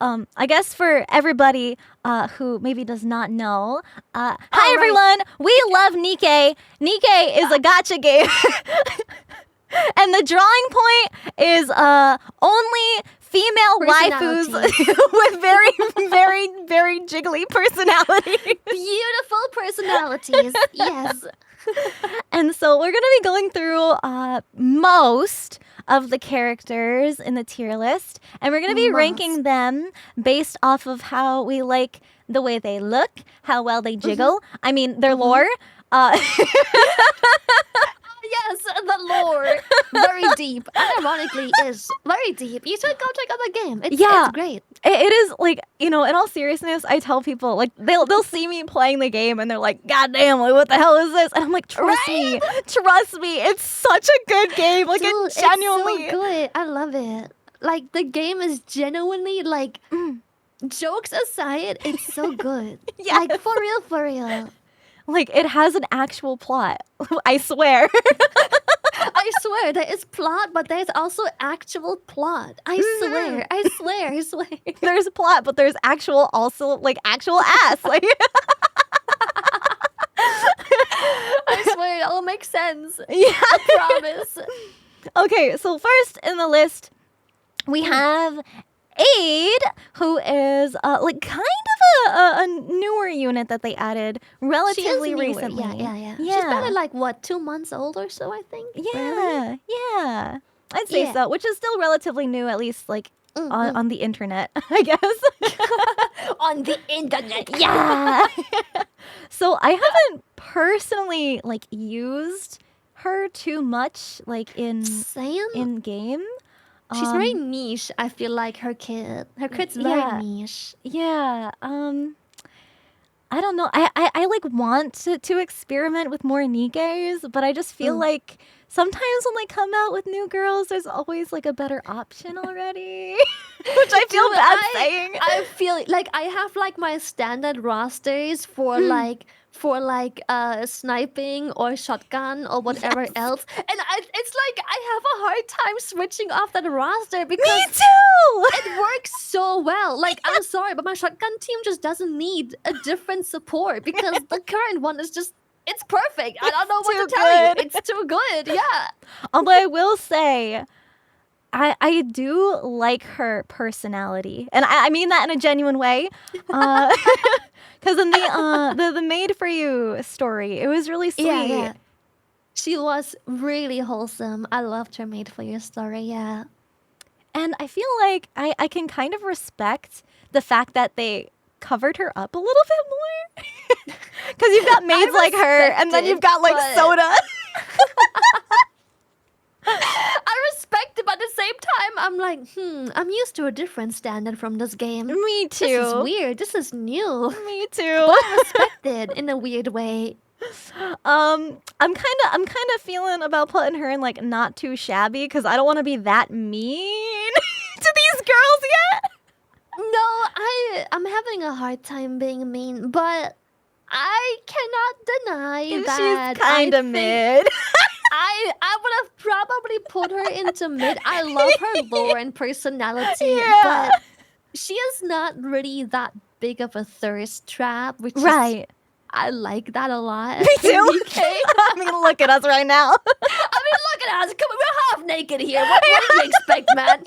I guess for everybody who maybe does not know, hi right. everyone, we love Nikke. Nikke is a gacha game. And the drawing point is only female waifus with very, very, very jiggly personalities. Beautiful personalities, yes. And so we're going to be going through most of the characters in the tier list, and we're going to be ranking them based off of how we like the way they look, how well they jiggle, I mean, their lore. Yes, the lore. Very deep. Ironically, is very deep. You should go check out the game. It's great. It is, like, you know, in all seriousness, I tell people, like, they'll see me playing the game and they're like, God damn, like, what the hell is this? And I'm like, trust me, it's such a good game. Like, Dude, it genuinely. it's so good. I love it. Like, the game is genuinely, like, jokes aside, it's so good. Yes. Like, for real. Like, it has an actual plot. I swear. I swear, there is plot, but there's also actual plot. I swear. There's a plot, but there's actual ass. Like, I swear, it all makes sense. Yeah. I promise. Okay, so first in the list, we have Aid, who is like kind of a newer unit that they added relatively recently. Yeah. She's probably like, what, 2 months old or so, I think? Yeah. I'd say so, which is still relatively new, at least like on the internet, I guess. On the internet. Yeah. So I haven't personally like used her too much, like in game. She's very niche. I feel like her kid's very niche. Yeah. I don't know. I like want to experiment with more Nikkes, but I just feel like sometimes when they come out with new girls, there's always like a better option already. Which I feel bad saying. I feel like I have like my standard rosters for sniping or shotgun or whatever else, and it's like I have a hard time switching off that roster because me too. It works so well. Like, I'm sorry, but my shotgun team just doesn't need a different support because the current one is just, it's perfect. I don't know what to tell you. It's too good. Yeah. Although I will say, I do like her personality, and I mean that in a genuine way. Because in the Made for You story, it was really sweet. Yeah. She was really wholesome. I loved her Made for You story. Yeah. And I feel like I can kind of respect the fact that they covered her up a little bit more. Because you've got maids like her, and then you've got like Soda. I respect it, but at the same time, I'm like, I'm used to a different standard from this game. Me too. This is weird. This is new. Me too. I respect it in a weird way. I'm kind of feeling about putting her in like not too shabby because I don't want to be that mean to these girls yet. No, I'm having a hard time being mean, but I cannot deny that she's kind of mid. I would have probably put her into mid. I love her lore and personality, but she is not really that big of a thirst trap, which is, I like that a lot. Me too. I mean, look at us right now. Look at us. Come on, we're half naked here. What do you expect, man?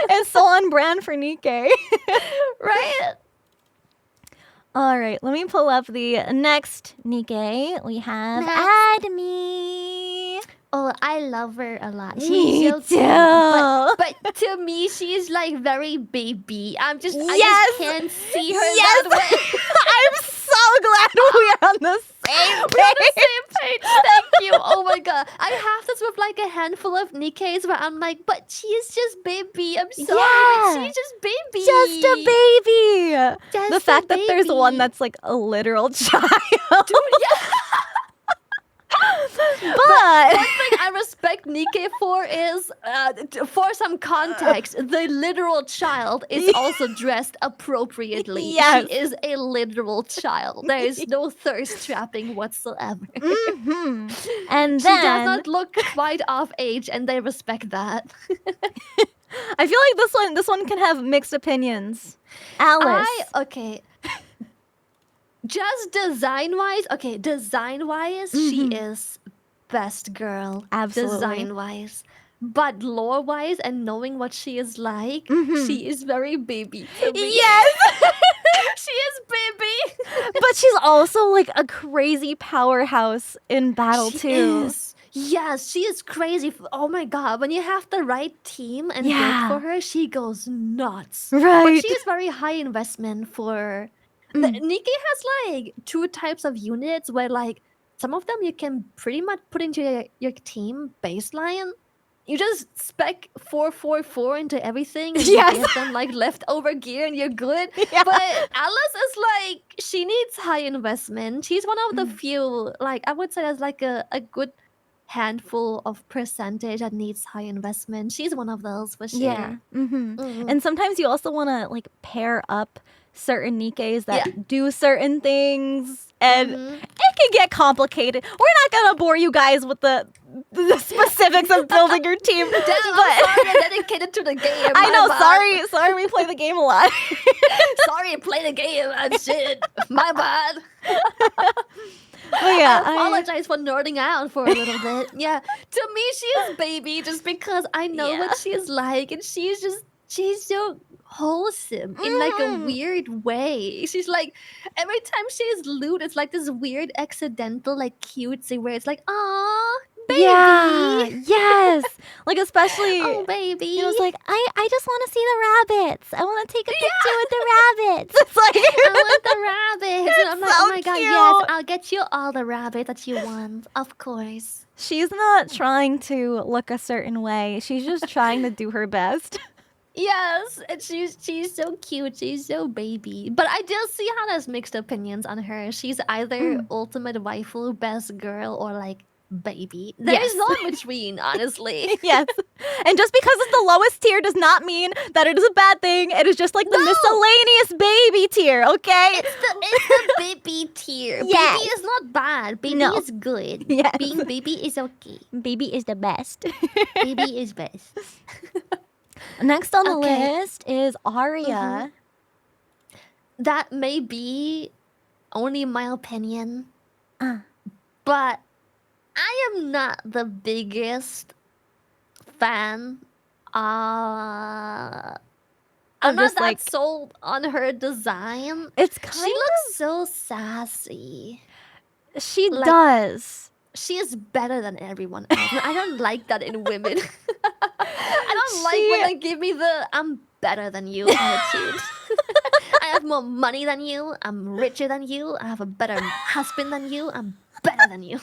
It's so on brand for Nikke. Right? All right, let me pull up the next Nikke. We have Admi. Oh, I love her a lot. Me so too. But to me, she's like very baby. I just can't see her that way. I'm so glad we're on the same page. We're on the same page. Thank you. Oh my god. I have this with like a handful of Nikkes where I'm like, but she is just baby. I'm sorry. Yeah. She's just baby. Just a baby. Just the fact that there's one that's like a literal child. Dude, yeah. But one thing I respect Nikke for is, for some context, the literal child is also dressed appropriately. Yes. She is a literal child. There is no thirst trapping whatsoever. And She does then not look quite off age, and they respect that. I feel like this one can have mixed opinions. Alice. Okay. Just design-wise, she is best girl. Absolutely. Design-wise. But lore-wise and knowing what she is like, she is very baby to me. Yes. She is baby. But she's also like a crazy powerhouse in battle She too. is. Yes, she is crazy. Oh my god, when you have the right team and Yeah. build for her, she goes nuts. Right. But she is very high investment for... Nikke has like two types of units where like some of them you can pretty much put into your team baseline. You just spec 444 into everything and you get them like leftover gear and you're good. Yeah. But Alice is like, she needs high investment. She's one of the few, like I would say there's like a good handful of percentage that needs high investment. She's one of those for sure. Yeah. And sometimes you also want to like pair up certain Nikkes that do certain things, and it can get complicated. We're not gonna bore you guys with the specifics of building your team. I'm sorry, I'm dedicated to the game. I know. Sorry, we play the game a lot. Sorry, play the game and shit. My bad. But yeah, I apologize for nerding out for a little bit. Yeah, to me, she is baby just because I know what she is like, and she's so wholesome in like a weird way. She's like, every time she is lewd, it's like this weird accidental like cutesy where it's like, aw, baby. Yeah, yes. Like especially, oh baby. It was like, I just want to see the rabbits. I want to take a picture with the rabbits. It's like, I want the rabbits. And I'm like, so oh my god, cute. yes, I'll get you all the rabbits that you want, of course. She's not trying to look a certain way. She's just trying to do her best. Yes, and she's so cute. She's so baby. But I do see how there's mixed opinions on her. She's either ultimate waifu, best girl, or like baby. There is no in between, honestly. Yes. And just because it's the lowest tier does not mean that it is a bad thing. It is just like the miscellaneous baby tier, okay? It's the baby tier. Yes. Baby is not bad. Baby is good. Yes. Being baby is okay. Baby is the best. Baby is best. Next on the list is Arya. That may be only my opinion, but I am not the biggest fan. I'm not that like sold on her design. It's she looks so sassy. She does. She is better than everyone else. I don't like that in women. I don't like when they give me the I'm better than you attitude. I have more money than you. I'm richer than you. I have a better husband than you. I'm better than you.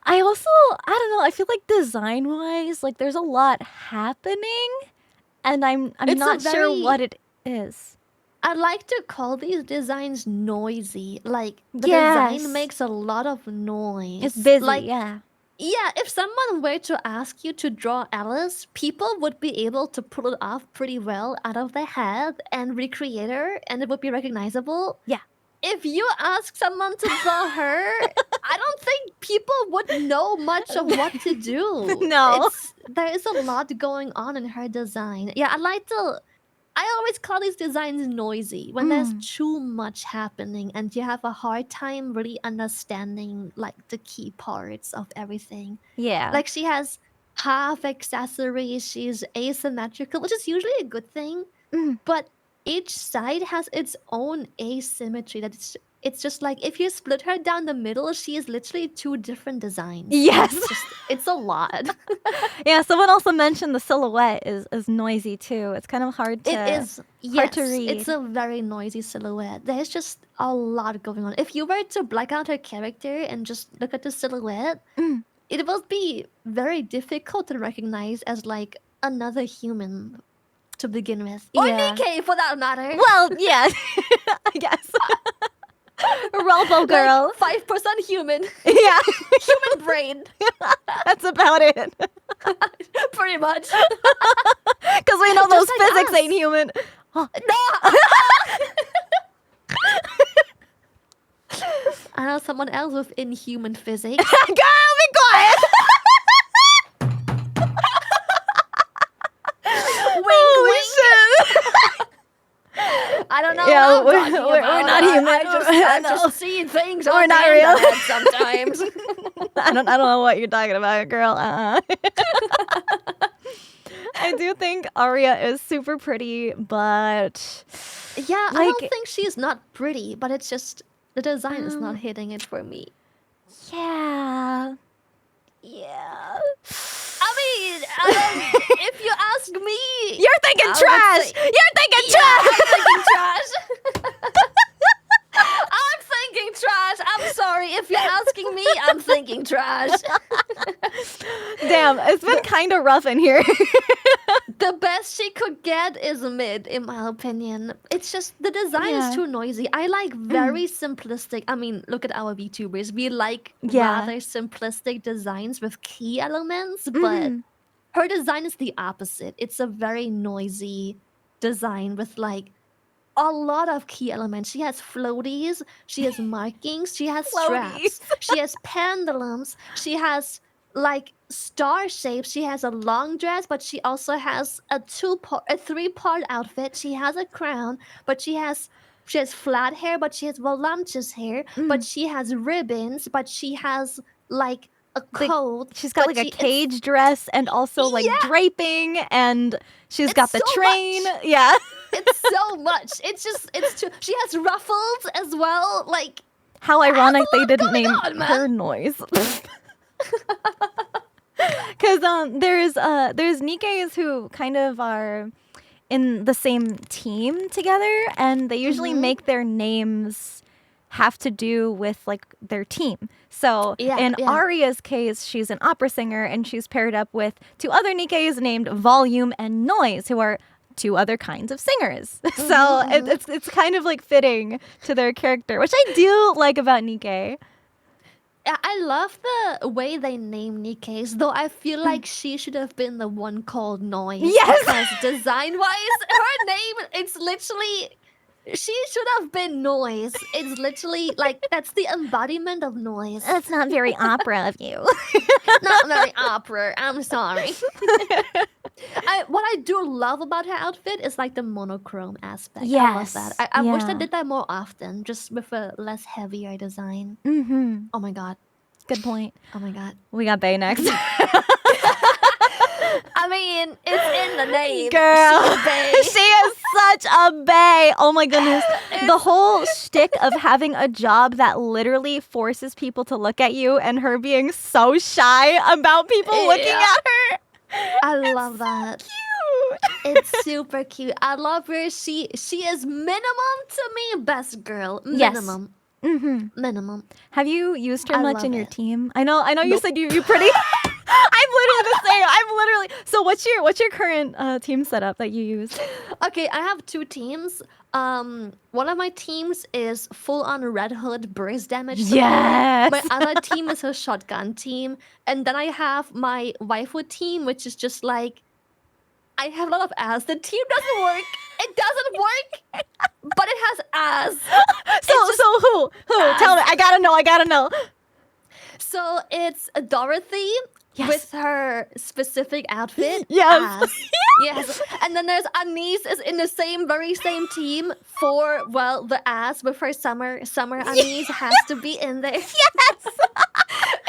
I don't know. I feel like design-wise, like there's a lot happening, and I'm not sure what it is. I like to call these designs noisy. Like, the design makes a lot of noise. It's busy, like, yeah, if someone were to ask you to draw Alice, people would be able to pull it off pretty well out of their head and recreate her, and it would be recognizable. Yeah. If you ask someone to draw her, I don't think people would know much of what to do. No. There is a lot going on in her design. Yeah, I always call these designs noisy when there's too much happening and you have a hard time really understanding like the key parts of everything. Yeah. Like she has half accessories, she's asymmetrical, which is usually a good thing. But each side has its own asymmetry that it's just like if you split her down the middle, she is literally two different designs. Yes. It's a lot. Yeah, someone also mentioned the silhouette is noisy too. It's kind of hard to hard to read. It's a very noisy silhouette. There's just a lot going on. If you were to black out her character and just look at the silhouette, it will be very difficult to recognize as like another human to begin with. Or Nikke, for that matter. Well, yeah, I guess. Robo girl. 5% human. Yeah. Human brain. That's about it. Pretty much. Because we know those Just like physics us. ain't human. No. I know someone else with inhuman physics. Girl, be quiet. Wink, Holy wink. shit. I don't know Yeah, what I'm talking we're about. not human. I know. just see things We're on not the real. internet sometimes. I don't know what you're talking about, girl. I do think Arya is super pretty, but Yeah, I like, don't think she's not pretty, but it's just the design is not um, hitting it for me. yeah. I mean, if you ask me, You're thinking I would trash. say- You're thinking yeah, trash. I'm thinking trash. I'm thinking trash. I'm sorry. If you're asking me, I'm thinking trash. Damn, it's been kind of rough in here. The best she could get is mid, in my opinion. It's just the design Yeah. is too noisy. I like very simplistic. I mean, look at our VTubers. We like Yeah. rather simplistic designs with key elements, but Mhm. her design is the opposite. It's a very noisy design with like a lot of key elements. She has floaties, she has markings, she has straps, she has pendulums, she has like star shapes, she has a long dress, but she also has a 3-part outfit. She has a crown, but she has flat hair, but she has voluptuous hair, but she has ribbons, but she has like a coat. She's got but like a it's- cage dress and also like Yeah. draping, and she's It's got the so train. much. Yeah. It's so much. It's too. She has ruffles as well. Like How ironic they didn't going name on, man. her Noise. Because there's Nikkes who kind of are in the same team together, and they usually make their names have to do with like their team. So in Arya's case, she's an opera singer, and she's paired up with two other Nikkes named Volume and Noise, who are two other kinds of singers. So it's kind of like fitting to their character, which I do like about Nikke. I love the way they name Nikke's, though I feel like she should have been the one called Noise. Yes. Because design-wise, her name, it's literally... She should have been Noise. It's literally, like, that's the embodiment of noise. That's not very opera of you. Not very opera. I'm sorry. What I do love about her outfit is, like, the monochrome aspect. Yes. I love that. I wish they Yeah. did that more often, just with a less heavier design. Mm-hmm. Oh my god. Good point. Oh my god. We got Bae next. I mean, it's in the name. Girl, She's bae. she is such a bae. Oh my goodness. The whole shtick of having a job that literally forces people to look at you, and her being so shy about people looking at her. I love that. Cute. It's super cute. I love her. She is minimum to me best girl. Yes. Minimum. Mm-hmm. Minimum. Have you used her I much love in your it. team? I know you Nope. said you pretty. I'm literally the same. I'm literally. So what's your current team setup that you use? Okay, I have two teams. One of my teams is full on Red Hood burst damage support. Yes. My other team is a shotgun team, and then I have my waifu team, which is just like I have a lot of ass. The team doesn't work. It doesn't work, but it has ass. So who? Tell me. I gotta know. So it's Dorothy Yes. with her specific outfit. Yes. Ass. Yes. And then there's Anise is in the very same team for, well, the ass with her summer Anise has to be in there. Yes.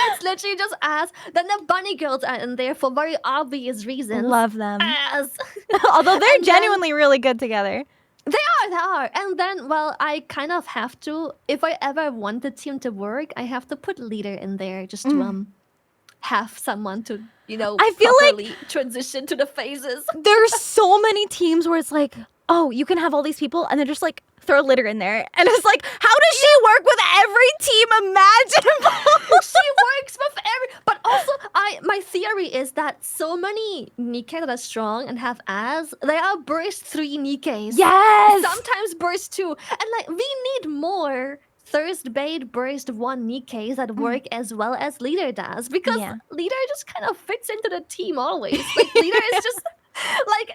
It's literally just ass. Then the bunny girls are in there for very obvious reasons. Love them. Ass. Although they're And then- genuinely really good together. They are. And then, well, I kind of have to, if I ever want the team to work, I have to put leader in there just to have someone to, I feel like- properly transition to the phases. There's so many teams where it's like, oh, you can have all these people, and then just like throw litter in there, and it's like, how does she work with every team imaginable? She works with but also my theory is that so many Nikke that are strong and have ass, they are burst 3 Nikkes. Yes. Sometimes burst 2. And like we need more thirst bait burst one Nikkei that work as well as Leader does, because Yeah. Leader just kind of fits into the team always. Like Leader is just like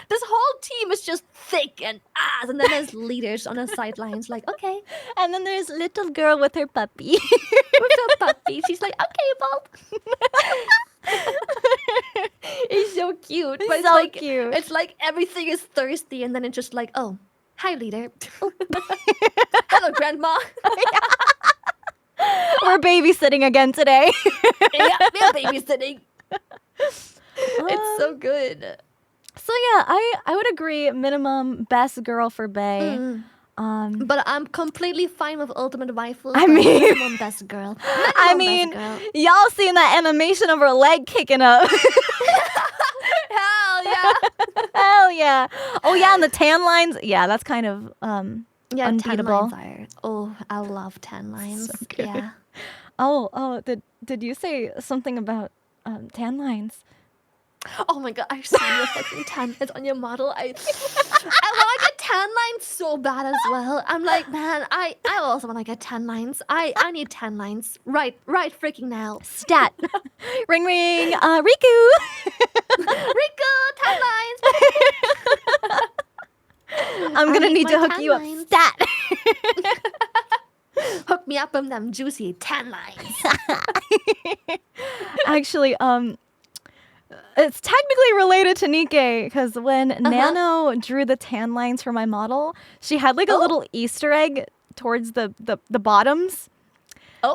this whole team is just thick and ass, and then there's Leaders on the sidelines. Like, okay, And then there's little girl with her puppy. with a puppy, she's like, okay, Bob. It's so cute, but it's So like cute. it's like everything is thirsty, and then it's just like, oh, hi, Leader. Hello, Grandma. We're babysitting again today. Yeah, we're babysitting. It's so good. So yeah, I would agree. Minimum best girl for Bae. But I'm completely fine with Ultimate Waifu. I mean- minimum best girl. I Minimum mean, best girl. y'all seen that animation of her leg kicking up? Hell yeah. Hell yeah! Oh yeah, and the tan lines. Yeah, that's kind of Yeah, unbeatable. tan lines are. Oh, I love tan lines. So good. Yeah. Oh, did you say something about tan lines? Oh my god, I've seen your fucking tan lines on your model. I want to get tan lines so bad as well. I'm like, man, I also want to get tan lines. I need tan lines right freaking now. Stat. Ring ring. Riku. Rico, tan lines. I'm I gonna need need to my hook tan you up. lines. Stat. Hook me up in them juicy tan lines. Actually, it's technically related to Nikke because when Nano drew the tan lines for my model, she had like a little Easter egg towards the bottoms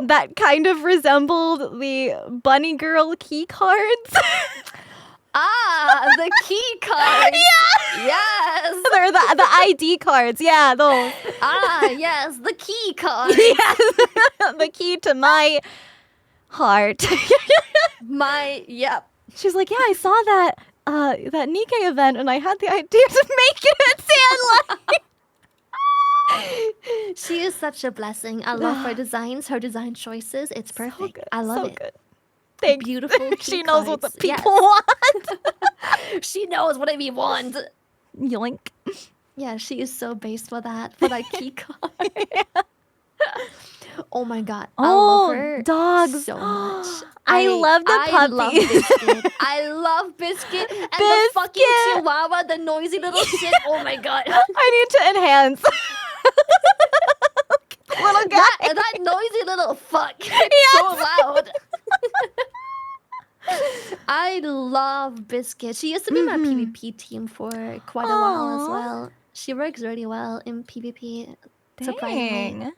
that kind of resembled the bunny girl key cards. The key cards. Yeah. Yes. They're the ID cards. Yeah, those. Yes, the key cards. Yes. The key to my heart. Yep. She's like, yeah, I saw that that Nikke event, and I had the idea to make it a tan line. She is such a blessing. I love her designs, her design choices. It's perfect. So good. I love so it. Good. Thanks. Beautiful. She key knows what the cards. people want. She knows what we want. Yoink. Yeah, she is so based for that key card. Oh my god. I love her dogs. so much. I love the I love puppies. Biscuit. I love Biscuit. And the fucking Biscuit. chihuahua, the noisy little shit. Oh my god. I need to enhance. Little guy. That noisy little fuck. Yes. So loud. I love Biscuit. She used to be my PvP team for quite a while as Aw. well. She works really well in PvP. Surprisingly. Dang.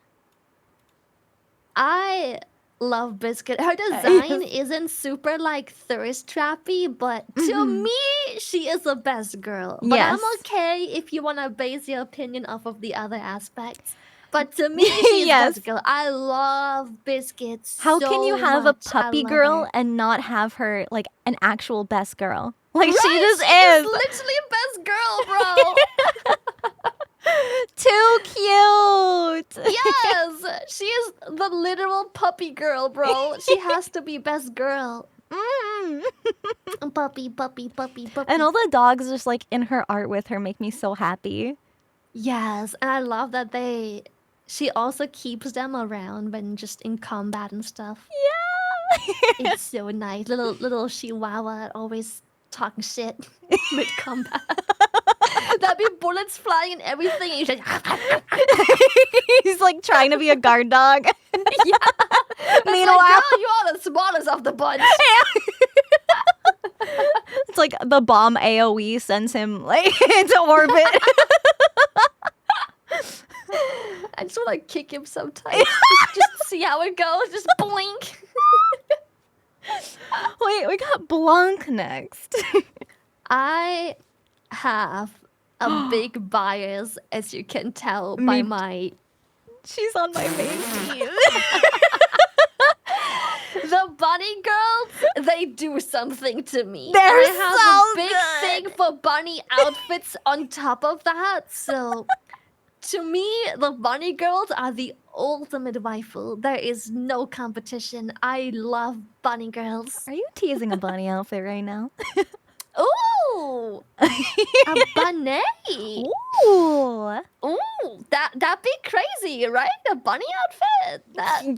I love Biscuit. Her design isn't super like thirst trappy, but to me, she is the best girl. But Yes. I'm okay if you want to base your opinion off of the other aspects. But to me, she's Yes. the best girl. I love Biscuit How so can you have much. a puppy I love girl her. and not have her like an actual best girl? Like she Right? just She is. literally best girl, bro. Too cute. Yes, she is the literal puppy girl, bro. She has to be best girl. Mm. Puppy, puppy, puppy, puppy. And all the dogs just like in her art with her make me so happy. Yes, and I love that she also keeps them around when just in combat and stuff. Yeah. It's so nice. Little chihuahua always talking shit mid combat. There'd be bullets flying and everything. And he's like, He's like trying to be a guard dog. yeah. Meanwhile, Like, girl, you are the smartest of the bunch. it's like the bomb AoE sends him like into orbit. I just want to kick him sometimes. just see how it goes. Just blink. Wait, we got Blanc next. I have a big bias, as you can tell by Me- my. She's on my main team. The bunny girls, they do something to me. They're I have so a big good. thing for bunny outfits on top of that. So, to me, the bunny girls are the ultimate waifu. There is no competition. I love bunny girls. Are you teasing a bunny outfit right now? Ooh, a bunny. Ooh. Ooh, that'd be crazy, right? A bunny outfit.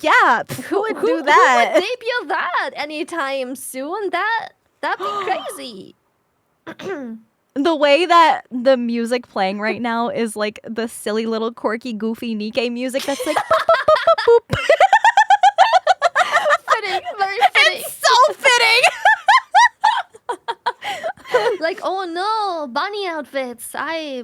Yeah, who would do that? Who would debut that anytime soon? That'd be crazy. The way that the music playing right now is like the silly little quirky goofy Nikke music that's like boop, boop, boop, boop, boop. Fitting, very fitting. It's so fitting. Like, oh no, bunny outfits.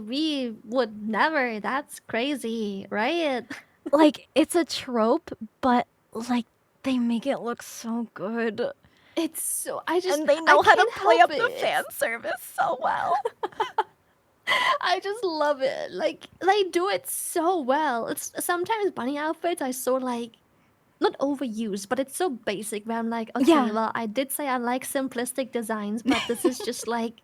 We would never. That's crazy, right? Like, it's a trope, but like they make it look so good. It's so And they know I how to can't play help up the it. fan service so well. I just love it. Like they do it so well. It's sometimes bunny outfits are so like not overused, but it's so basic where I'm like, okay, Yeah. well, I did say I like simplistic designs, but this is just like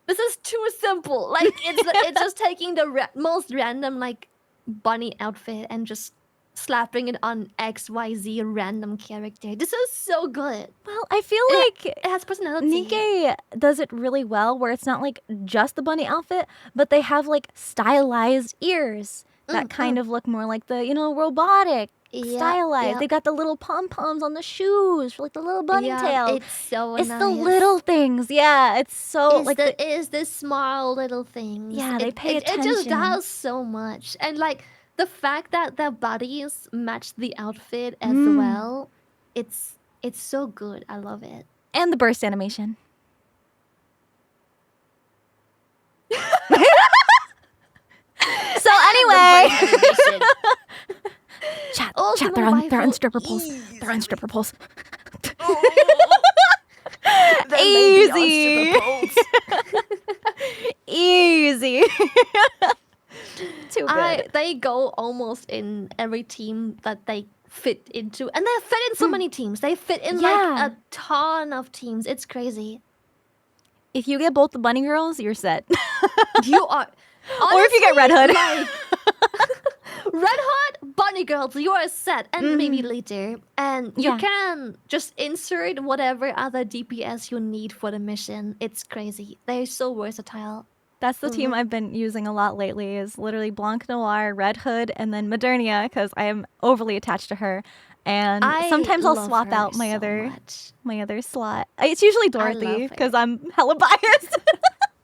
this is too simple. Like it's just taking the most random like bunny outfit and just slapping it on XYZ random character. This is so good. Well, I feel like It has personality. Nikke does it really well where it's not like just the bunny outfit, but they have like stylized ears that kind of look more like the, robotic, stylized. They got the little pom-poms on the shoes for like the little bunny tail. It's so It's nice. the little things. Yeah, it's so It's like the small little things. Yeah, they pay It just attention. does so much. And like the fact that their bodies match the outfit as well, it's so good. I love it. And the burst animation. So anyway, chat, they're on stripper poles. They're on stripper poles. Easy. Easy. Too good. They go almost in every team that they fit into, and they fit in so many teams. They fit in like a ton of teams. It's crazy. If you get both the bunny girls, you're set. You are. Honestly, or if you get Red Hood. Like, Red Hood, bunny girls, you are set, and maybe later, and you can just insert whatever other DPS you need for the mission. It's crazy. They're so versatile. That's the team I've been using a lot lately. Is literally Blanc Noir, Red Hood, and then Modernia because I am overly attached to her. And sometimes I'll swap out my other slot. It's usually Dorothy because I'm hella biased.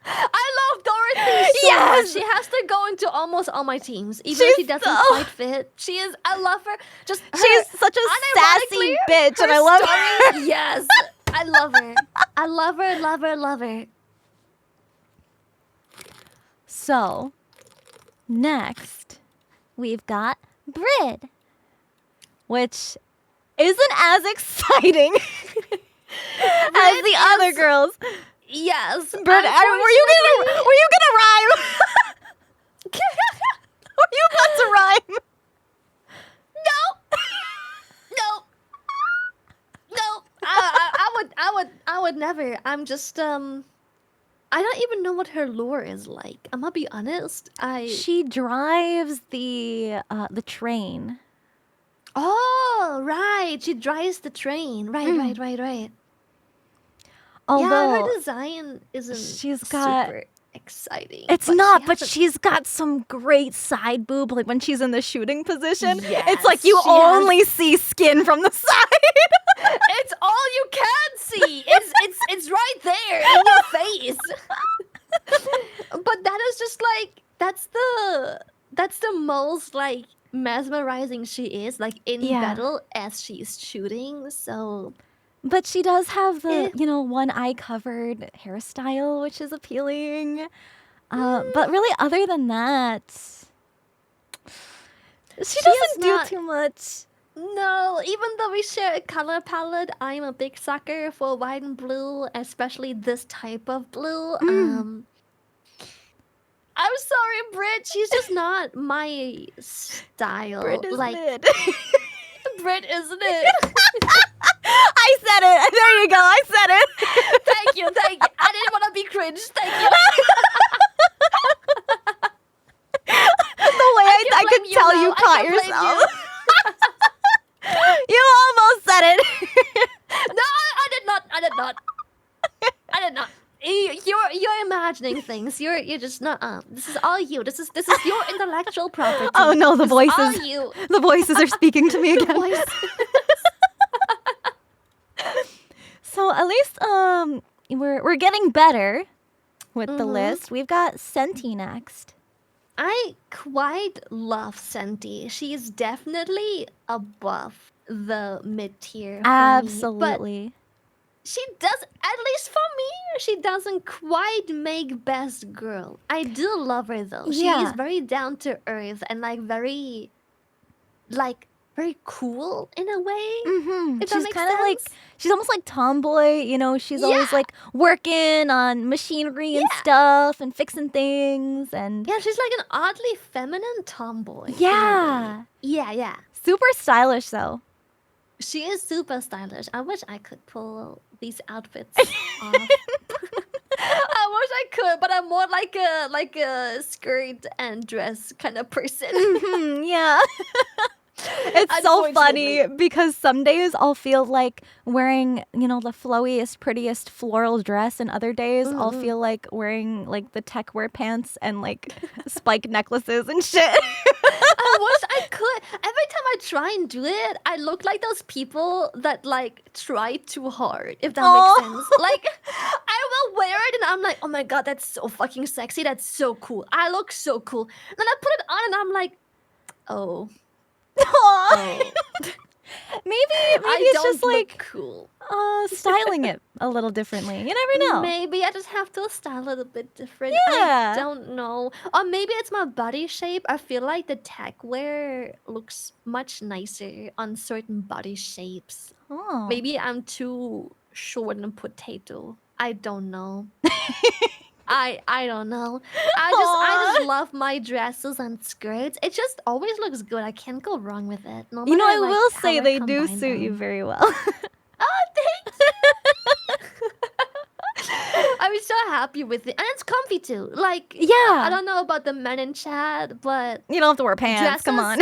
I love Dorothy so much. She has to go into almost all my teams, even if she doesn't quite fit. She is. I love her. Just she's such a sassy bitch, and I love her. Yes, I love her. I love her. Love her. Love her. So, next we've got Brid, which isn't as exciting as the other girls. Yes, Brid, were you gonna rhyme? Were you about to rhyme? No. I would never. I'm just I don't even know what her lore is like. I'm gonna be honest. She drives the train. Oh, right. She drives the train. Right. Although her design isn't super exciting. It's not, but she's got some great side boob. Like when she's in the shooting position, it's like you only see skin from the side. It's all you can see. It's right there in your face. But that is just like that's the most like mesmerizing she is like in battle as she's shooting. So. But she does have the, one eye covered hairstyle, which is appealing. But really, other than that, she doesn't do too much. No, even though we share a color palette, I'm a big sucker for white and blue, especially this type of blue. I'm sorry, Brit. She's just not my style. Brit is mid. Brit, isn't it? I said it. There you go. I said it. Thank you. I didn't want to be cringe. Thank you. The way I could tell you caught yourself. You almost said it. No, I did not. I did not. You imagining things. You're just not. This is all you. This is your intellectual property. Oh no, the This is all voices. you. The voices are speaking to me again. Voice. So at least we're getting better with the list. We've got Senti next. I quite love Senti. She is definitely above the mid tier. Absolutely. She does, at least for me, she doesn't quite make best girl. I do love her though. Yeah. She is very down to earth and very cool in a way. Mm-hmm. If She's that kind makes of like, sense. she's almost like tomboy, you know, she's always Yeah. like working on machinery and Yeah. stuff and fixing things and Yeah, she's like an oddly feminine tomboy. in a way. yeah. Yeah. Super stylish though. She is super stylish. I wish I could pull these outfits off. I wish I could, but I'm more like a skirt and dress kind of person. Mhm, yeah. It's so funny because some days I'll feel like wearing, you know, the flowiest, prettiest floral dress, and other days I'll feel like wearing like the tech wear pants and like spike necklaces and shit. I wish I could. Every time I try and do it, I look like those people that like try too hard, if that makes sense. Like, I will wear it and I'm like, oh my god, that's so fucking sexy. That's so cool. I look so cool. Then I put it on and I'm like, oh. Maybe I it's don't just like look cool. styling it a little differently. You never know. Maybe I just have to style it a bit different. Yeah. I don't know. Or maybe it's my body shape. I feel like the tech wear looks much nicer on certain body shapes. Oh. Maybe I'm too short and potato. I don't know. I don't know. I just love my dresses and skirts. It just always looks good. I can't go wrong with it. No You know, matter, I like, will how say I they do combine suit you them. very well. Oh, thank you. I'm so happy with it, and it's comfy too. Like, Yeah. I don't know about the men in chat, but You don't have to wear pants. Come on.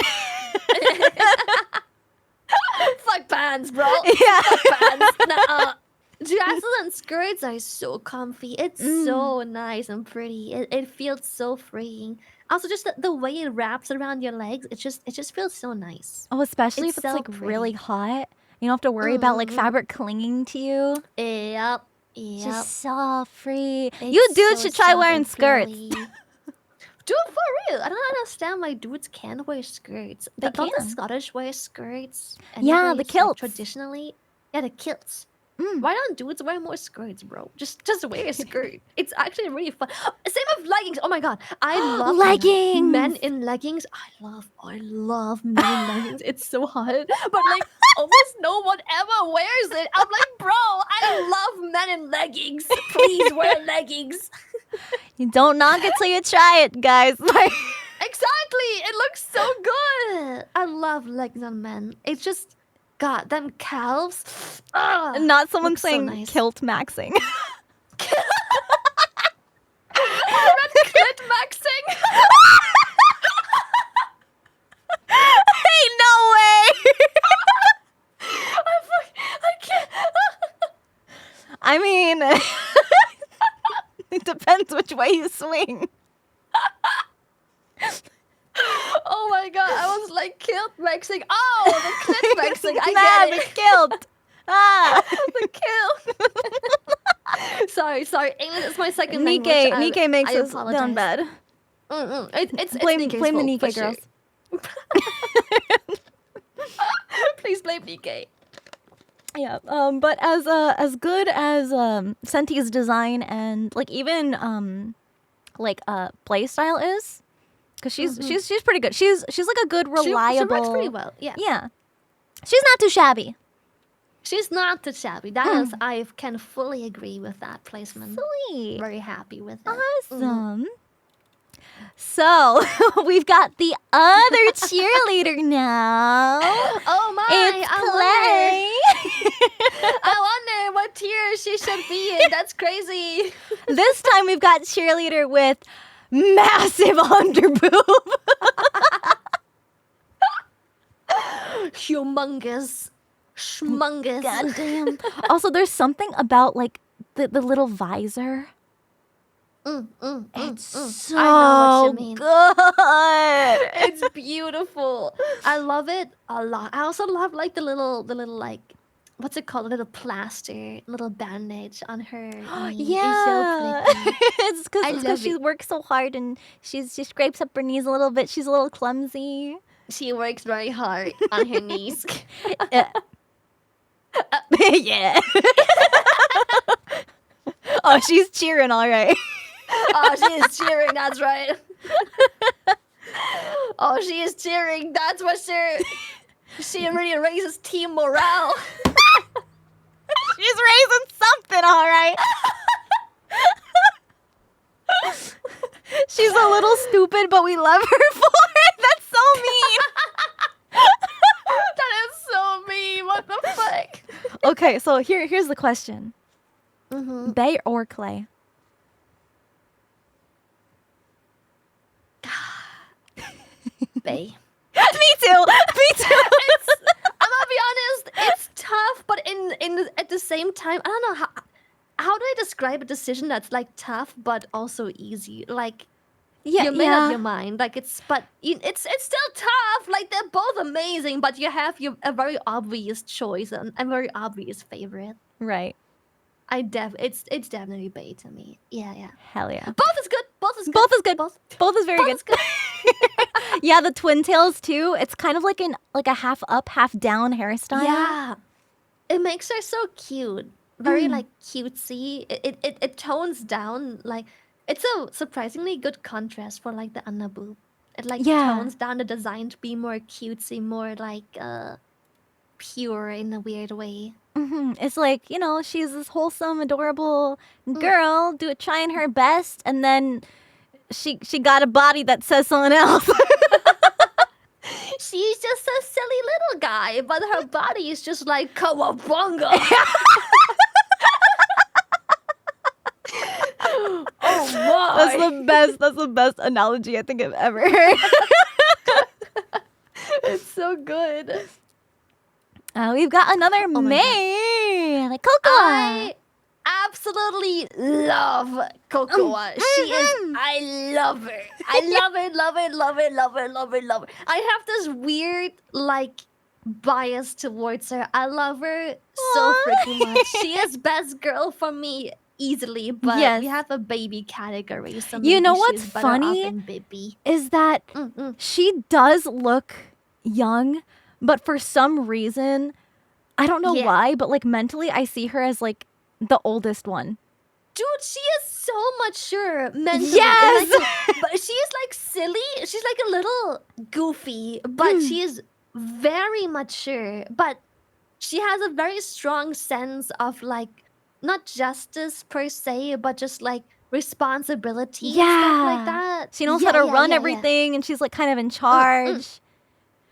fuck pants, bro. Yeah. Fuck pants. Nuh-uh. Dresses and skirts are so comfy. It's so nice and pretty. It feels so freeing. Also, just the way it wraps around your legs, it just feels so nice. Oh, especially if it's so like really pretty. hot. You don't have to worry about like fabric clinging to you. Yep. Just so free. It's You dudes so should try soft wearing and skirts. frilly. Dude, for real. I don't understand why dudes can't wear skirts. They Don't the can. Scottish wear skirts? Yeah, the anyways, like, kilts. traditionally. Yeah, the kilts. Mm. Why don't dudes wear more skirts, bro? Just wear a skirt. It's actually really fun. Same with leggings. Oh my god, I love Leggings! men in leggings. I love men in leggings. It's so hot, but like almost no one ever wears it. I'm like, bro, I love men in leggings. Please wear leggings. You don't knock it till you try it, guys. Like, Exactly. It looks so good. I love leggings on men. It's just, God, them calves. Ugh, not someone looks so saying nice. kilt maxing. I read clit maxing. Hey, no way! I can't. I mean, it depends which way you swing. Oh my god, I was like kilt maxing. Oh, the clit maxing. I Nah, get the it. kilt. Ah. The kill. sorry. English is my second language. Nikke makes I us apologize. down bad. It's Blame Nikke's the fault, Nikke for girls. Sure. Please blame Nikke. Yeah, but as good as Senti's design and like even play style is, because she's pretty good. She's like a good reliable. She works pretty well. Yeah. Yeah, she's not too shabby. She's not too shabby. That is, I can fully agree with that placement. Sweet. Very happy with it. Awesome. So we've got the other cheerleader now. Oh my! It's Clay. I wonder what tier she should be in. That's crazy. This time we've got cheerleader with massive underboob. Humongous. Schmungus. Goddamn. Also, there's something about like the little visor. It's so I know what you mean. good. It's beautiful. I love it a lot. I also love like the little like what's it called? A little plaster, little bandage on her knee. It's so Yeah. pretty. It's I because love she it. works so hard and she scrapes up her knees a little bit. She's a little clumsy. She works very hard on her knees. Uh, yeah. Oh, she's cheering, all right. Oh, she is cheering. That's right. Oh, she is cheering. That's what she really raises team morale. She's raising something, all right. She's a little stupid, but we love her for it. That's so mean. That is so mean. What the fuck? Okay, so here's the question. Mm-hmm. Bae or Clay? Bae. Me too. Me too. I'm gonna be honest. It's tough, but in at the same time, I don't know how do I describe a decision that's like tough but also easy. Like Yeah, you made up your mind. Like it's still tough. Like they're both amazing, but you have a very obvious choice and a very obvious favorite. Right. It's definitely Bae to me. Yeah. Hell yeah. Both is good. Both is good. Both is good. Both, Both is very both good. is good. Yeah, the twin tails too. It's kind of like a half up, half down hairstyle. Yeah. It makes her so cute. Very like cutesy. It tones down like it's a surprisingly good contrast for like the underboob. It like tones down the design to be more cutesy, more like pure in a weird way. It's like, she's this wholesome, adorable girl trying her best, and then she got a body that says something else. She's just a silly little guy, but her body is just like Kawabunga. Oh my! That's the best analogy I think I've ever heard. It's so good. We've got another May, like Cocoa. I absolutely love Cocoa. She is. I love her. I love it. Love it. Love it. Love it. Love it. Love it. I have this weird like bias towards her. I love her so freaking much. She is best girl for me easily, but we have a baby category. So you know maybe what's she's better off funny in baby. is that she does look young, but for some reason, I don't know why, but like mentally, I see her as like the oldest one. Dude, she is so mature mentally. Yes! But she is like silly. She's like a little goofy, but she is very mature. But she has a very strong sense of like not justice per se, but just like responsibility and stuff like that. She knows how to run everything, and she's like kind of in charge.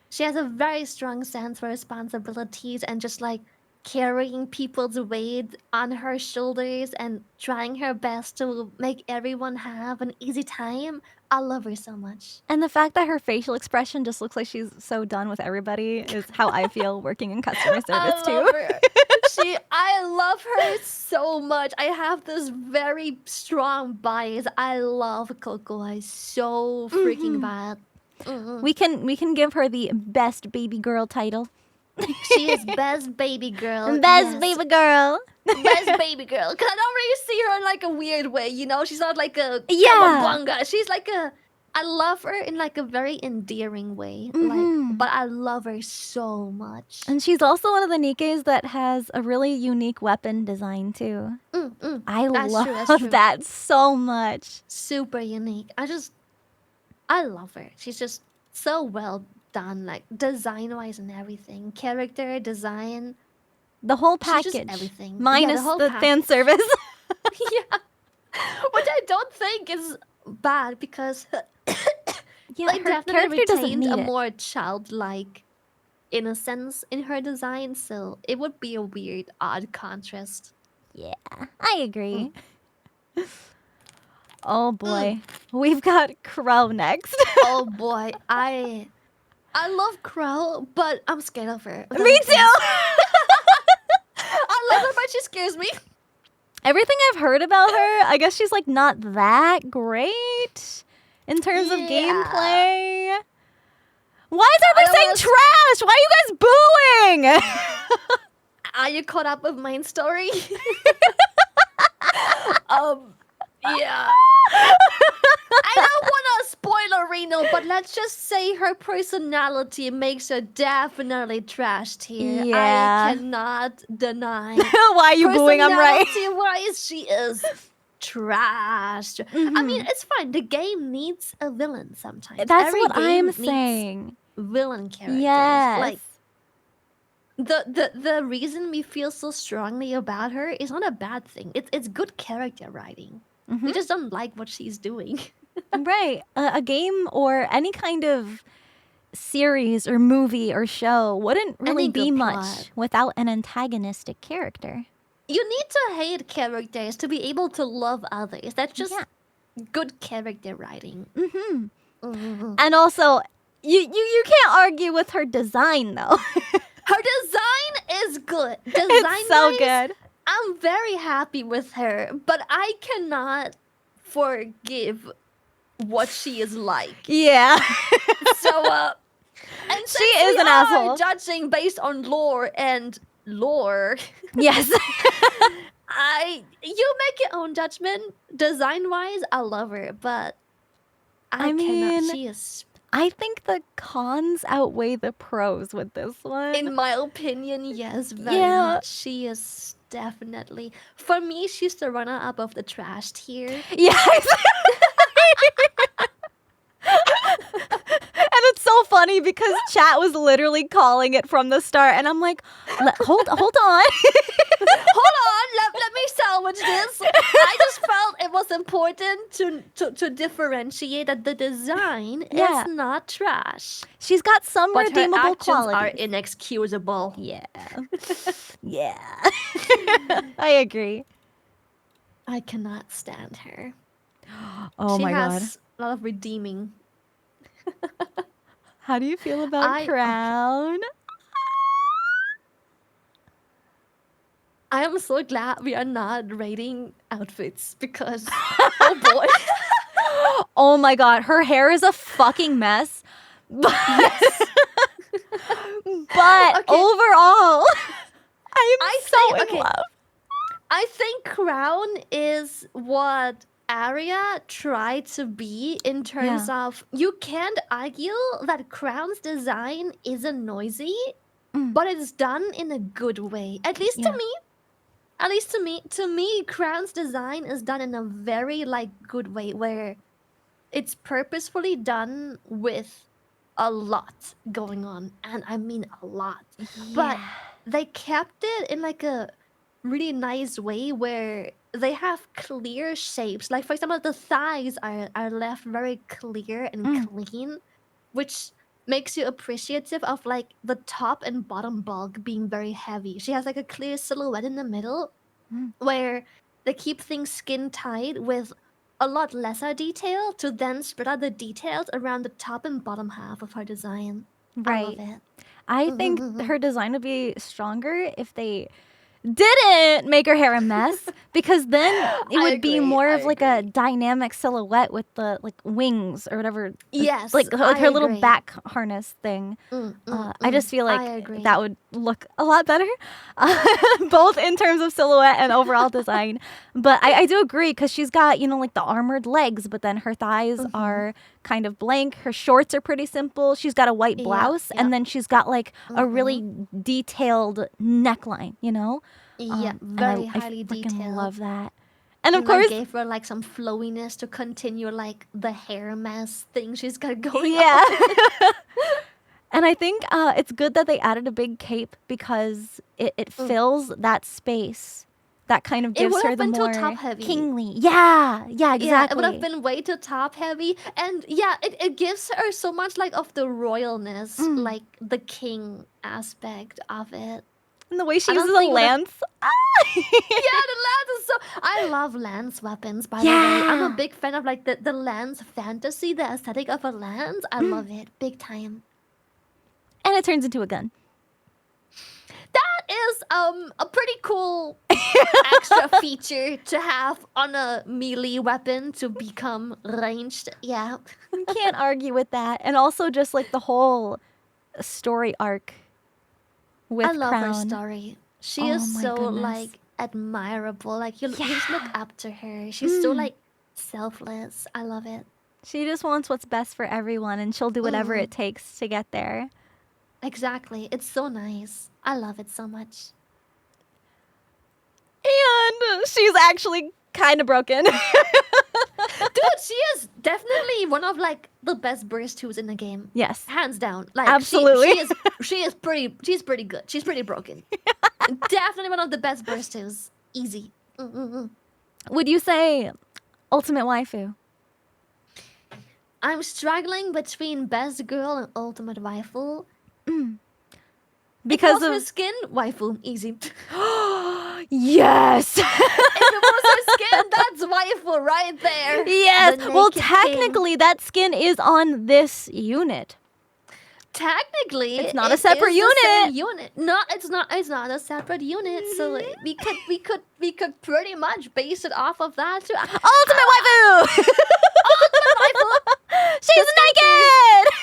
She has a very strong sense for responsibilities and just like carrying people's weight on her shoulders and trying her best to make everyone have an easy time. I love her so much. And the fact that her facial expression just looks like she's so done with everybody is how I feel working in customer service too. I love her so much. I have this very strong bias. I love Cocoa so freaking bad. We can give her the best baby girl title. She is best baby girl. Best baby girl. Best baby girl. Because I don't really see her in like a weird way, you know? She's not like a Kawabunga. She's like I love her in like a very endearing way. Like, but I love her so much. And she's also one of the Nikkes that has a really unique weapon design too. I love that so much. Super unique. I love her. She's just so well done, like design-wise and everything. Character, design. The whole package. Just everything. Minus the fan service. Yeah. Which I don't think is bad because her definitely character retained a doesn't need more childlike innocence in her design, so it would be a weird, odd contrast. Yeah, I agree. Oh boy. We've got Crow next. Oh boy, I love Crow, but I'm scared of her. Me too! I love her, but she scares me. everything I've heard about her, I guess she's like not that great in terms of gameplay. Why is everybody saying trash? Why are you guys booing? Are you caught up with my story? Yeah. I don't want to spoiler Reno, but let's just say her personality makes her definitely trashed here. Yeah. I cannot deny. Why are you booing? I'm right. Personality-wise, she is trashed. I mean, it's fine. The game needs a villain sometimes. That's Every what game I'm needs saying. Villain characters. Yes. Like the reason we feel so strongly about her is not a bad thing. It's good character writing. We just don't like what she's doing. Right. A game or any kind of series or movie or show wouldn't really be much without an antagonistic character. You need to hate characters to be able to love others. That's just good character writing. And also, you can't argue with her design, though. Her design is good. It's so good. I'm very happy with her, but I cannot forgive what she is like. Yeah. So, and she is an asshole. Judging based on lore. Yes. You make your own judgment. Design-wise, I love her, but I mean, cannot. She is. I think the cons outweigh the pros with this one. In my opinion, yes, very much. She is definitely. For me, she's the runner-up of the trash tier. Yes. And it's so funny because chat was literally calling it from the start, and I'm like, hold on. Hold on, let me salvage this. I just felt it was important to differentiate that the design is not trash. She's got some redeemable her actions qualities. Are inexcusable. Yeah. Yeah. I agree. I cannot stand her. Oh my god. She has a lot of redeeming. How do you feel about Crown? I am so glad we are not rating outfits because, oh boy. Oh my god, her hair is a fucking mess. But, overall, I am so in love. I think Crown is what Arya tried to be in terms of, you can't argue that Crown's design isn't noisy, but it's done in a good way. At least to me. At least to me, Crown's design is done in a very good way where it's purposefully done with a lot going on, and I mean a lot. But they kept it in a really nice way where they have clear shapes. Like, for example, the thighs are left very clear and clean, which makes you appreciative of the top and bottom bulk being very heavy. She has a clear silhouette in the middle where they keep things skin tight with a lot lesser detail to then spread out the details around the top and bottom half of her design. Right. I love it. I think her design would be stronger if they didn't make her hair a mess, because then it would be more of a dynamic silhouette with the wings or whatever. Yes, her little back harness thing. I just feel like that would look a lot better, both in terms of silhouette and overall design. But I do agree, because she's got the armored legs, but then her thighs are kind of blank. Her shorts are pretty simple. She's got a white blouse, and then she's got a really detailed neckline. Very highly detailed. I love that. And of course, gave her some flowiness to continue the hair mess thing she's got going on. And I think it's good that they added a big cape, because it fills that space. That kind of gives her the more kingly. Yeah, exactly. Yeah, it would have been way too top heavy. And it gives her so much of the royalness, the king aspect of it. And the way she uses the lance. The lance is so... I love lance weapons, by the way. I'm a big fan of the lance fantasy, the aesthetic of a lance. I love it. Big time. And it turns into a gun. That is a pretty cool extra feature to have on a melee weapon to become ranged. Yeah. You can't argue with that. And also just like the whole story arc with I love her Crown. story. She Oh is my so goodness. like admirable. Like you just look Yeah. up to her. She's so like selfless. I love it. She just wants what's best for everyone, and she'll do whatever it takes to get there. Exactly. It's so nice. I love it so much. And she's actually kind of broken. Dude, she is definitely one of like the best burst twos in the game. Yes. Hands down. Like Absolutely. she's pretty good. She's pretty broken. Definitely one of the best burst twos. Easy. Would you say ultimate waifu? I'm struggling between best girl and ultimate waifu. Because of of her skin, waifu, easy. Yes. If it was her skin, that's waifu right there. Yes. The Well, naked technically, that skin is on this unit. Technically, It's not a separate is the same unit. unit. No, it's not. It's not a separate unit. So we could pretty much base it off of that too. Ultimate waifu. Ultimate waifu. She's naked.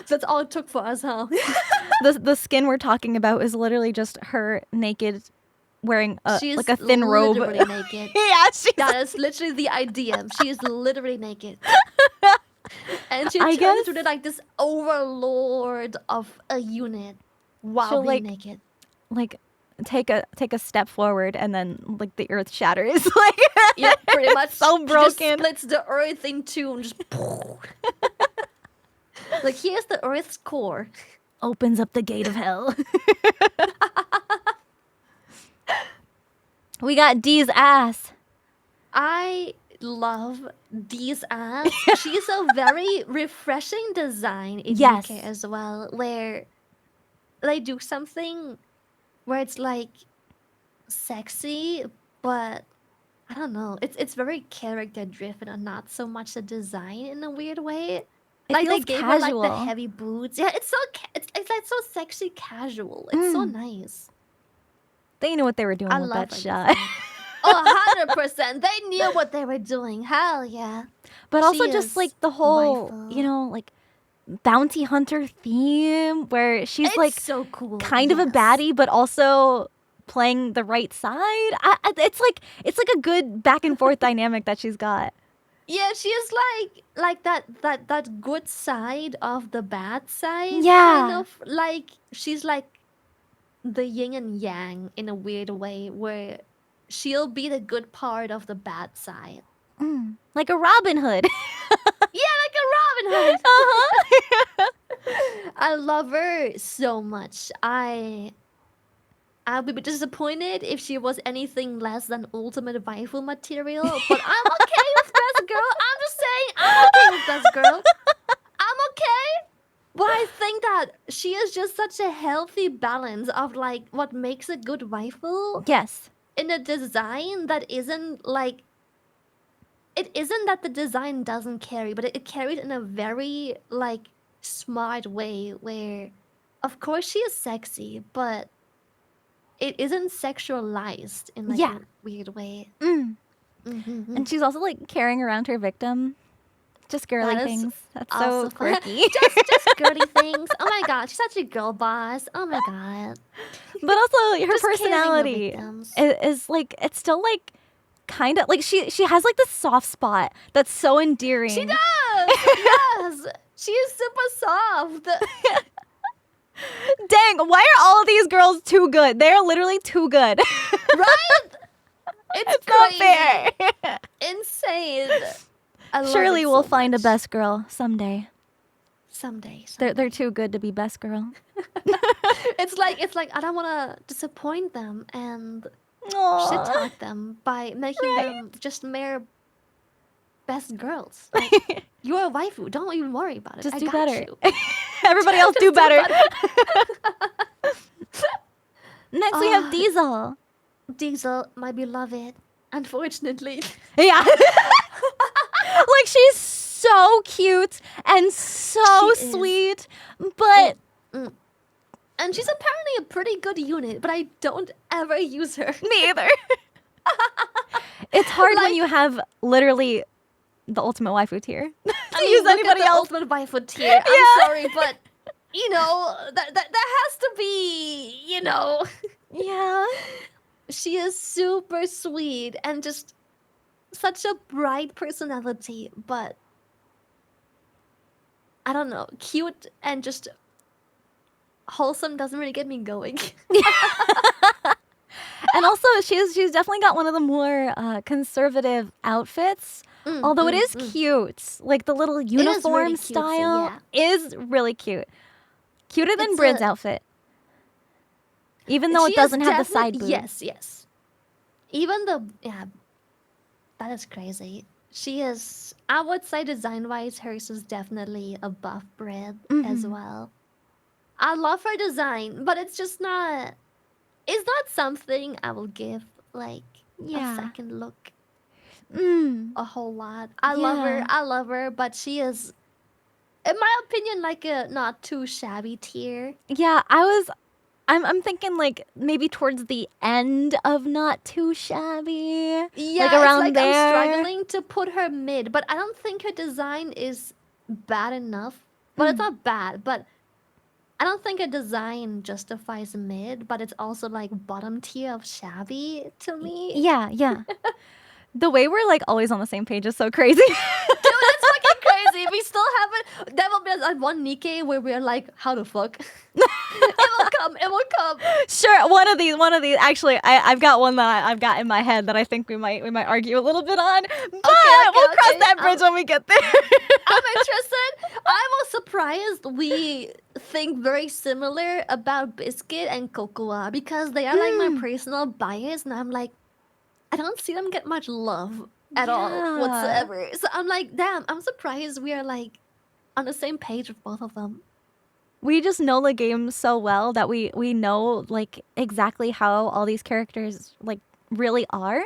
That's all it took for us, huh? The skin we're talking about is literally just her naked, wearing She's like a thin robe. literally naked. Yeah, That is literally the idea. She is literally naked. And she I turns guess- into like this overlord of a unit while She'll, being like, naked. like take a step forward and then like the earth shatters. Like Yeah, pretty much. so She broken. just splits the earth in two and just like here's the earth's core. Opens up the gate of hell. We got Dee's ass. I love Dee's ass. She's a very refreshing design in Yes. Nikke as well, where they do something where it's like sexy, but I don't know. It's very character driven and not so much the design in a weird way. It Like they feels gave her like the casual. heavy boots. Yeah, it's so it's like so sexy casual. It's so nice. They knew what they were doing I with love that her shot. design. Oh, 100%. They knew what they were doing. Hell yeah. But She also just is like the whole, waifu. like bounty hunter theme where she's It's like so cool. kind of a yes. baddie, but also playing the right side. It's like a good back and forth dynamic that she's got. Yeah, she is like that good side of the bad side. Yeah. Kind of like she's like the yin and yang in a weird way where she'll be the good part of the bad side. Like a Robin Hood. Yeah, like a Robin Hood. Uh-huh. I love her so much. I'll be disappointed if she was anything less than ultimate waifu material, but I'm okay with best girl. I'm just saying, I'm okay with best girl. I'm okay. But I think that she is just such a healthy balance of like what makes a good waifu Yes. in a design that isn't like it isn't that the design doesn't carry, but it carried in a very like smart way where of course she is sexy, but it isn't sexualized in like Yeah. a weird way. And she's also like carrying around her victim. Just girly That is things. That's also so fun. quirky. just girly things. Oh my god, she's such a girl boss. Oh my god. But also her Just carrying your personality victims. is like, it's still like kind of like she has like the soft spot that's so endearing. She does. Yes. She is super soft. Dang, why are all of these girls too good? They're literally too good. Right? It's Not crazy. fair. Insane. I love Surely it we'll so find a much. best girl someday. Someday. They're too good to be best girl. It's like I don't want to disappoint them and shit Aww. talk them by making them just mere best girls. Like, you're a waifu. Don't even worry about it. Just I do got better. you. Everybody else do Just better. better. Next we have Ah. Diesel. Diesel, my beloved. Unfortunately. Yeah. Like she's so cute and so She is. sweet, but And she's apparently a pretty good unit, but I don't ever use her. Me either. It's hard when Like- you have literally the ultimate waifu tier to I mean, use look anybody at the else. ultimate waifu tier. I'm sorry, but you know that has to be, you know. Yeah. She is super sweet and just such a bright personality, but I don't know, cute and just wholesome doesn't really get me going. And also, she's definitely got one of the more conservative outfits. Although it is cute, like the little uniform really cutesy, style yeah. is really cute. Cuter than It's Brid's a- outfit. Even though it She is doesn't have the side definite- boob. Yes. Even the that is crazy. She is. I would say design-wise, hers is definitely above Brid as well. I love her design, but it's just not. It's not something I will give like a second look. A whole lot. I love her, but she is, in my opinion, like a not too shabby tier. Yeah, I'm thinking like maybe towards the end of not too shabby. Yeah, like around it's like there. I'm struggling to put her mid, but I don't think her design is bad enough. But it's not bad, but I don't think her design justifies mid, but it's also like bottom tier of shabby to me. Yeah. The way we're like always on the same page is so crazy. Dude, that's fucking crazy. We still haven't. There will be one Nikke where we're like, how the fuck? It will come. Sure, one of these. Actually, I've got one that I've got in my head that I think we might argue a little bit on. But we'll cross that bridge when we get there. I'm interested. I was surprised we think very similar about Biscuit and Cocoa because they are like my personal bias, and I'm like, I don't see them get much love at all whatsoever. So I'm like, damn, I'm surprised we are like on the same page with both of them. We just know the game so well that we know like exactly how all these characters like really are.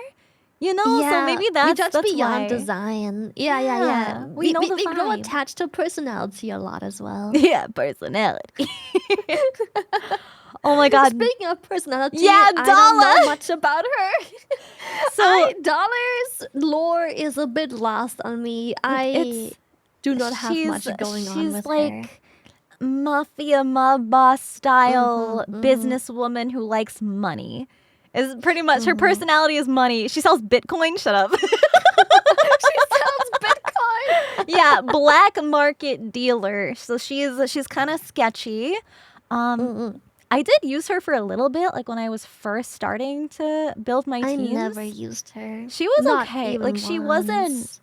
You know, so maybe we judge that's beyond why. design. Yeah. We know the we grow vibe. attached to personality a lot as well. Yeah, personality. Oh my god. Speaking of personality, Yeah, I don't know Dala. much about her. So Dollar's lore is a bit lost on me. I do not have much going on with like her. mafia mob boss style businesswoman who likes money. Is pretty much her personality is money. She sells Bitcoin. Shut up. She sells Bitcoin. Yeah, black market dealer. So she's kind of sketchy. I did use her for a little bit, like when I was first starting to build my teams. I never used her. She was Not okay. even Like she wasn't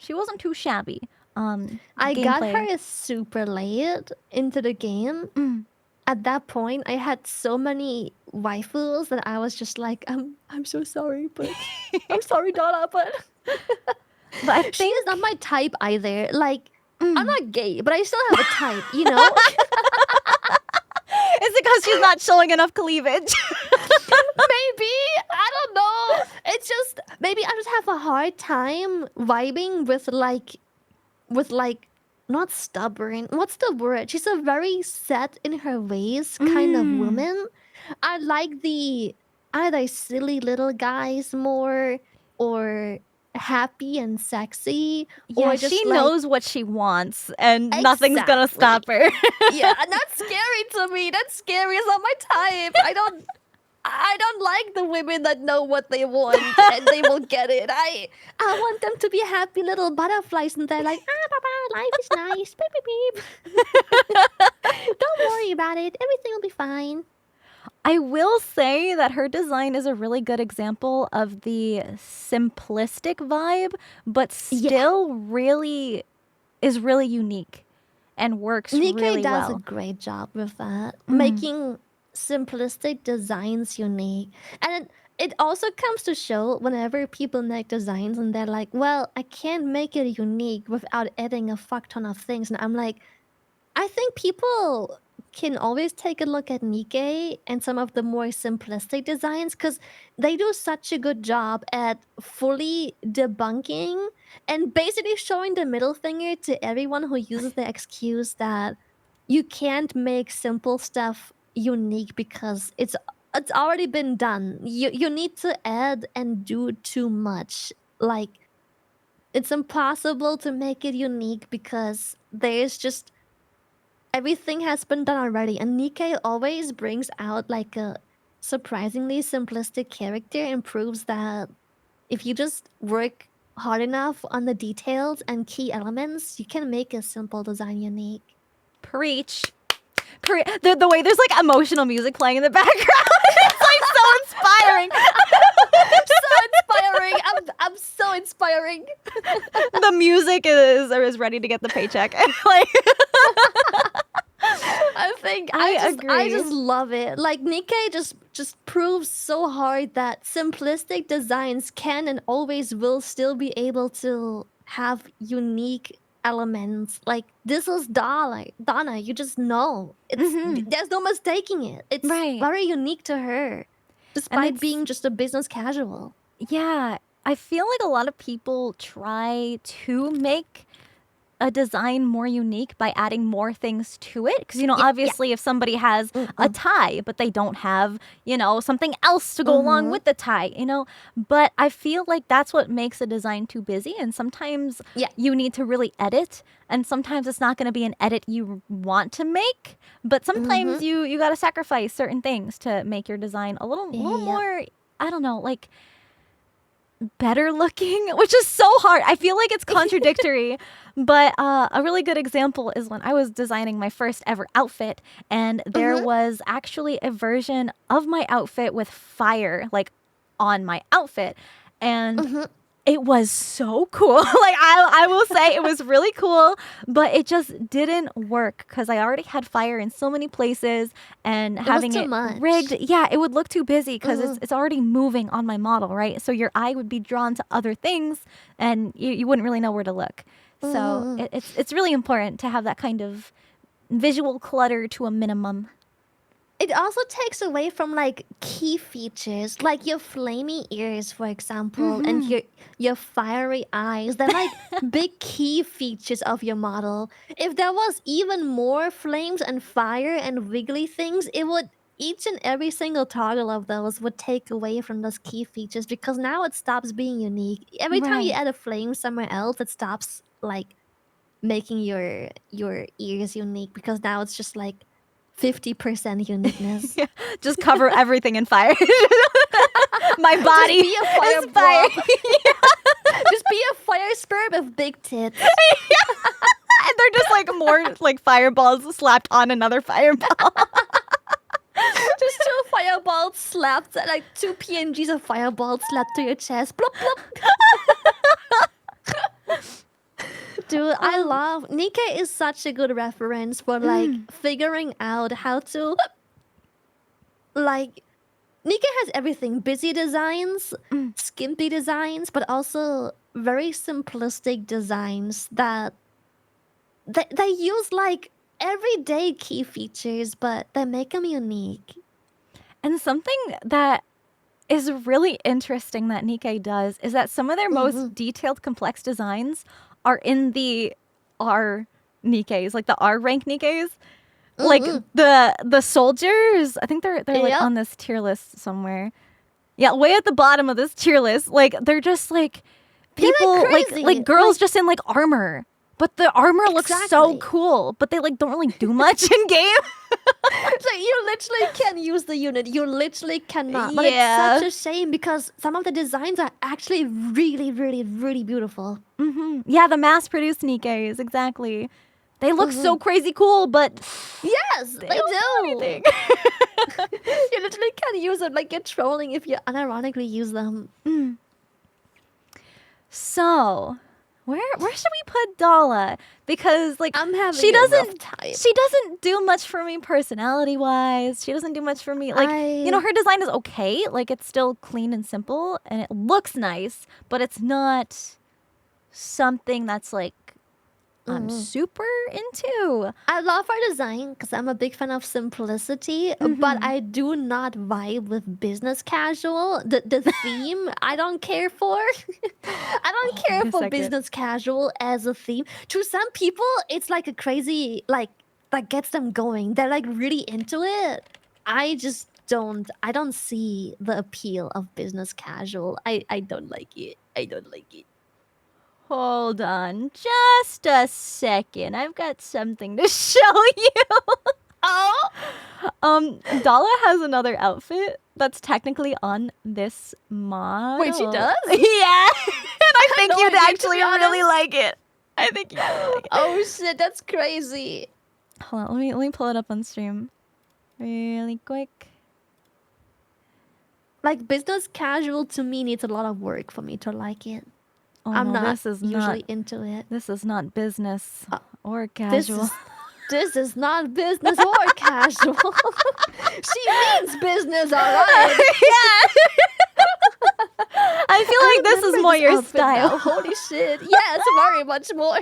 once. too shabby. I got her super late into the game. At that point, I had so many waifus that I was just like, I'm so sorry, but I'm sorry, Donna, but I she is not my type either. Like, I'm not gay, but I still have a type, you know? Is it because she's not showing enough cleavage? Maybe. I don't know. It's just maybe I just have a hard time vibing with not stubborn. What's the word? She's a very set in her ways kind of woman. I like the either silly little guys more or happy and sexy. Yeah, or just she like, knows what she wants and nothing's gonna stop her. yeah, and that's scary to me. That's scary. It's not my type. I don't like the women that know what they want and they will get it. I want them to be happy little butterflies and they're like, Papa, life is nice. Beep, beep, beep. Don't worry about it. Everything will be fine. I will say that her design is a really good example of the simplistic vibe, but still really is really unique and works Nikke really does well. a great job with that, making simplistic designs unique. And it also comes to show whenever people make designs and they're like, well, I can't make it unique without adding a fuck ton of things. And I'm like, I think people can always take a look at Nikke and some of the more simplistic designs because they do such a good job at fully debunking and basically showing the middle finger to everyone who uses the excuse that you can't make simple stuff unique because it's already been done. You need to add and do too much. Like it's impossible to make it unique because there's just everything has been done already. And Nikke always brings out like a surprisingly simplistic character and proves that if you just work hard enough on the details and key elements, you can make a simple design unique. Preach. The way there's like emotional music playing in the background. It's like so inspiring. So inspiring. I'm so inspiring. The music is ready to get the paycheck. Like I just love it. Like Nikke just proves so hard that simplistic designs can and always will still be able to have unique elements. Like this is Donna. You just know there's no mistaking it. It's very unique to her, despite being just a business casual. Yeah, I feel like a lot of people try to make a design more unique by adding more things to it. Because, obviously if somebody has a tie, but they don't have, something else to go along with the tie, But I feel like that's what makes a design too busy. And sometimes you need to really edit. And sometimes it's not going to be an edit you want to make. But sometimes you got to sacrifice certain things to make your design a little more, I don't know, like better looking, which is so hard. I feel like it's contradictory. But a really good example is when I was designing my first ever outfit, and there was actually a version of my outfit with fire, like, on my outfit. And it was so cool. Like, I will say it was really cool, but it just didn't work because I already had fire in so many places, and having it rigged, it would look too busy because it's already moving on my model, right? So your eye would be drawn to other things, and you wouldn't really know where to look. So it's really important to have that kind of visual clutter to a minimum. It also takes away from like key features, like your flamey ears, for example, and your fiery eyes. They're like big key features of your model. If there was even more flames and fire and wiggly things, it would each and every single toggle of those would take away from those key features because now it stops being unique. Every time you add a flame somewhere else, it stops like making your ears unique because now it's just like 50% uniqueness. Just cover everything in fire. My body is fire. Just be a fire spirit with big tits. And they're just like more like fireballs slapped on another fireball. Just two fireballs slapped, like two PNGs of fireballs slapped to your chest. Blop, blop. Dude, I love Nikke is such a good reference for like figuring out how to like Nikke has everything. Busy designs, skimpy designs, but also very simplistic designs that they use like everyday key features, but they make them unique. And something that is really interesting that Nikke does is that some of their most detailed, complex designs are in the R Nikkes, like the R rank Nikkes. Like the soldiers, I think they're like on this tier list somewhere. Yeah, way at the bottom of this tier list. Like they're just like people like girls just in like armor. But the armor looks so cool, but they like don't really do much in game. So you literally can't use the unit. You literally cannot. But it's such a shame because some of the designs are actually really, really, really beautiful. Yeah, the mass-produced Nikkes, exactly. They look so crazy cool, but yes, they do. You literally can't use them. Like you're trolling if you unironically use them. So, where should we put Dala? Because like I'm having she a doesn't rough time. she doesn't do much for me personality wise. She doesn't do much for me. Like her design is okay. Like it's still clean and simple and it looks nice, but it's not something that's like I'm super into. I love her design because I'm a big fan of simplicity, but I do not vibe with business casual. The theme I don't care for. I don't care for business casual as a theme. To some people, it's like a crazy like that gets them going. They're like really into it. I just don't see the appeal of business casual. I don't like it. I don't like it. Hold on just a second. I've got something to show you. Oh, Dala has another outfit that's technically on this model. wait, she does? Yeah. And I think no you'd idea, to actually be honest. really like it. I think you'd really like it. Oh shit, that's crazy. Hold on, let me pull it up on stream really quick. Like business casual to me needs a lot of work for me to like it. Oh, I'm no, not this is usually not, into it. this is not business or This casual. this is not business or casual. She means business, alright. Yeah. I feel like this is remember more this your outfit now. style. Holy shit. Yes, very much more.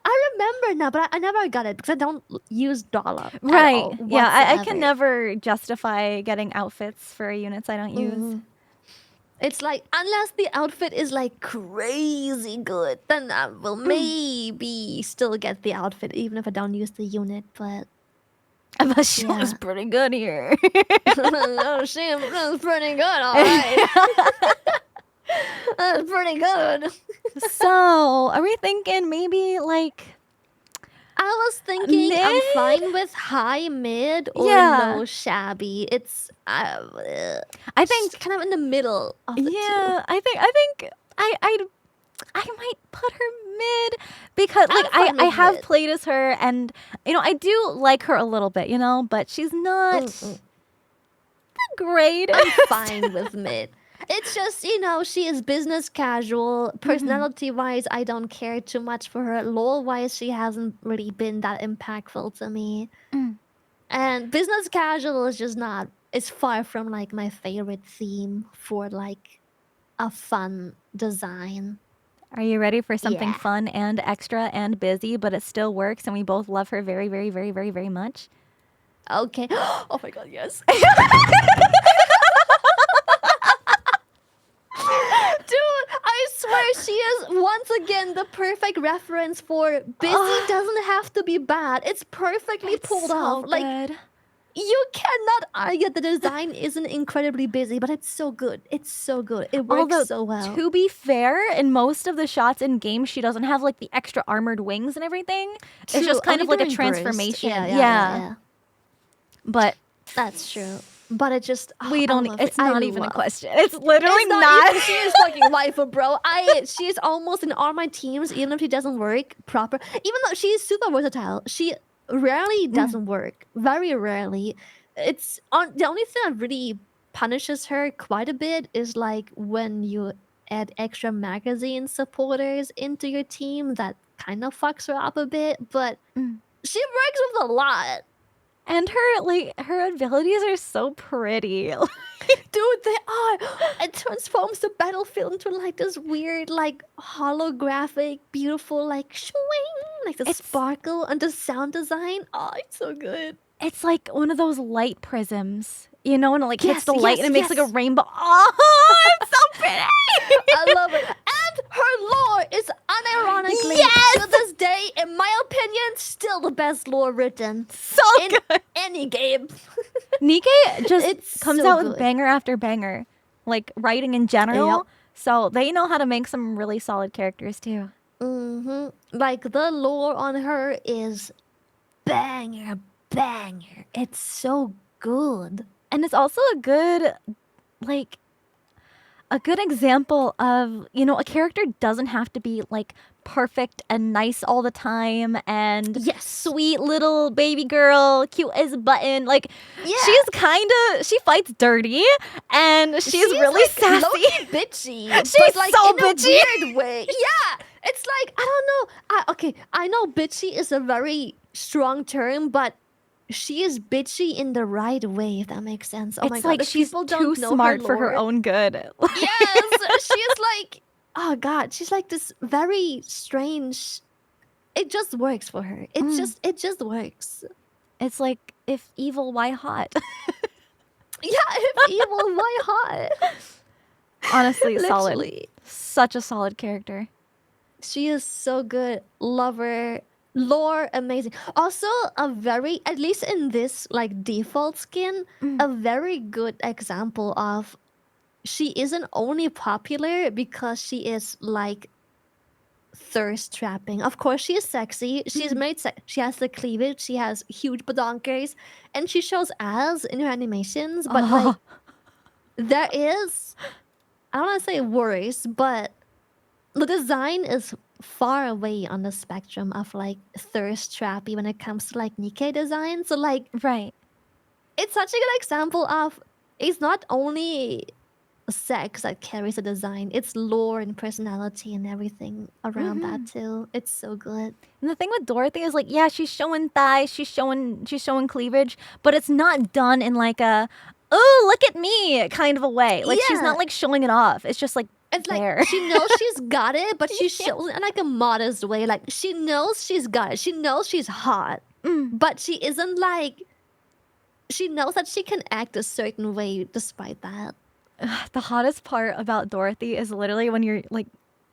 I remember now, but I never got it because I don't use dollar. Right. At all, Yeah, I can whatsoever. never justify getting outfits for units I don't use. Mhm. It's like, unless the outfit is like crazy good, then I will maybe still get the outfit even if I don't use the unit. But But she was yeah. pretty good here. Oh, she was pretty good, alright. That's pretty good. So, are we thinking maybe like I was thinking I'm mid? fine with high mid or Yeah. low shabby. It's I just think kind of in the middle of the two. yeah, I think I might put her mid because like I'm fine I with have mid. played as her and I do like her a little bit, but she's not Mm-mm. the greatest. I'm fine with mid. It's just, she is business casual. Personality wise, I don't care too much for her. Lore wise, she hasn't really been that impactful to me. Mm. And business casual is just not, it's far from like my favorite theme for like a fun design. Are you ready for something Yeah. fun and extra and busy, but it still works and we both love her very, very, very, very, very much? Okay. Oh my god, yes. Dude, I swear she is once again the perfect reference for busy doesn't have to be bad. It's perfectly It's pulled so off. Like, good. you cannot argue the design isn't incredibly busy, but it's so good. It's so good. It works Although, so well. to be fair, in most of the shots in game, she doesn't have like the extra armored wings and everything. True, It's just kind only of like a during burst. transformation. Yeah. But That's true. But it just we I don't. love It's it. I not even a love- question. It's literally It's not not. even, she is fucking waifu, bro. She is almost in all my teams, even if she doesn't work proper. Even though she is super versatile, she rarely doesn't work. Very rarely. It's on the only thing that really punishes her quite a bit is like when you add extra magazine supporters into your team. That kind of fucks her up a bit, but Mm. she works with a lot. And her abilities are so pretty. Dude, they are. It transforms the battlefield into like this weird, like holographic, beautiful, like swing, like the It's- sparkle and the sound design. Oh, it's so good. It's like one of those light prisms, and it like hits Yes, the light and it makes like a yes. rainbow. Oh, it's so pretty. I love it. And her lore is unironically, Yes! to this day, in my opinion, still the best lore written So in good. any game. Nikke just It's comes so out with good. banger after banger, like writing in general. Yep. So they know how to make some really solid characters too. Like the lore on her is banger. It's so good. And it's also a good example of, a character doesn't have to be like perfect and nice all the time and Yes. sweet little baby girl, cute as a button. Like Yeah. she fights dirty and she's really like sassy. low-key bitchy. She's but like so in bitchy. a weird way. Yeah. It's like, I don't know. I know bitchy is a very strong term, but she is bitchy in the right way, if that makes sense. Oh my It's god, like if she's people too don't know smart for her lore- own good. Yes, she is like, oh god, she's like this very strange. It just works for her. It just works. It's like if evil, why hot? Yeah, if evil, why hot? Honestly, solid. Literally. Such a solid character. She is so good. Love her. Lore amazing. Also, a very, at least in this like default skin, Mm. a very good example of she isn't only popular because she is like thirst trapping. Of course, she is sexy. She's Mm. made she has the cleavage. She has huge badonkers, and she shows ass in her animations. But like, Oh. there is, I don't want to say worse, but the design is far away on the spectrum of like thirst trappy when it comes to like Nikke design. So like, Right. it's such a good example of it's not only sex that carries the design. It's lore and personality and everything around that Hmm. too. It's so good. And the thing with Dorothy is like, yeah, she's showing thighs, she's showing cleavage, but it's not done in like a, oh, look at me kind of a way. Like she's Yeah. not like showing it off. It's just like It's like there. she knows she's got it, but she shows it in like a modest way. Like she knows she's got it. She knows she's hot, Mm. but she isn't like she knows that she can act a certain way despite that. The hottest part about Dorothy is literally when you're like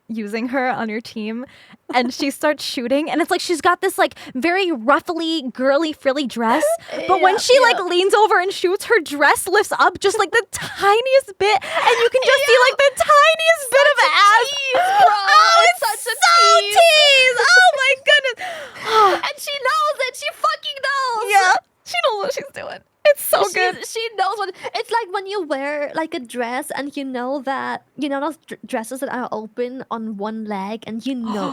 using her on your team and she starts shooting and it's like she's got this like very ruffly girly frilly dress, but when she like leans over and shoots, her dress lifts up just like the tiniest bit and you can just see like the tiniest bit of ass. Tease, bro. Oh, it's such a so tease. tease. Oh my goodness. And she knows it. She fucking knows. Yeah, she knows what she's doing. It's so good. She knows what it's like when you wear like a dress and you know that you know those dresses that are open on one leg and you know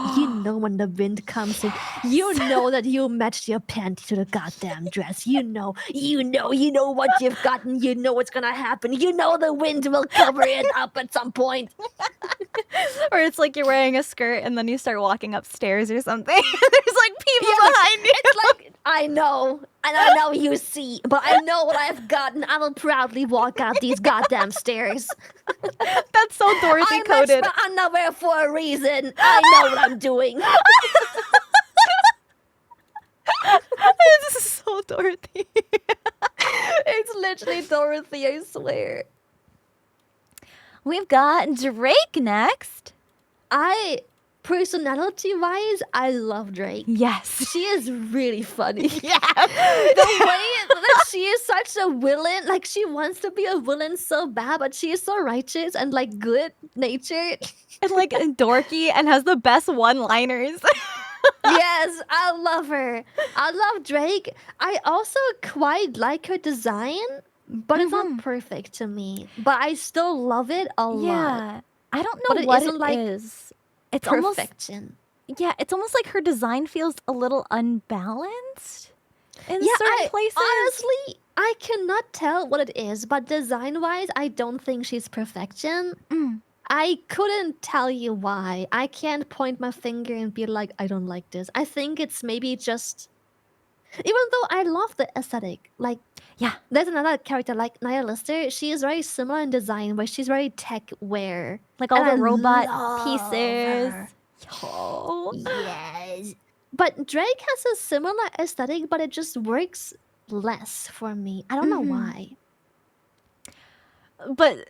when the wind comes in, you know that you matched your panty to the goddamn dress. You know what you've gotten. You know what's gonna happen. You know the wind will cover it up at some point. Or it's like you're wearing a skirt and then you start walking upstairs or something. There's like people behind you. It's like I know, and I know you see, but I know what I've gotten. I will proudly walk out these goddamn stairs. That's so Dorothy I coded. matched my underwear for a reason. I know what I'm doing. This is so Dorothy. It's literally Dorothy, I swear. We've got Drake next. Personality-wise, I love Drake. Yes. She is really funny. Yeah. The way that she is such a villain, like she wants to be a villain so bad, but she is so righteous and like good natured. And like dorky and has the best one-liners. Yes, I love her. I love Drake. I also quite like her design, but it's not perfect to me. But I still love it a lot. Yeah. I don't But know it what isn't it like is. It's almost Perfection. yeah, it's almost like her design feels a little unbalanced in certain places. Honestly, I cannot tell what it is, but design-wise, I don't think she's perfection. Mm. I couldn't tell you why. I can't point my finger and be like, I don't like this. I think it's maybe just... Even though I love the aesthetic, like, Yeah. there's another character like Naya Lister. She is very similar in design, where she's very tech-wear. Like all And the I robot love pieces. her. Oh. Yes. But Drake has a similar aesthetic, but it just works less for me. I don't know why. But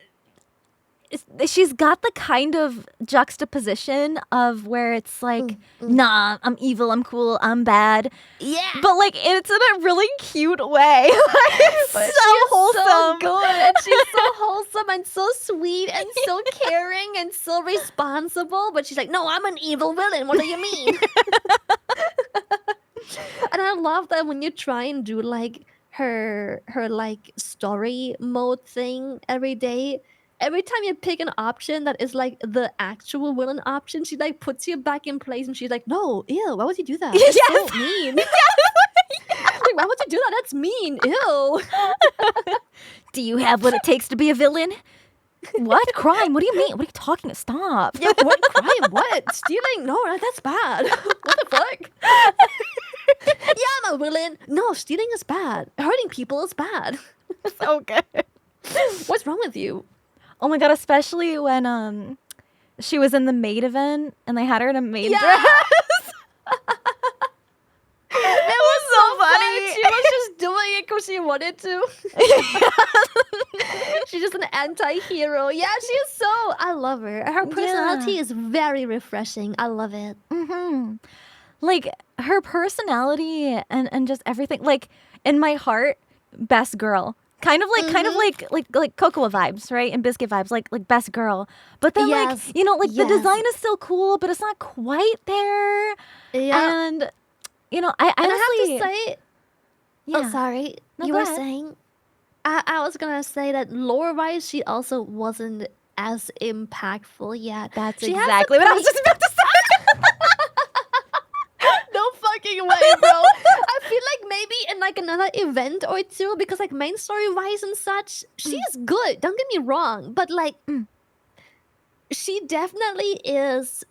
she's got the kind of juxtaposition of where it's like, nah, I'm evil, I'm cool, I'm bad. Yeah. But like it's in a really cute way. It's But so she's wholesome. so good, and she's so wholesome and so sweet and so caring and so responsible. But she's like, no, I'm an evil villain. What do you mean? And I love that when you try and do like her like story mode thing every day. Every time you pick an option that is like the actual villain option, she like puts you back in place and she's like, no, ew, why would you do that? That's so mean. Like, why would you do that? That's mean. Ew. Do you have what it takes to be a villain? What? Crime? What do you mean? What are you talking about? Stop. Yeah, what crime? What? Stealing? No, that's bad. What the fuck? Yeah, I'm a villain. No, stealing is bad. Hurting people is bad. So good. What's wrong with you? Oh my god, especially when she was in the maid event and they had her in a maid dress. It was so funny. She was just doing it because she wanted to. She's just an anti-hero. Yeah, she is so... I love her. Her personality is very refreshing. I love it. like her personality and just everything. Like in my heart, best girl. Kind of like Cocoa vibes, right? And Biscuit vibes, like best girl. But then Yes. like, you know, like the Yes. design is still cool, but it's not quite there. Yeah. And you know, I And I honestly have to say, yeah. oh, sorry. No, You go were ahead. saying, I was gonna say that lore-wise, she also wasn't as impactful yet. That's She has exactly what I was just about to say. no fucking way, bro. I feel like maybe in like another event or two, because like main story-wise and such, she is good. Don't get me wrong, but like, she definitely is.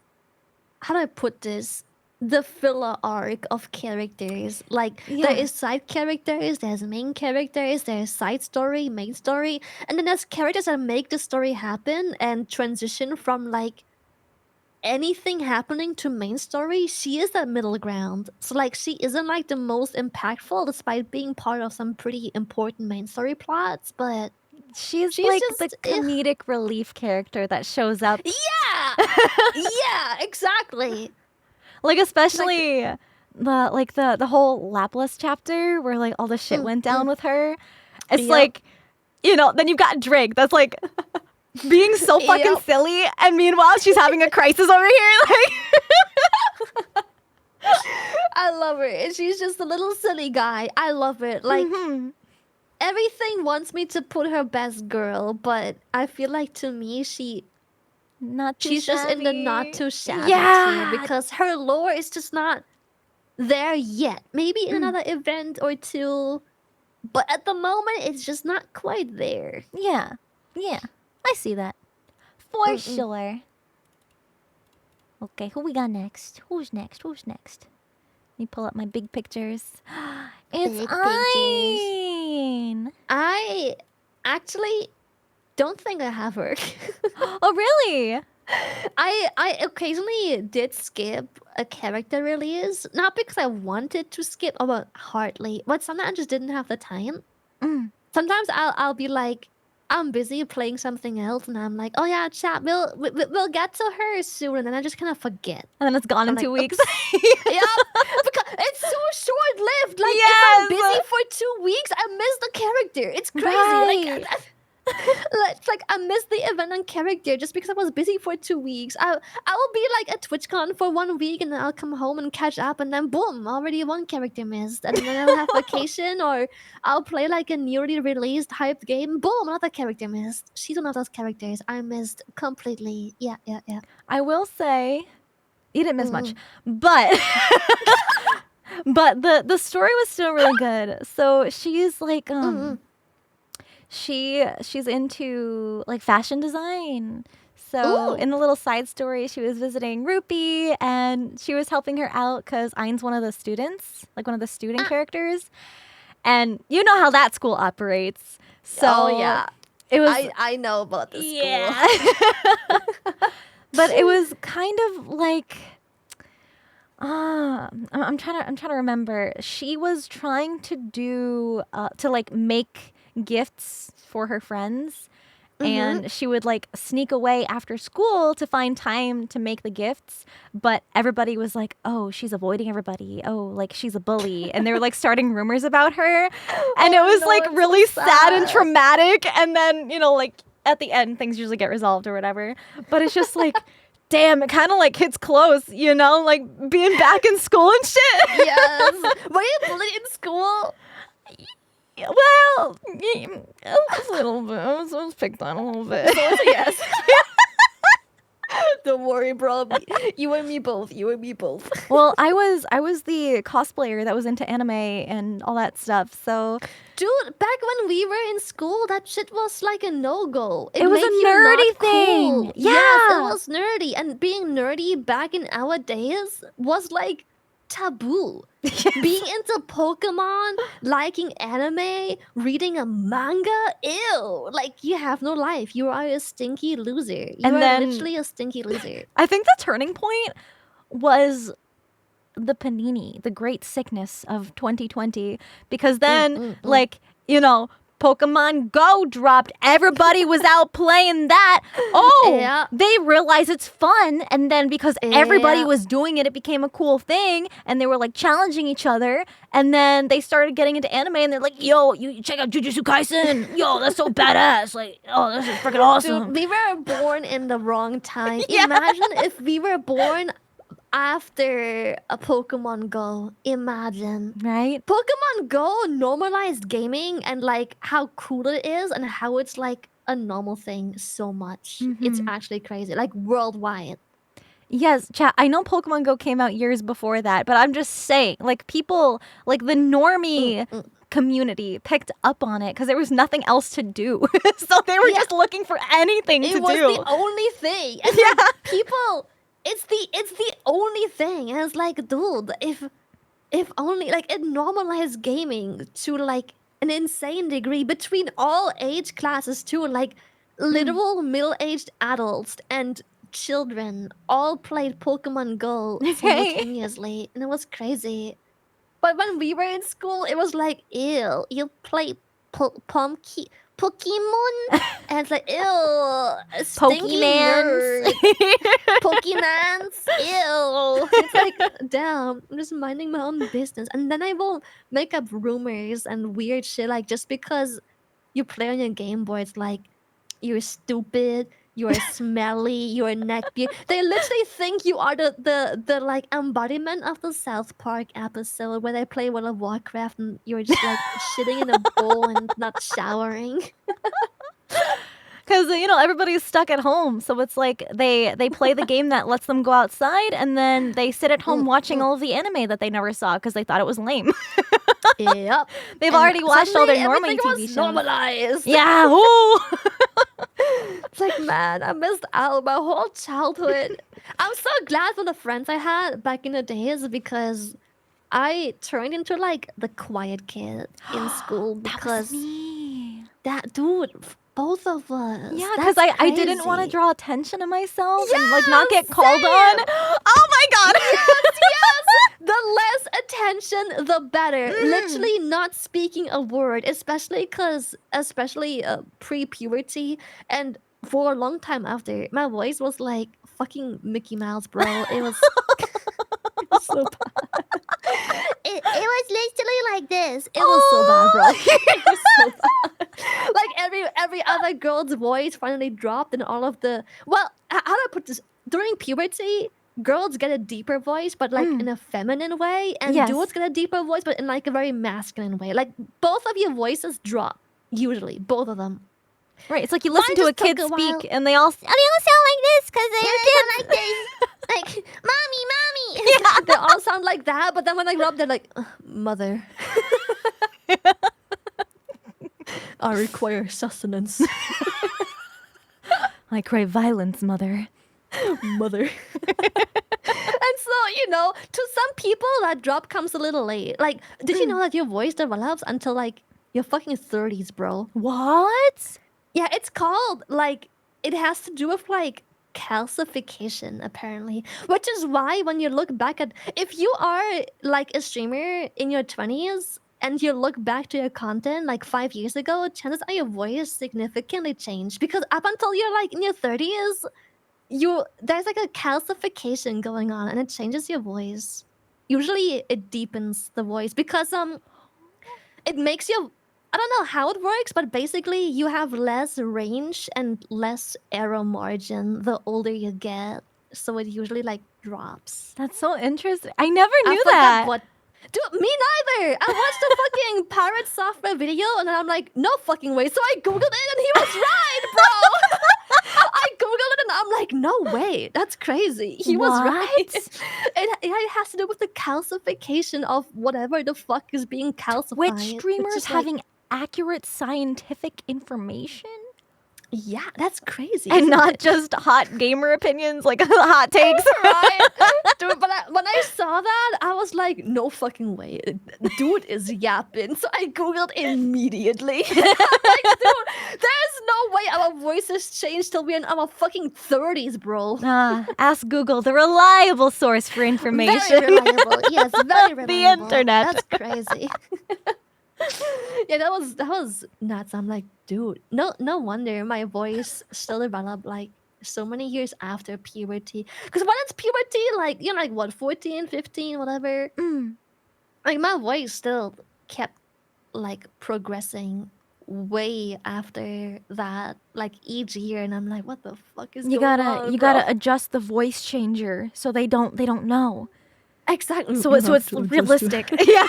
How do I put this? The filler arc of characters. Like there is side characters, there's main characters, there's side story, main story, and then there's characters that make the story happen and transition from like anything happening to main story. She is that middle ground. So like she isn't like the most impactful despite being part of some pretty important main story plots, but She's she's like just the comedic relief character that shows up. yeah. Yeah, exactly. Like especially the whole Laplace chapter where like all the shit went down with her. It's like, you know, then you've got Drake that's like being so fucking silly, and meanwhile she's having a crisis over here. Like I love her. And she's just a little silly guy. I love it. Like everything wants me to put her best girl, but I feel like to me she's just in the not too shabby tier because her lore is just not there yet. Maybe in another event or two, but at the moment it's just not quite there. Yeah. I see that. For sure. Okay, who we got next? Who's next? Let me pull up my big pictures. It's Big Ayn. I actually don't think I have her. Oh, really? I occasionally did skip a character release, not because I wanted to skip, but hardly. But sometimes I just didn't have the time. Sometimes I'll be like, I'm busy playing something else, and I'm like, oh yeah, chat, we'll get to her soon, and then I just kind of forget. And then it's gone in 2 weeks. Yeah, because it's so short lived. Like if I'm busy for 2 weeks, I miss the character. It's crazy. Right. It's like I missed the event on character just because I was busy for 2 weeks. I will be like at TwitchCon for 1 week, and then I'll come home and catch up, and then boom, already one character missed, and then I'll have vacation, or I'll play like a newly released hyped game. Boom, another character missed. She's one of those characters I missed completely. Yeah. I will say, you didn't miss much, but but the story was still really good. So she's like she's into like fashion design. So in the little side story, she was visiting Rupi, and she was helping her out because Ain's one of the students, like one of the student characters, and you know how that school operates. So it was. I know about this school. Yeah. But it was kind of like I'm trying to remember. She was trying to do to like make gifts for her friends, and she would like sneak away after school to find time to make the gifts, but everybody was like, oh, she's avoiding everybody, oh, like she's a bully, and they were like starting rumors about her, and it was like really so sad and traumatic, and then, you know, like at the end things usually get resolved or whatever, but it's just like damn, it kind of like hits close, you know, like being back in school and shit. Yes. Were you bullied in school? Well, a little bit. I was picked on a little bit. Yes. Don't worry, bro. You and me both. Well, I was the cosplayer that was into anime and all that stuff. So, dude, back when we were in school, that shit was like a no-go. It was a nerdy thing. Cool. Yeah, yes, it was nerdy, and being nerdy back in our days was like taboo. Yes. Being into Pokemon, liking anime, reading a manga, ew. Like, you have no life. You are a stinky loser. You are literally a stinky loser. I think the turning point was the panini, the great sickness of 2020. Because then, like, you know, Pokemon Go dropped. Everybody was out playing that. Oh, they realized it's fun. And then because everybody was doing it, it became a cool thing. And they were like challenging each other. And then they started getting into anime and they're like, yo, you check out Jujutsu Kaisen. Yo, that's so badass. Like, oh, this is freaking awesome. Dude, we were born in the wrong time. Imagine if we were born after a Pokemon Go. Imagine. Right? Pokemon Go normalized gaming and like how cool it is and how it's like a normal thing so much. It's actually crazy. Like worldwide. Yes, chat. I know Pokemon Go came out years before that, but I'm just saying, like people, like the normie community picked up on it because there was nothing else to do. So they were just looking for anything to do. It was the only thing. And like, people... It's the only thing, and it's like, dude, if only like it normalized gaming to like an insane degree between all age classes too, like literal middle-aged adults and children all played Pokemon Go simultaneously, and it was crazy. But when we were in school, it was like, ew, you play Pokemon? And it's like, ew, stinky nerd. Pokemans, ew. It's like, damn, I'm just minding my own business. And then I will make up rumors and weird shit, like, just because you play on your Game Boy, it's like, you're stupid, you're smelly, you're neckbeard. They literally think you are the like embodiment of the South Park episode where they play World of Warcraft and you're just like shitting in a bowl and not showering. Because, you know, everybody's stuck at home. So it's like they play the game that lets them go outside and then they sit at home watching all of the anime that they never saw because they thought it was lame. Yep. They've already watched all their normie TV shows. Normalized. Yeah. Ooh. It's like, man, I missed out my whole childhood. I'm so glad for the friends I had back in the days because I turned into like the quiet kid in school because that dude, both of us. Yeah, because I didn't want to draw attention to myself and like not get called on. Oh my god. Yes. The less attention, the better. Literally not speaking a word, especially pre-puberty and for a long time after. My voice was like fucking Mickey Mouse, bro. It was so bad. It was literally like this. It was so bad, bro. It was so bad. Like every other girl's voice finally dropped and all of the... Well, how do I put this? During puberty, girls get a deeper voice, but like in a feminine way. And dudes get a deeper voice, but in like a very masculine way. Like both of your voices drop, usually. Both of them. Right, it's like you listen to a kid speak and they all sound like this because they're kids. Like this. Like, mommy. Yeah. They all sound like that, but then when I grow up, they're like, mother. I require sustenance. I crave violence, mother. Mother. And so, you know, to some people, that drop comes a little late. Like, did you know that your voice develops until like your fucking 30s, bro? What? Yeah, it's called, like, it has to do with, like, calcification, apparently. Which is why when you look back at... If you are, like, a streamer in your 20s and you look back to your content, like, 5 years ago, chances are your voice significantly changed. Because up until you're, like, in your 30s, there's, like, a calcification going on and it changes your voice. Usually, it deepens the voice because, it makes you... I don't know how it works, but basically you have less range and less error margin the older you get. So it usually like drops. That's so interesting. I never knew that. Dude, me neither. I watched a fucking pirate software video and then I'm like, no fucking way. So I Googled it and he was right, bro. I Googled it and I'm like, no way. That's crazy. He was right. It has to do with the calcification of whatever the fuck is being calcified. Which streamers having accurate scientific information? Yeah, that's crazy. And not just hot gamer opinions, like hot takes. Right. Dude, but when I saw that, I was like, no fucking way. Dude is yapping. So I Googled immediately. I'm like, dude, there's no way our voices change till we're in our fucking 30s, bro. Ask Google, the reliable source for information. Very reliable. Yes, very reliable. The internet. That's crazy. Yeah, that was nuts. I'm like, dude, no wonder my voice still developed like so many years after puberty. Because when it's puberty, like like what, 14, 15, whatever. Mm. Like my voice still kept like progressing way after that, like each year, and I'm like, what the fuck is going on, You bro? gotta adjust the voice changer so they don't know. Exactly. So You so have it's to adjust your- realistic. Yeah.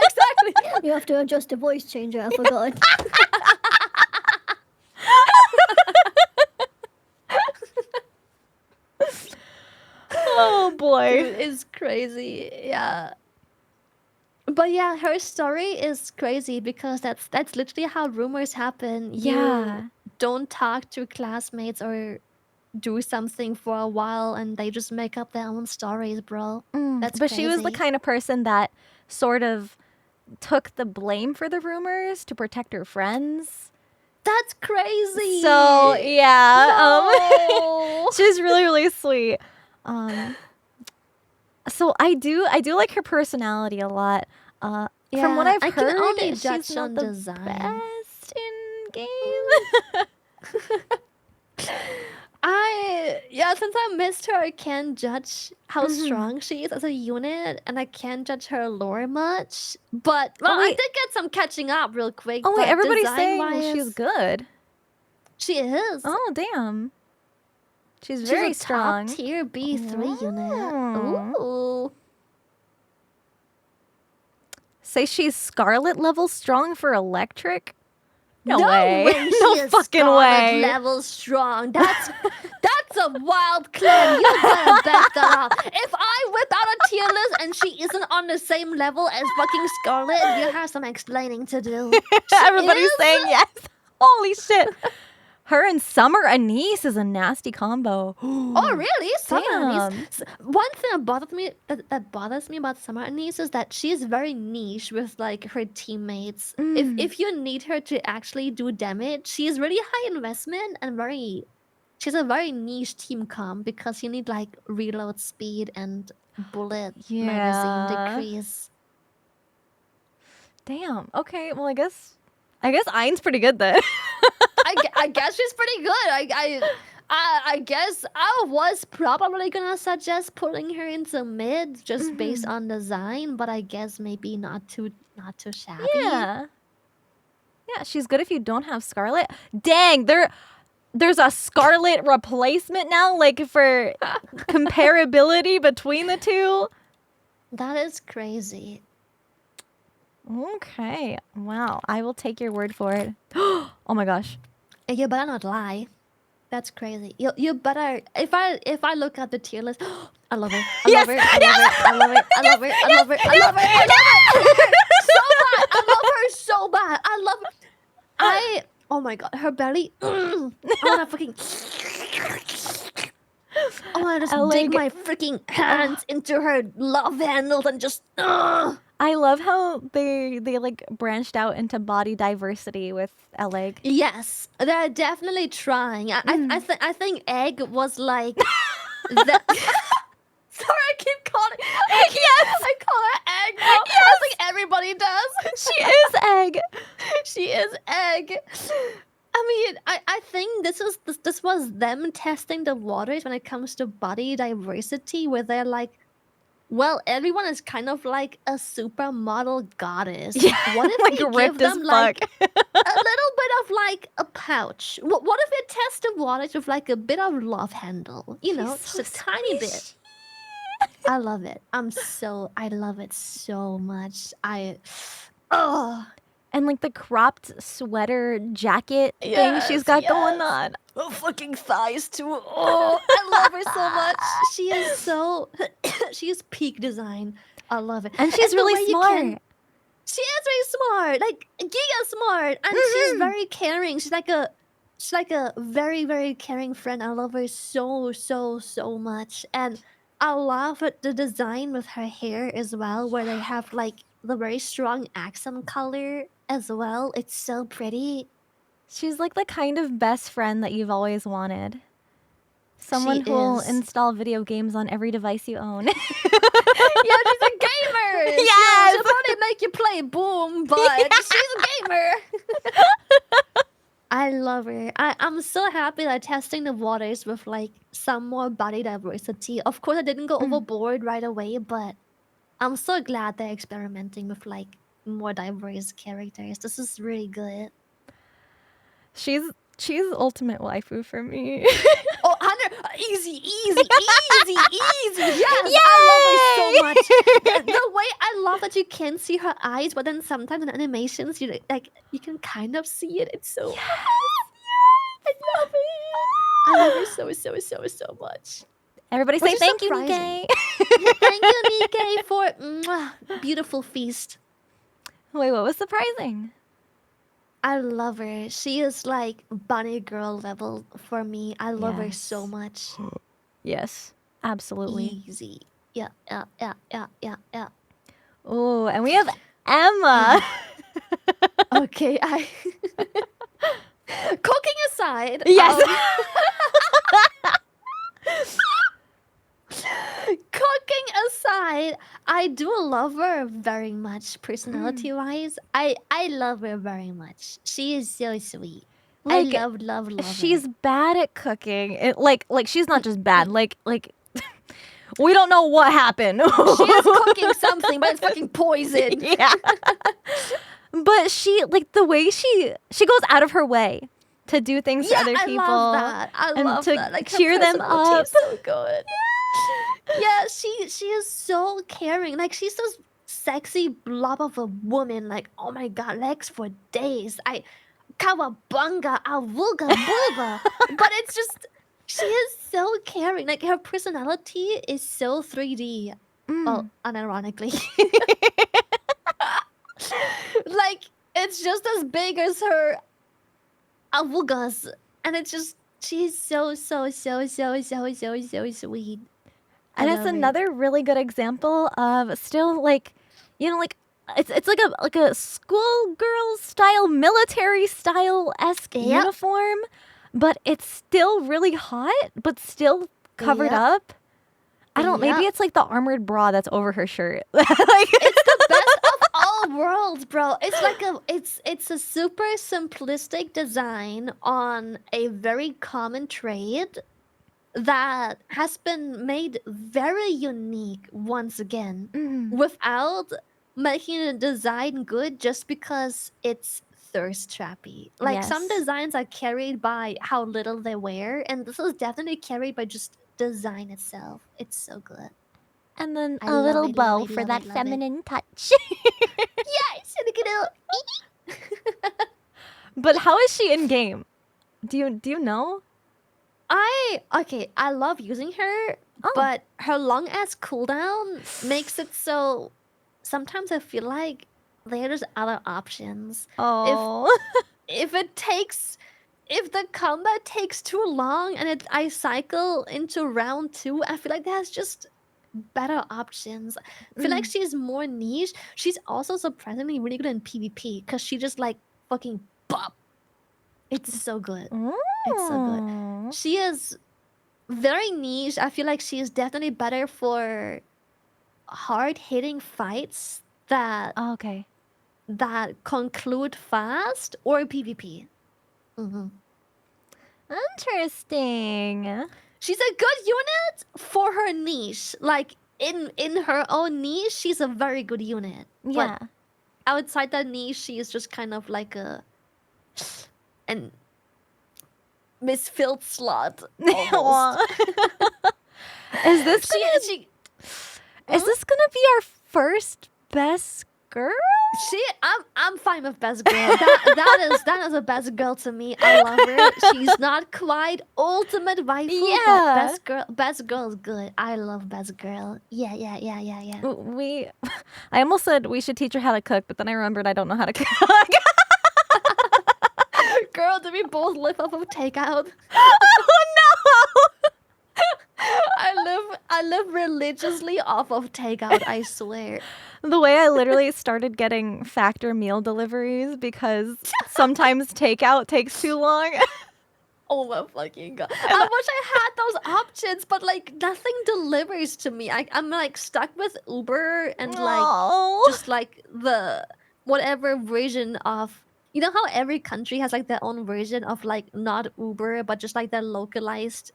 exactly. You have to adjust the voice changer. I forgot. Oh boy. Dude, it's crazy. Yeah. But yeah, her story is crazy because that's literally how rumors happen. Yeah. You don't talk to classmates or do something for a while and they just make up their own stories, bro. That's But she was the crazy. kind of person that sort of took the blame for the rumors to protect her friends. That's crazy. So yeah, No. she's really sweet. So I do like her personality a lot. From what Yeah, I've I can heard, only she's judge not on the design. best in game. Since I missed her, I can't judge how strong she is as a unit, and I can't judge her lore much. But well, I wait. did get some catching up real quick. Oh wait, but everybody's saying design-wise, she's good. She is. Oh damn, she's She's very a strong. top tier B3 unit. Mm. Ooh. Say she's Scarlet level strong for electric. No No way. way she No is fucking Scarlet way. level strong. That's a wild claim. You better back that up. If I whip out a tier list and she isn't on the same level as fucking Scarlet, you have some explaining to do. Everybody's is? saying yes. Holy shit. Her and Summer Anise is a nasty combo. Oh really? Summer Damn. Anise. One thing that bothers me about Summer Anise is that she's very niche with like her teammates. If you need her to actually do damage, she's really high investment and she's a very niche team comp because you need like reload speed and bullet magazine decrease. Damn. Okay. Well, I guess Ein's pretty good then. I guess she's pretty good. I guess I was probably gonna suggest putting her into mid just based on design, but I guess maybe not too shabby. Yeah. Yeah, she's good if you don't have Scarlet. Dang, there's a Scarlet replacement now, like for comparability between the two. That is crazy. Okay. Wow. I will take your word for it. Oh my gosh. You better not lie. That's crazy. You better if I look at the tier list, I love her. I love her. I love her. I love her. I love her. I love her. I love her. I love her. So bad. I love her so bad. I love her. Oh my god, her belly. I wanna fucking. I wanna just dig my freaking hands into her love handles and just. I love how they like branched out into body diversity with Eleg. Yes, they're definitely trying. I think Egg was like. Sorry, I keep calling. I call her Egg. Yes. I think everybody does. She is Egg. She is Egg. I mean, I think this was them testing the waters when it comes to body diversity, where they're like, well, everyone is kind of like a supermodel goddess. Yeah, What if like we ripped give as them like fuck. a little bit of like a pouch? What if we test the waters with like a bit of love handle? You know, She's just so a tiny bit. squishy. I love it. I love it so much. Oh. And like the cropped sweater jacket thing she's got going on. Oh, fucking thighs too. Oh, I love her so much. She is so. She is peak design. I love it. And she's the really way you smart. She is very smart, like giga smart, and she's very caring. She's like a very very caring friend. I love her so much, and I love the design with her hair as well, where they have like the very strong accent color as well. It's so pretty. She's like the kind of best friend that you've always wanted. Someone She who will is. install video games on every device you own. Yeah, she's a gamer. Yes! She's really make you play Boom, but she's a gamer. I love her. I'm so happy that testing the waters with like some more body diversity. Of course, I didn't go overboard right away, but I'm so glad they're experimenting with like more diverse characters. This is really good. She's ultimate waifu for me. Oh, Hunter, easy, easy, easy, easy. Yes, I love her so much. The way I love that you can't see her eyes, but then sometimes in animations, you like you can kind of see it. It's so. Yes. I love it. I love her so much. Everybody Which say is thank you, surprising. Nikke. Yeah, thank you, Nikke, for beautiful feast. Wait, what was surprising? I love her. She is like bunny girl level for me. I love her Yes. so much. Yes, absolutely. Easy. Yeah. Oh, and we have Emma. Okay, I. Cooking aside. Yes. Cooking aside, I do love her very much personality-wise. I love her very much. She is so sweet. Like, I love her. She's bad at cooking. Like she's not just bad. Like we don't know what happened. She is cooking something, but it's fucking poison. Yeah. But she like the way she goes out of her way to do things for other people. I love that. I and love to that. Like, her cheer them personality up. is so good. Yeah, she is so caring. Like, she's this sexy blob of a woman. Like, oh my god, legs for days. Kawabunga, awooga booga. But it's just, she is so caring. Like, her personality is so 3D. Well, unironically. Like, it's just as big as her awoogas. And it's just, she's so sweet. And it's another really good example of still like, you know, like it's like a schoolgirl style, military style esque uniform, but it's still really hot, but still covered up. I don't. Maybe it's like the armored bra that's over her shirt. Like it's the best of all worlds, bro. It's like it's a super simplistic design on a very common trait that has been made very unique once again, without making the design good just because it's thirst trappy. Like some designs are carried by how little they wear, and this is definitely carried by just design itself. It's so good. And then a little bow for that feminine touch. Yes, and a little. But how is she in game? Do you know? I love using her, but her long ass cooldown makes it so sometimes I feel like there's other options. Oh. If the combat takes too long and I cycle into round 2, I feel like there's just better options. I feel like she's more niche. She's also surprisingly really good in PvP because she just like fucking bop. It's so good. It's so good. She is very niche. I feel like she is definitely better for hard-hitting fights that conclude fast or PvP. Interesting. She's a good unit for her niche. Like in her own niche, she's a very good unit. Yeah. But outside that niche, she is just kind of like an misfilled slot. Almost. Is this gonna be our first best girl? I'm fine with best girl. That is a best girl to me. I love her. She's not quite ultimate waifu, but best girl is good. I love best girl. Yeah. I almost said we should teach her how to cook, but then I remembered I don't know how to cook. Girl, did we both live off of takeout? Oh no! I live religiously off of takeout, I swear. The way I literally started getting factor meal deliveries because sometimes takeout takes too long. Oh my fucking god. I wish I had those options, but like nothing delivers to me. I'm like stuck with Uber and like Oh. just like the whatever version of, you know how every country has like their own version of like not Uber but just like their localized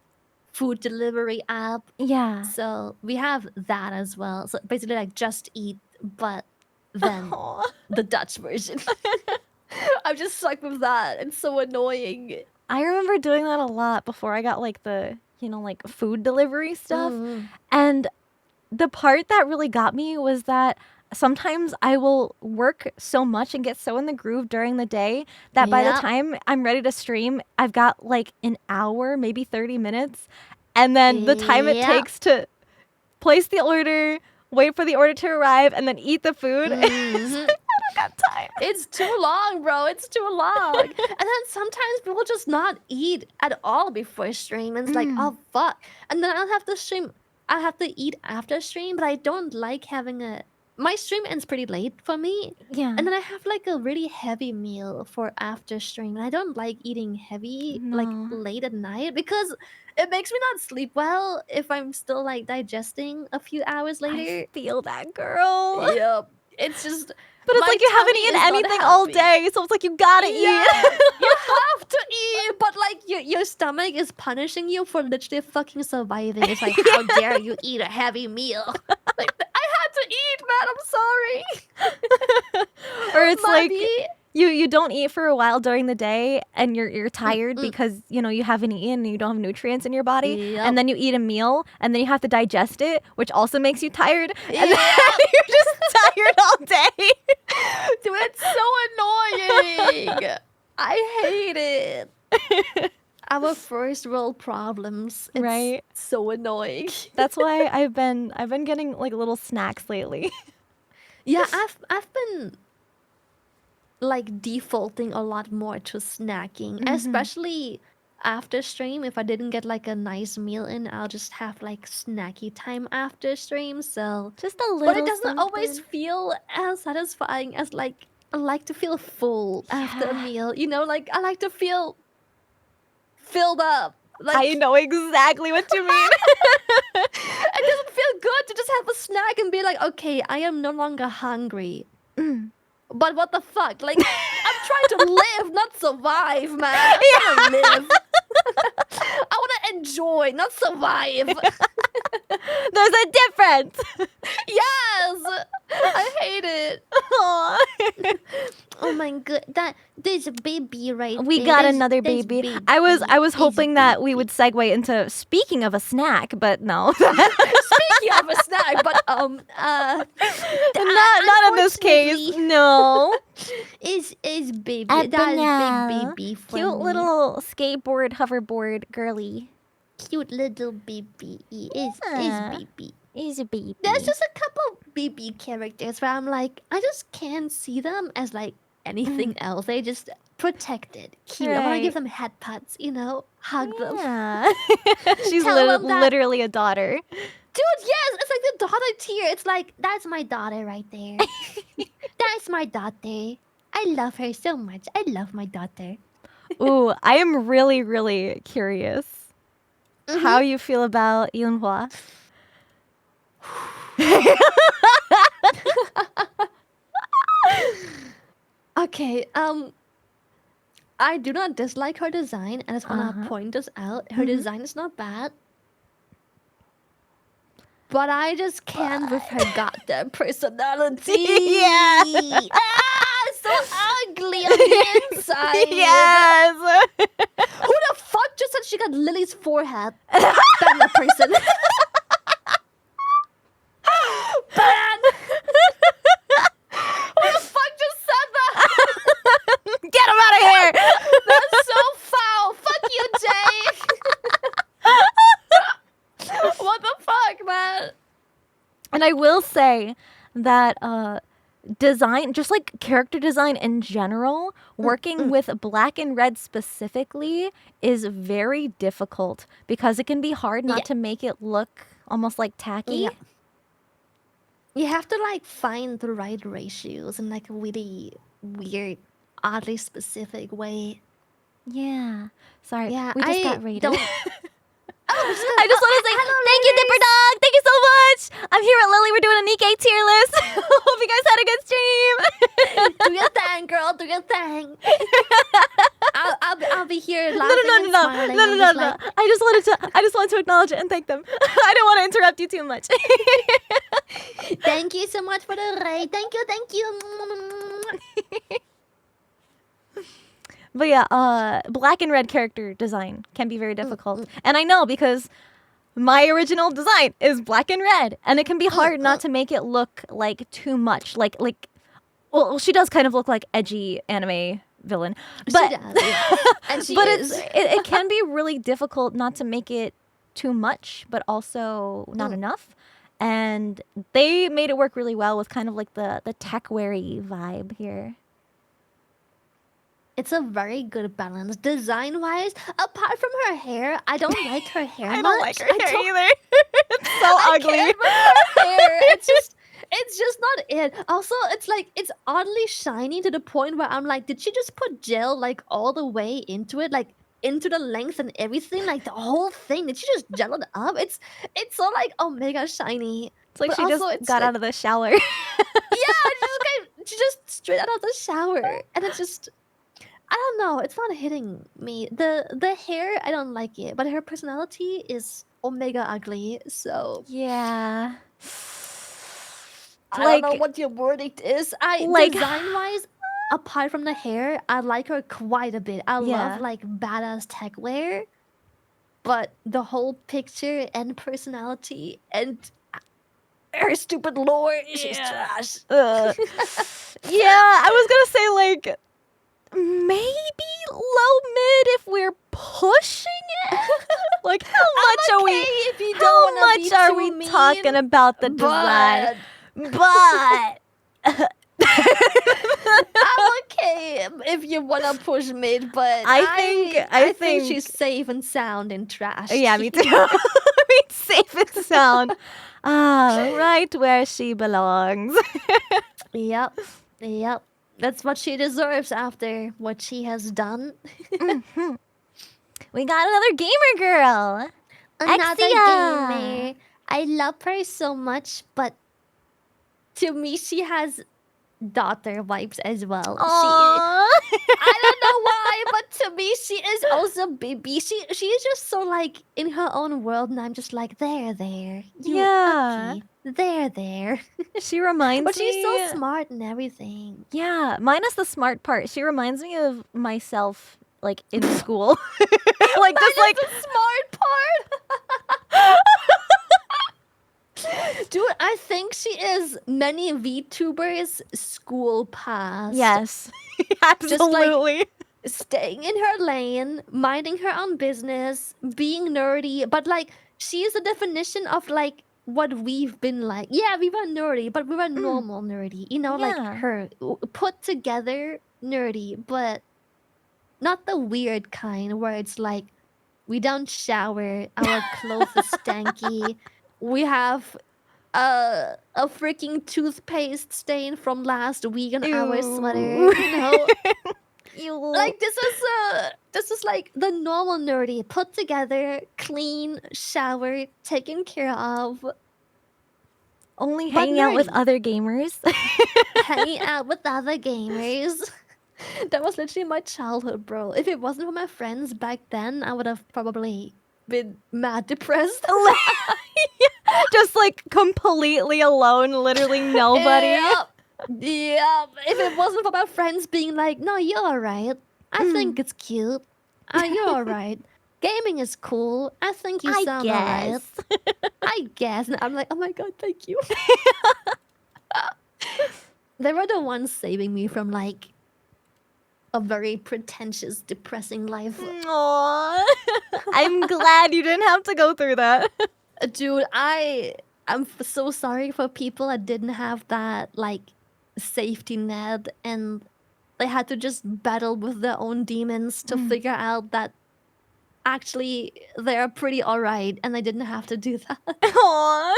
food delivery app. Yeah. So we have that as well. So basically like Just Eat, but then Oh. the Dutch version. I'm just stuck with that. It's so annoying. I remember doing that a lot before I got like the, like food delivery stuff. Mm. And the part that really got me was that sometimes I will work so much and get so in the groove during the day that by the Yep. time I'm ready to stream, I've got like an hour, maybe 30 minutes. And then the time it Yep. takes to place the order, wait for the order to arrive, and then eat the food. It's Mhm. like, I don't got time. It's too long, bro. It's too long. And then sometimes people just not eat at all before stream. And it's like, oh fuck. And then I'll have to stream. I'll have to eat after stream, but I don't like having a. My stream ends pretty late for me. Yeah. And then I have like a really heavy meal for after stream. And I don't like eating heavy like No. late at night because it makes me not sleep well if I'm still like digesting a few hours later. I feel that, girl. Yep. It's just. But it's my like you haven't tummy eaten is not anything all happy. day, so it's like you gotta Yes, eat. you have to eat, but like your stomach is punishing you for literally fucking surviving. It's like, how dare you eat a heavy meal? Like, I had to eat, man. I'm sorry. Or it's like Mommy. you don't eat for a while during the day and you're tired Mm. because you haven't eaten and you don't have nutrients in your body, Yep. and then you eat a meal and then you have to digest it, which also makes you tired, and then Yeah. you're just tired all day. Dude, it's so annoying. I hate it. Our first world problems. It's Right. so annoying. That's why I've been getting like little snacks lately. Yeah, I've been like defaulting a lot more to snacking, especially after stream. If I didn't get like a nice meal in, I'll just have like snacky time after stream. So, Just a little. but it doesn't always something. feel as satisfying as like I like to feel full after a Yeah. meal. Like I like to feel filled up. Like I know exactly what you mean. it doesn't feel good to just have a snack and be like, okay, I am no longer hungry. But what the fuck? Like, I'm trying to live, not survive, man. I want to live. I want to enjoy, not survive. There's a difference. Yes, I hate it. Aw. Oh my god, there's a baby right We there. got There's- another there's baby. I was There's hoping that we baby. would segue into speaking of a snack, but no. Speaking of a snack, but not in this case. unfortunately, No. is baby. At That is banana. big baby for Cute me. little skateboard hoverboard girly. Cute little baby is Yeah. baby. Is a baby. There's just a couple baby characters where I'm like, I just can't see them as like anything else. They just protected, cute. I want to Right. give them head pats, hug them. Yeah. She's Tell them that- literally a daughter. Dude, yes, it's like the daughter tier. It's like, that's my daughter right there. That's my daughter. I love her so much. I love my daughter. Ooh, I am really, really curious how you feel about Yunhua. Okay, I do not dislike her design. I just want to point this out. Her design is not bad. But I just can't with her goddamn personality. Yeah. So ugly on the inside. Yes. Who the fuck just said she got Lily's forehead? Ban that person. Ban. Who the fuck just said that? Get him out of here. That's so foul. Fuck you, Jay. What the fuck, man? And I will say that design, just like character design in general, working with black and red specifically is very difficult because it can be hard not Yeah. to make it look almost like tacky. Yeah. You have to like find the right ratios in like a really weird, oddly specific way. Yeah. Sorry, Yeah, we just I got rated. don't. Oh, I just want to say thank you, Dipper Dog. Thank you so much. I'm here with Lily. We're doing a Nikke tier list. Hope you guys had a good stream. do your thing, girl. Do your thing. I'll be here No, laughing and smiling. I'm just like, I just wanted to acknowledge it and thank them. I don't want to interrupt you too much. thank you so much for the raid. Thank you, thank you. But yeah, black and red character design can be very difficult. And I know because my original design is black and red, and it can be hard not to make it look like too much. Well, she does kind of look like edgy anime villain, but she does, yeah. And she but is. it can be really difficult not to make it too much, but also not enough. And they made it work really well with kind of like the tech-weary vibe here. It's a very good balance. Design-wise, apart from her hair, I don't like her hair much. I don't like her hair either. It's so ugly. Can't with her hair. It's just not it. Also, it's oddly shiny to the point where I'm like, did she just put gel like all the way into it, like into the length and everything, like the whole thing? Did she just gel it up? It's so like mega shiny. It's like But she also, just it's got like- out of the shower. she just straight out of the shower, and it's just. I don't know. It's not hitting me. The hair, I don't like it, but her personality is omega ugly. So Yeah. I don't know what your verdict is. Design wise, apart from the hair, I like her quite a bit. I love like badass tech wear, but the whole picture and personality and her stupid lore is just trash. Yeah, I was gonna say like maybe low mid if we're pushing it. Like how much are we? If you How don't wanna much be are too we mean, talking about the design? But I'm okay if you wanna push mid, but I think she's safe and sound and trash. yeah, me too. I mean, safe and sound. Right where she belongs. Yep. That's what she deserves after what she has done. We got another gamer girl. Another Exia. gamer. I love her so much, but to me, she has daughter vibes as well. Aww. I don't know why, but to me, she is also baby. She's just so like in her own world, and I'm just like, there. You uppy. There. She reminds But me. she's so smart and everything. Yeah, minus the smart part. She reminds me of myself, like in school. Like just like the smart part. Dude, I think she is many VTubers school pass. yes, absolutely. Staying in her lane, minding her own business, being nerdy, but like she is the definition of like what we've been like. Yeah, we were nerdy, but we were normal nerdy. You know, like Yeah. her put together nerdy, but not the weird kind where it's like we don't shower, our clothes is stanky, we have a freaking toothpaste stain from last week on our sweater, you know. Like this is like the normal nerdy, put together, clean, showered, taken care of, only but hanging out with nerdy. other gamers. hanging out with other gamers. That was literally my childhood, bro. If it wasn't for my friends back then, I would have probably been mad depressed. Just like completely alone, literally nobody. Yep. If it wasn't for my friends being like, no, you're alright. I think it's cute. You're alright. Gaming is cool. I think you sound alright. I guess. And I'm like, oh my god, thank you. They were the ones saving me from like a very pretentious, depressing life. Aww. I'm glad you didn't have to go through that. Dude, I'm so sorry for people that didn't have that like safety net and they had to just battle with their own demons to figure out that actually they're pretty alright and they didn't have to do that. Aww.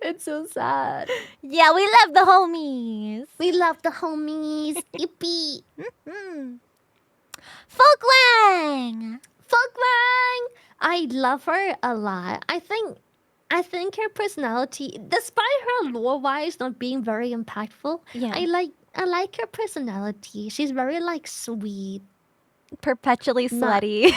It's so sad. Yeah, we love the homies. We love the homies. Yippee. Hmm. Folklang! Folklang! I love her a lot. I think her personality, despite her lore-wise not being very impactful, Yeah. I like her personality. She's very like sweet, Perpetually not sweaty.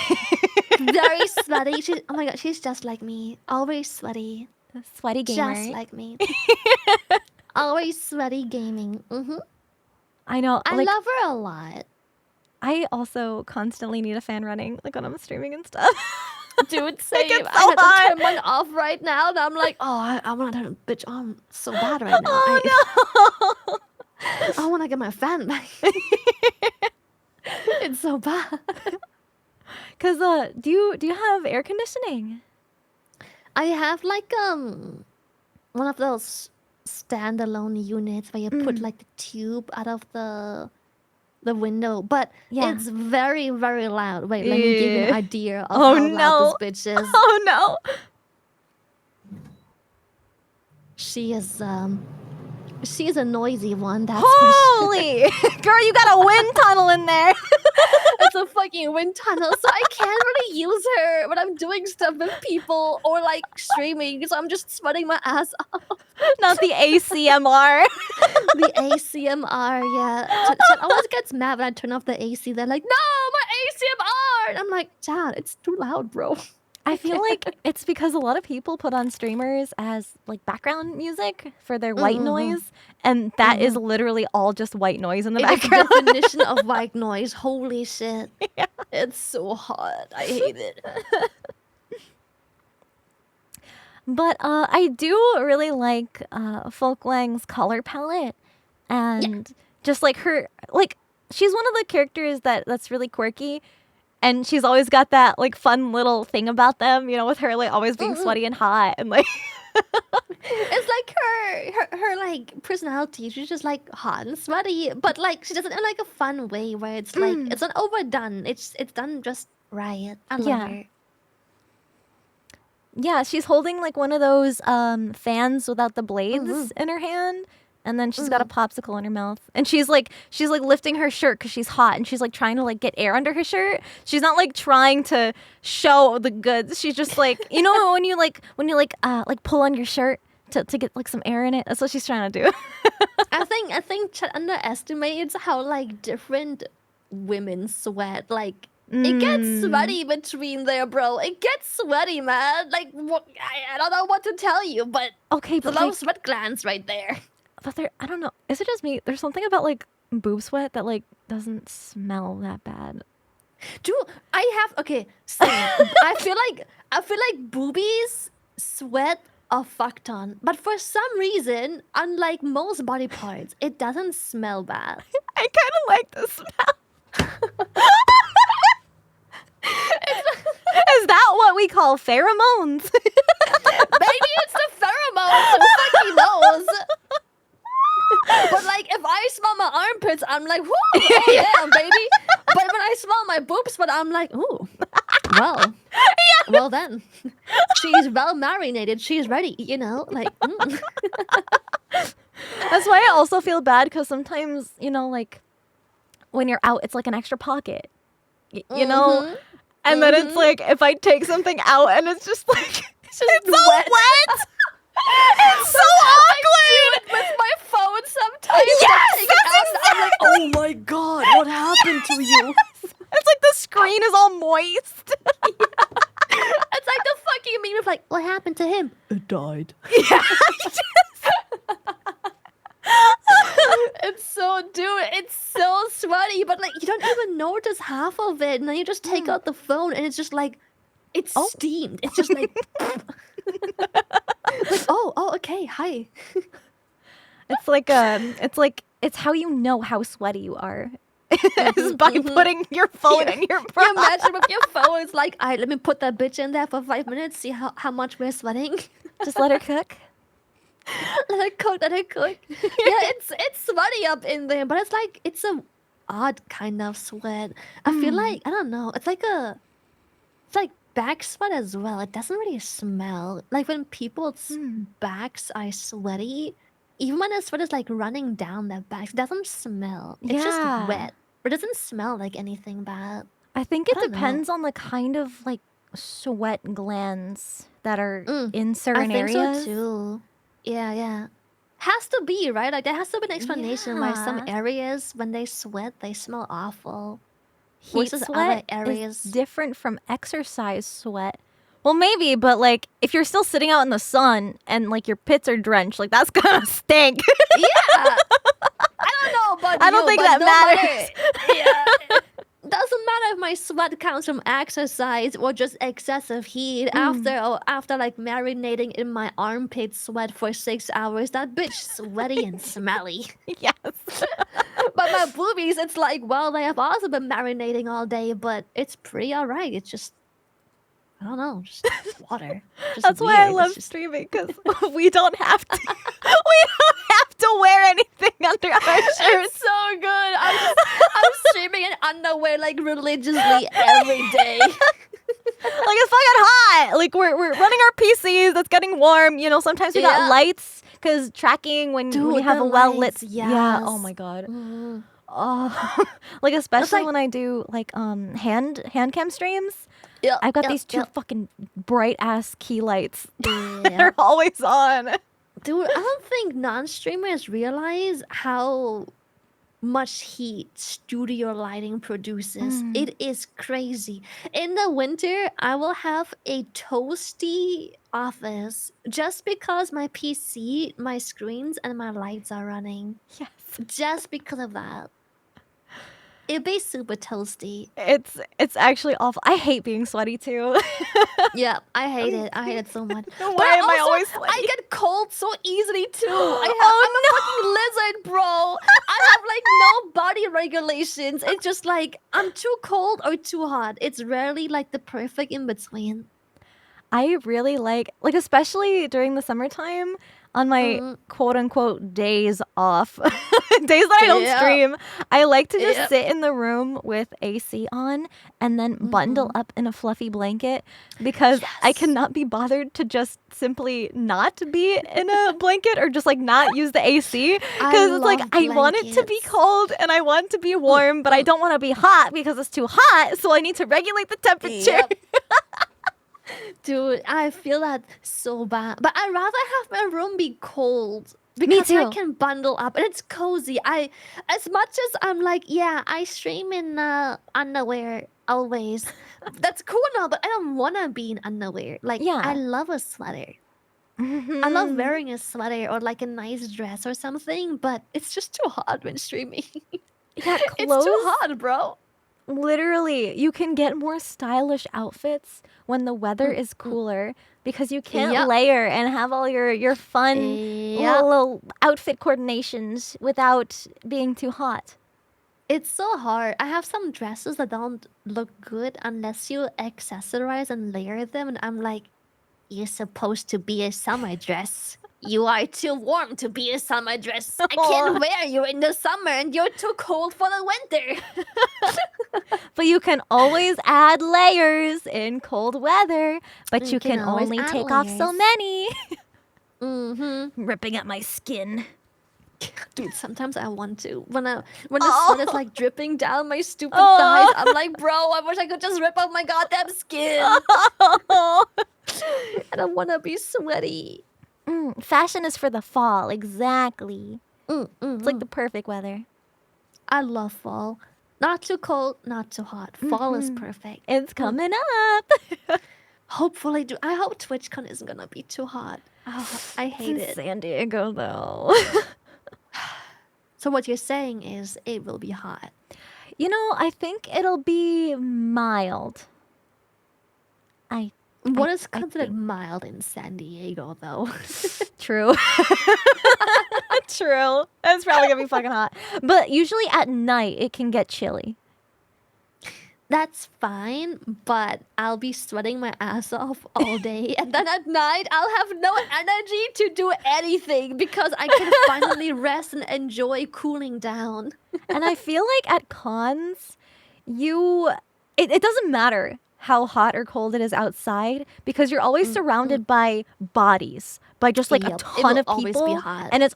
very sweaty. She's oh my god, she's just like me. Always sweaty, Sweaty gamer. just like me. Always sweaty gaming. I know. I Like, love her a lot. I also constantly need a fan running, like when I'm streaming and stuff. Dude, same. gets so I had hot. to turn mine off right now, and I'm like, oh, I want to turn bitch on so bad right now. Oh no! I want to get my fan back. It's so bad. Cause do you have air conditioning? I have like one of those standalone units where you put like the tube out of the window, but Yeah. it's very very loud. Wait, let me give you an idea of Oh, how no. loud this bitch is. Oh no! She is a noisy one. That's for sure. Holy girl, you got a wind tunnel in there. It's a fucking wind tunnel, so I can't really use her when I'm doing stuff with people or like streaming. So I'm just sweating my ass off. Not the ACMR. The ACMR, yeah. Chat always gets mad when I turn off the AC. They're like, "No, my ACMR!" And I'm like, "Chat, it's too loud, bro." I feel like it's because a lot of people put on streamers as like background music for their white noise, and that is literally all just white noise in the It is the background. definition of white noise. Holy shit! Yeah. It's so hot. I hate it. But I do really like Folklang's color palette, and just like her, like she's one of the characters that's really quirky, and she's always got that like fun little thing about them, you know, with her like always being sweaty and hot, and like It's like her like personality. She's just like hot and sweaty, but like she does it in like a fun way where it's like it's not overdone. It's done just right. I love Yeah. her. yeah, she's holding like one of those fans without the blades in her hand. And then she's got a popsicle in her mouth, and she's like lifting her shirt because she's hot, and she's like trying to like get air under her shirt. She's not like trying to show the goods. She's just like, you know, when you pull on your shirt to get like some air in it. That's what she's trying to do. I think Chet underestimates how like different women sweat. Like it gets sweaty between there, bro. It gets sweaty, man. Like what, I don't know what to tell you, but Okay, there's but a lot like, of sweat glands right there. but there, I don't know. Is it just me? There's something about like boob sweat that like doesn't smell that bad. Dude, I have okay. Same. I feel like boobies sweat a fuck ton, but for some reason, unlike most body parts, it doesn't smell bad. I kind of like the smell. Is that what we call pheromones? Maybe it's the pheromones. Who fucking knows? But like, if I smell my armpits, I'm like, whoo, oh yeah, baby. But when I smell my boobs, but I'm like, ooh, well, well then, she's well marinated. She's ready, you know, like. That's why I also feel bad because sometimes, you know, like when you're out, it's like an extra pocket, you know? And then it's like if I take something out and it's just like, it's so wet. It's so awkward. With my phone sometimes. Yes, I take it that's out and I'm like, oh my god, what happened to you? It's like the screen is all moist. It's like the fucking meme of like, what happened to him? It died. Yeah. It's so sweaty, but like you don't even notice half of it, and then you just take out the phone, and it's just like, it's steamed. It's just like, like oh, okay, hi. It's how you know how sweaty you are. Is by putting your phone in your bra. You imagine with your phone, it's like, all right, let me put that bitch in there for 5 minutes, see how much we're sweating. Just let her cook. Let her cook. Yeah, it's sweaty up in there, but it's like it's a odd kind of sweat. I feel like I don't know. It's like back sweat as well. It doesn't really smell like when people's backs are sweaty. Even when the sweat is like running down their backs, it doesn't smell. It's just wet. It doesn't smell like anything bad. I think I it don't know. depends on the kind of like sweat glands that are in I certain think areas. so too. Yeah. Has to be, right? Like there has to be an explanation why some Yeah. areas when they sweat they smell awful. Heat Versus other sweat is areas. different from exercise sweat. Well, maybe, but like if you're still sitting out in the sun and like your pits are drenched, like that's gonna stink. Yeah. I don't know about I don't you, think but that no matters. matter. Yeah. Doesn't matter if my sweat comes from exercise or just excessive heat. After like marinating in my armpit sweat for 6 hours, that bitch sweaty and smelly. Yes. But my boobies, it's like, well, they have also been marinating all day, but it's pretty alright. It's just, I don't know, just water. Just That's weird. why I love It's just, streaming because we don't have to. We don't have to wear anything under our shirts. it's so good. I'm streaming in underwear like religiously every day. Like it's fucking hot. Like we're running our PCs. It's getting warm. You know, sometimes we got Yeah. lights because tracking when you Dude, have the a well lit. lights, Yeah. Oh yes. my god. Mhm. Oh, like especially like- when I do like hand cam streams. Yeah, I've got yeah, these two yeah. fucking bright ass key lights. Yeah. They're always on. Dude, I don't think non-streamers realize how much heat studio lighting produces. It is crazy. In the winter, I will have a toasty office just because my PC, my screens, and my lights are running. Yes. Just because of that. It'd be super toasty. It's actually awful. I hate being sweaty too. Yeah, I hate it. I hate it so much. Why But am I also, always sweaty? I get cold so easily too. Oh, I'm a fucking lizard, bro. I have like no body regulations. It's just like I'm too cold or too hot. It's rarely like the perfect in between. I really like especially during the summertime on my quote unquote days off, days that I don't Yeah. stream. I like to just Yeah. sit in the room with AC on and then bundle up in a fluffy blanket because I Yes. cannot be bothered to just simply not be in a blanket or just like not use the AC because it's like love I want it to be blankets. cold and I want it to be warm, but I don't want to be hot because it's too hot, so I need to regulate the temperature. Yep. Dude, I feel that so bad. But I'd rather have my room be cold because I too. can bundle up and it's cozy. As much as I'm like, yeah, I stream in underwear always. That's cool now, but I don't wanna be in underwear. Like, Yeah. I love a sweater. I love wearing a sweater or like a nice dress or something, but it's just too hot when streaming. Yeah, It's clothes. too hot, bro. Literally, you can get more stylish outfits when the weather is cooler because you can't Yep. layer and have all your fun Yep. little outfit coordinations without being too hot. It's so hard. I have some dresses that don't look good unless you accessorize and layer them, and I'm like, you're supposed to be a summer dress. You are too warm to be a summer dress. I can't wear you in the summer, and you're too cold for the winter. But you can always add layers in cold weather, but you can always only add take off so layers. many. Mm-hmm. Ripping at my skin. Dude, sometimes I want to. When the sweat Oh. is like dripping down my stupid Oh. thighs, I'm like, bro, I wish I could just rip off my goddamn skin. I don't want to be sweaty. Fashion is for the fall, exactly. It's like the perfect weather. I love fall. Not too cold, not too hot. Fall is perfect. It's coming up. Hopefully, I hope TwitchCon isn't gonna be too hot. Oh, I hate It's in it. San Diego, though. So what you're saying is it will be hot. You know, I think it'll be mild. What is I considered think- mild in San Diego, though? True. True. It's probably gonna be fucking hot. But usually at night it can get chilly. That's fine, but I'll be sweating my ass off all day, and then at night I'll have no energy to do anything because I can finally rest and enjoy cooling down. And I feel like at cons, it doesn't matter how hot or cold it is outside because you're always surrounded by bodies, by just like a Yep. It ton will of always be people. hot. And it's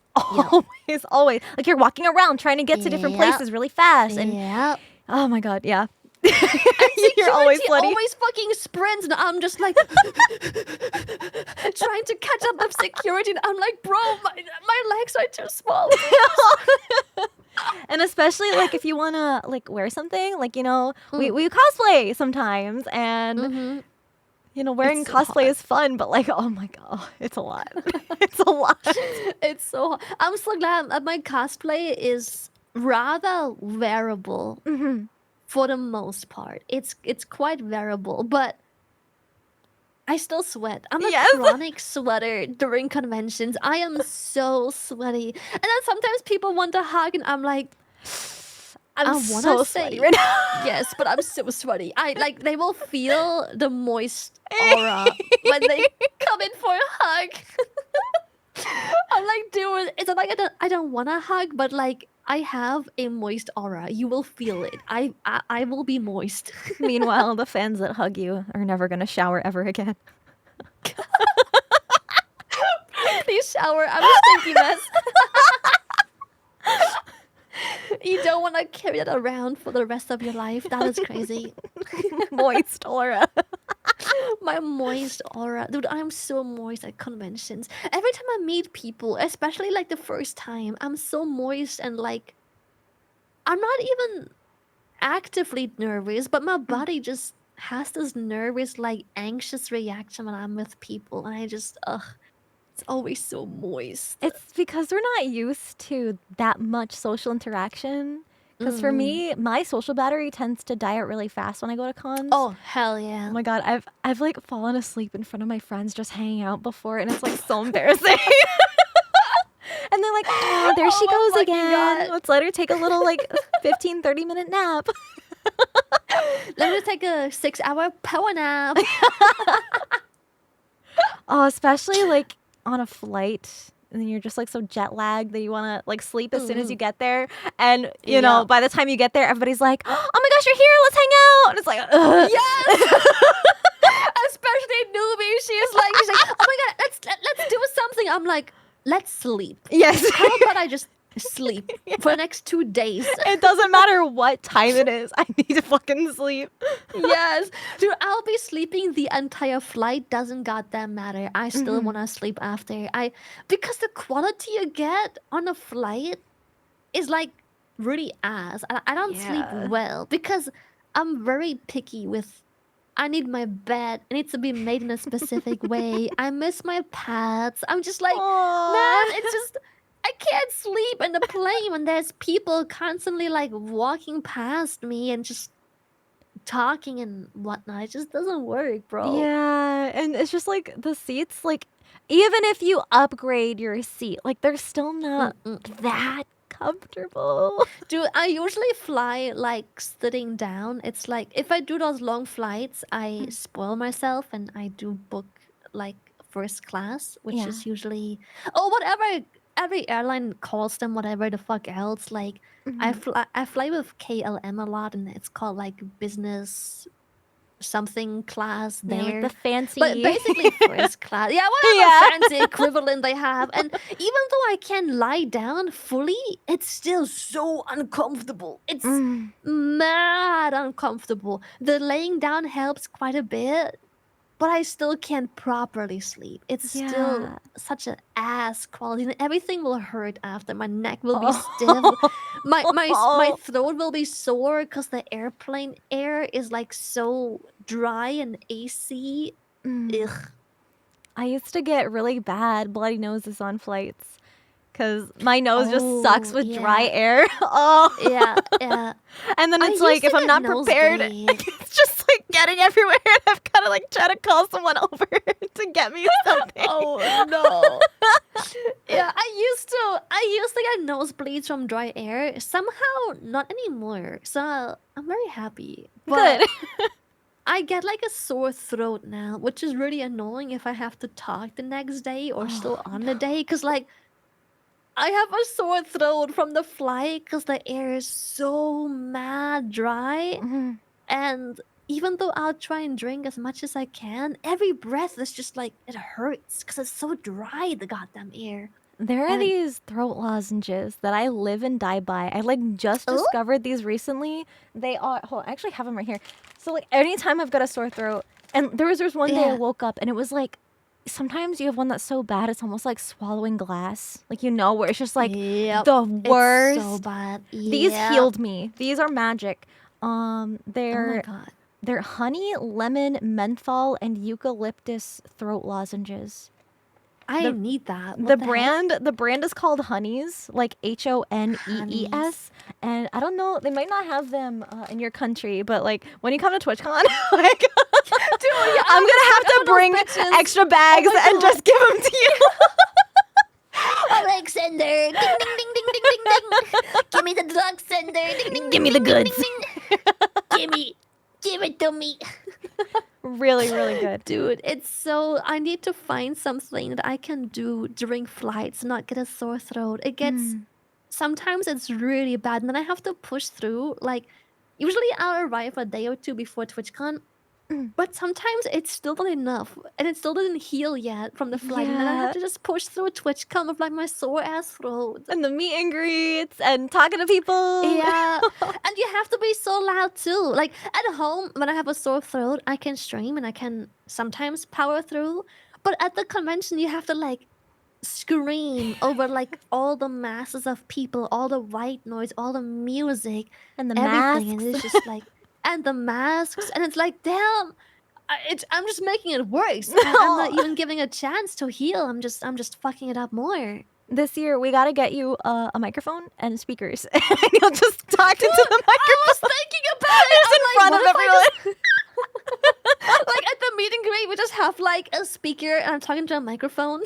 Yep. always like you're walking around trying to get to different Yep. places really fast. And Yep. oh my God, yeah. And You're always security sweaty. always fucking sprints, and I'm just like trying to catch up with security. And I'm like, bro, my legs are too small. And especially like if you want to like wear something, like, you know, Mm. we cosplay sometimes, and Mm-hmm. you know, wearing It's so cosplay hot. is fun, but like, oh my God, it's a lot. It's a lot. It's so hot. I'm so glad that my cosplay is rather wearable Mhm. for the most part. It's quite wearable, but I still sweat. I'm a Yes. chronic sweater during conventions. I am so sweaty. And then sometimes people want to hug, and I'm like, I I'm wanna so say sweaty right now. yes, but I'm so sweaty. I like they will feel the moist aura when they come in for a hug. I'm like, dude, it's not like I don't wanna hug, but like I have a moist aura. You will feel it. I will be moist. Meanwhile, the fans that hug you are never going to shower ever again. Please shower. I'm a stinky mess. You don't want to carry that around for the rest of your life. That is crazy. Moist aura. My moist aura. Dude, I'm so moist at conventions. Every time I meet people, especially like the first time, I'm so moist and like I'm not even actively nervous, but my body just has this nervous, like anxious reaction when I'm with people. And I just, it's always so moist. It's because we're not used to that much social interaction. Because for Mm. me, my social battery tends to die out really fast when I go to cons. Oh, hell yeah. Oh my God, I've like fallen asleep in front of my friends just hanging out before, and it's like so embarrassing. And they're like, oh, there she Oh my goes fucking again. God. Let's let her take a little like 15, 30-minute nap. Let me take a 6-hour power nap. Oh, especially like on a flight. And then you're just like so jet lagged that you want to like sleep as soon as you get there. And, you know, Yeah. by the time you get there, everybody's like, oh my gosh, you're here. Let's hang out. And it's like, ugh. Yes! Especially newbie. She's like, oh my God, let's do something. I'm like, let's sleep. Yes. How about I just sleep for the next 2 days? It doesn't matter what time it is. I need to fucking sleep. Yes. Dude, I'll be sleeping the entire flight. Doesn't goddamn matter. I still want to sleep after. Because the quality you get on a flight is like really ass. I don't Yeah. sleep well because I'm very picky with I need my bed. It needs to be made in a specific way. I miss my pets. I'm just like, man, it's just I can't sleep in the plane when there's people constantly like walking past me and just talking and whatnot. It just doesn't work, bro. Yeah, and it's just like the seats, like even if you upgrade your seat, like they're still not that comfortable. Dude, I usually fly like sitting down. It's like if I do those long flights, I spoil myself and I do book like first class, which Yeah. is usually whatever every airline calls them whatever the fuck else. Like I fly with KLM a lot and it's called like business something class Yeah, there. like the fancy. But basically first class. Yeah, whatever Yeah. fancy equivalent they have. And even though I can lie down fully, it's still so uncomfortable. It's mad uncomfortable. The laying down helps quite a bit, but I still can't properly sleep. It's still Yeah. such an ass quality, and everything will hurt after. My neck will be stiff. My throat will be sore because the airplane air is like so dry and AC. Ugh. I used to get really bad bloody noses on flights because my nose just sucks Oh, with dry yeah. air. Oh, Yeah, yeah. and then I it's like used if to I'm get not prepared, nosebleed. it's just like getting everywhere, and I've got to like try to call someone over to get me something. Oh no. Yeah, I used to get nosebleeds from dry air. Somehow not anymore. So I'm very happy. But Good. I get like a sore throat now, which is really annoying if I have to talk the next day or still on the day. Cause like I have a sore throat from the flight because the air is so mad dry. And even though I'll try and drink as much as I can, every breath is just like it hurts because it's so dry, the goddamn air. There are And these throat lozenges that I live and die by. I like just oh, discovered these recently. They are, hold on, I actually have them right here. So like anytime I've got a sore throat, and there was one day I yeah, woke up and it was like, sometimes you have one that's so bad it's almost like swallowing glass. Like, where it's just like yep, the it's so worst. bad. These Yeah. healed me. These are magic. Oh my They're god. they're honey, lemon, menthol, and eucalyptus throat lozenges. I The need that. the What the heck? brand is called Honeys, like Honees, Honeys. and I don't know, they might not have them in your country, but like when you come to TwitchCon, like Dude, yeah, I'm gonna have to I'm those bring bitches. extra bags my and God. just give them to you. Alexander, ding ding ding ding ding ding ding. Give me the drugs, Sender. Ding ding. Give me the ding, ding, goods. ding, ding. Give it to me. Really, really good. Dude, it's so. I need to find something that I can do during flights, not get a sore throat. It gets. Sometimes it's really bad, and then I have to push through. Like, usually I'll arrive a day or two before TwitchCon, but sometimes it's still not enough, and it still doesn't heal yet from the flight, and then I have Yeah. to just push through TwitchCon with like my sore ass throat. And the meet and greets and talking to people. Yeah, and you have to be so loud too. Like at home, when I have a sore throat, I can stream and I can sometimes power through. But at the convention, you have to like scream over like all the masses of people, all the white noise, all the music, And the everything, and masks. it's just like, and the masks, and it's like, damn. I'm just making it worse. I'm not even giving a chance to heal. I'm just fucking it up more. This year, we gotta get you a microphone and speakers. And you'll just talk into the microphone. I was thinking about it. Just in I'm front like, of what if I everyone. like at the meet and greet, we just have like a speaker and I'm talking to a microphone.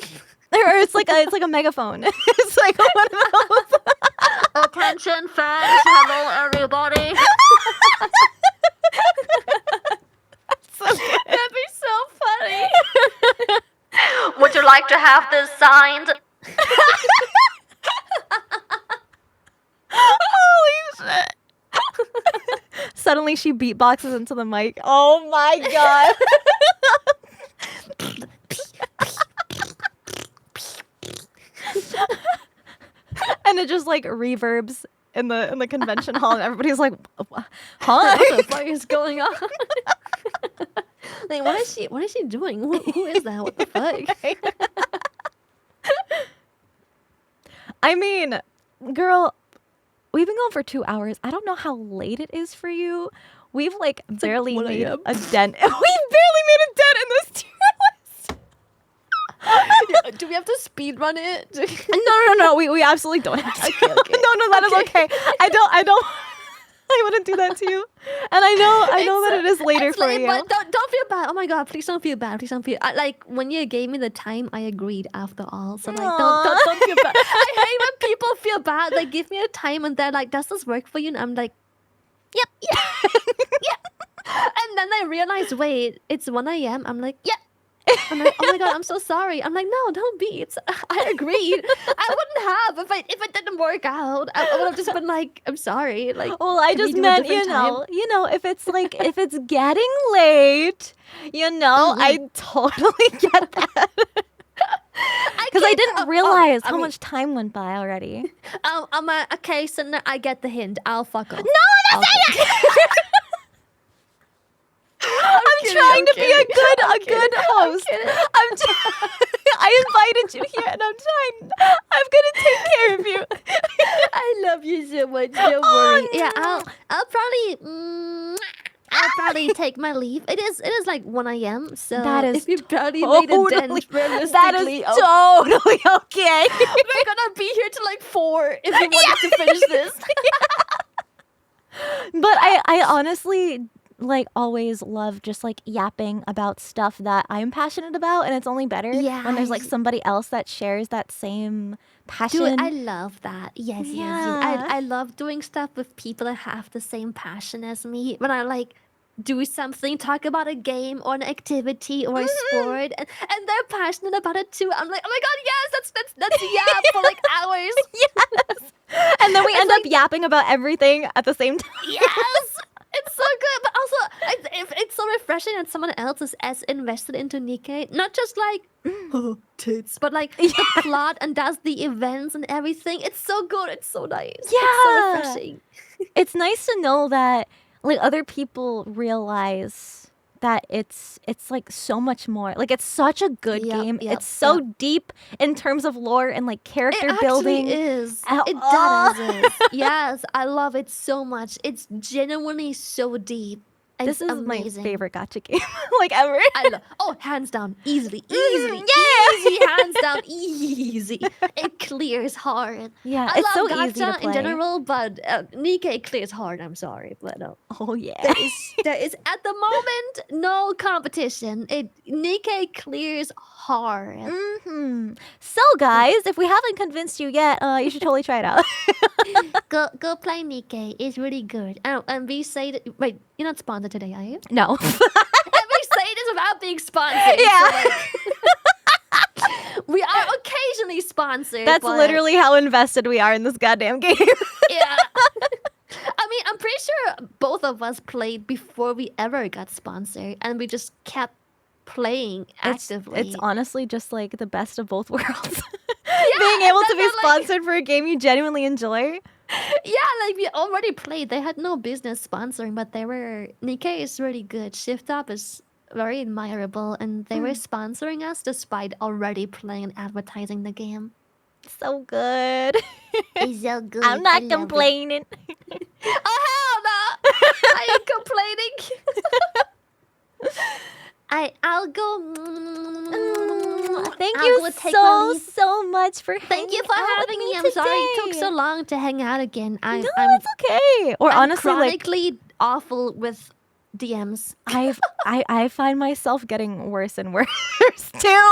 Or it's like a megaphone. It's like one of those. Attention fans, hello everybody. So good. That'd be so funny. Would you like to have this signed? Holy shit. Suddenly she beatboxes into the mic. Oh my god. And it just like reverbs in the convention hall and everybody's like, huh? What the fuck is going on? Like what is she doing? Who is that? What the fuck? I mean, girl, we've been going for 2 hours. I don't know how late it is for you. We've like barely 1 made a.m.. a dent. We've barely made a dent in this tier list. Do we have to speed run it? No. We absolutely don't have to. Okay. No, that is okay. I don't. I wouldn't do that to you. And I know that it is later It's for late, you. but don't feel bad. Oh my god, please don't feel bad. Please don't feel. Like when you gave me the time, I agreed after all. So like, don't feel bad. I hate when people feel bad. Like give me a time and they're like, "Does this work for you?" And I'm like, "Yep, yeah, yeah." And then I realize, wait, it's 1 a.m. I'm like, "Yeah." I'm like, "Oh my god, I'm so sorry." I'm like, "No, don't be. It's I agreed. I wouldn't have if it didn't work out. I would have just been like, I'm sorry." Like, Well, I can we just do a meant, different time? if it's like, if it's getting late, I totally get that. Because I didn't realize how much time went by already. Okay, so now I get the hint. I'll fuck off. No, I'm kidding, trying I'm to be a kidding, good I'm good kidding, host. I invited you here, and I'm gonna take care of you. I love you so much. Don't Oh, worry. Yeah, I'll probably take my leave. It is like 1 a.m. So That is if you probably made a totally- dent, realistically, That is totally okay. we're gonna be here till like 4 if you want us to finish this. But I honestly always love just yapping about stuff that I'm passionate about, and it's only better when there's Yes. somebody else that shares that same passion. Dude, I love that. Yes. Yeah. I love doing stuff with people that have the same passion as me. When I do something, talk about a game or an activity or a sport, and they're passionate about it too. I'm like, oh my god, yes, that's yap for hours. And then we end up yapping about everything at the same time. Yes. It's so good, but also it's so refreshing that someone else is as invested into Nikke. Not just like tits, but like the plot and does the events and everything. It's so good. It's so nice. It's so refreshing. It's nice to know that like other people realize that it's like so much more. Like it's such a good game. It's so deep in terms of lore and like character building. It is. It does. Yes, I love it so much. It's genuinely so deep. This is amazing. my favorite gacha game like ever. Hands down, easily, Yeah! easy, hands down, easy. It clears hard. Yeah, I it's so love easy to gacha play. in general, but Nikke clears hard. I'm sorry, but Oh yeah. there is at the moment no competition. Nikke clears hard. So guys, if we haven't convinced you yet, you should totally try it out. Go play Nikke. It's really good. And we say that. Wait, you're not sponsored today, are you? No. And we say this without being sponsored. Yeah. So like, we are occasionally sponsored. That's but, literally how invested we are in this goddamn game. Yeah. I mean, I'm pretty sure both of us played before we ever got sponsored, and we just kept playing actively. It's honestly just like the best of both worlds. Yeah, Being able to be like- sponsored for a game you genuinely enjoy. Yeah, like we already played. They had no business sponsoring, but they were. Nikke is really good. Shift Up is very admirable, and they were sponsoring us despite already playing and advertising the game. So good. It's so good. I'm I not love complaining. Oh hell no! I ain't complaining. I'll go. Thank I'll you go take my leave. so much for Thank you hanging for out with having me. I'm sorry it took today. so long to hang out again. I'm It's okay. Or I'm honestly, like chronically awful with DMs. I find myself getting worse and worse too.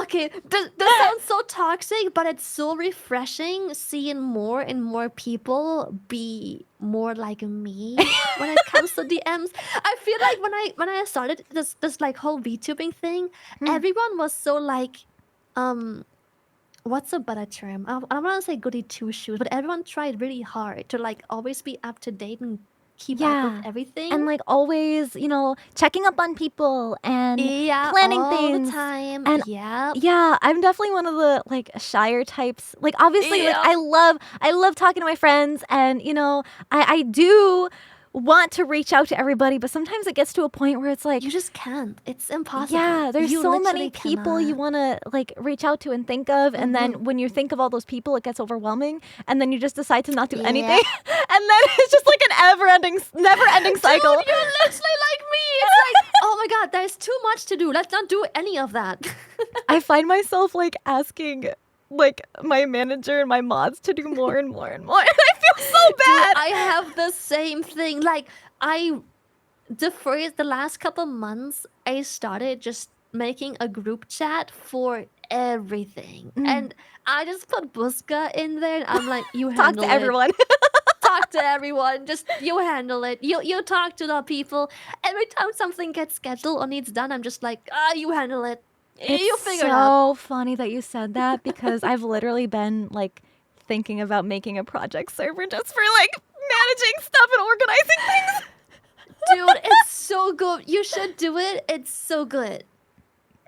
Okay, this sounds so toxic, but it's so refreshing seeing more and more people be more like me when it comes to DMs. I feel like when I started this like whole VTubing thing, everyone was so like, what's a better term? I don't want to say goody two shoes, but everyone tried really hard to like always be up to date and keep up with everything. And like always, checking up on people and planning all things the time. and yeah, I'm definitely one of the like shyer types. Like obviously, like I love talking to my friends, and I do want to reach out to everybody, but sometimes it gets to a point where it's like you just can't. It's impossible. yeah, there's You so many literally people you cannot. want to like reach out to and think of, and then when you think of all those people, it gets overwhelming, and then you just decide to not do anything, and then it's just like an never-ending cycle. Dude, you're literally like me. It's like, oh my god, there's too much to do. Let's not do any of that. I find myself like asking like my manager and my mods to do more and more and more, and I feel so bad. Dude, I have the same thing. Like the last couple months, I started just making a group chat for everything, and I just put Buska in there. And I'm like, you Talk handle to it. everyone. Talk to everyone. Just you handle it. You talk to the people. Every time something gets scheduled or needs done, I'm just like, you handle it. You figure it out. so funny that you said that, because I've literally been like thinking about making a project server just for like managing stuff and organizing things. Dude, it's so good. You should do it. It's so good.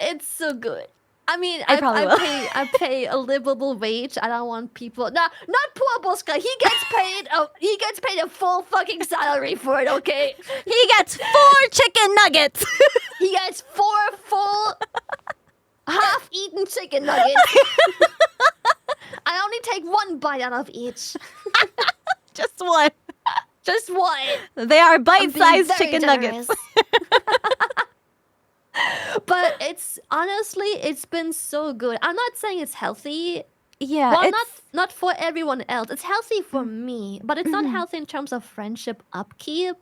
It's so good. I mean, I probably will. I pay a livable wage. I don't want people. Nah, not poor Boska. He gets paid. He gets paid a full fucking salary for it. Okay. He gets 4 chicken nuggets. He gets 4 full, half-eaten chicken nuggets. I only take 1 bite out of each. Just one. Just one. They are I'm being bite-sized very chicken generous. nuggets. But it's been so good. I'm not saying it's healthy. Yeah, Well, it's not for everyone else. It's healthy for me, but it's not healthy in terms of friendship upkeep.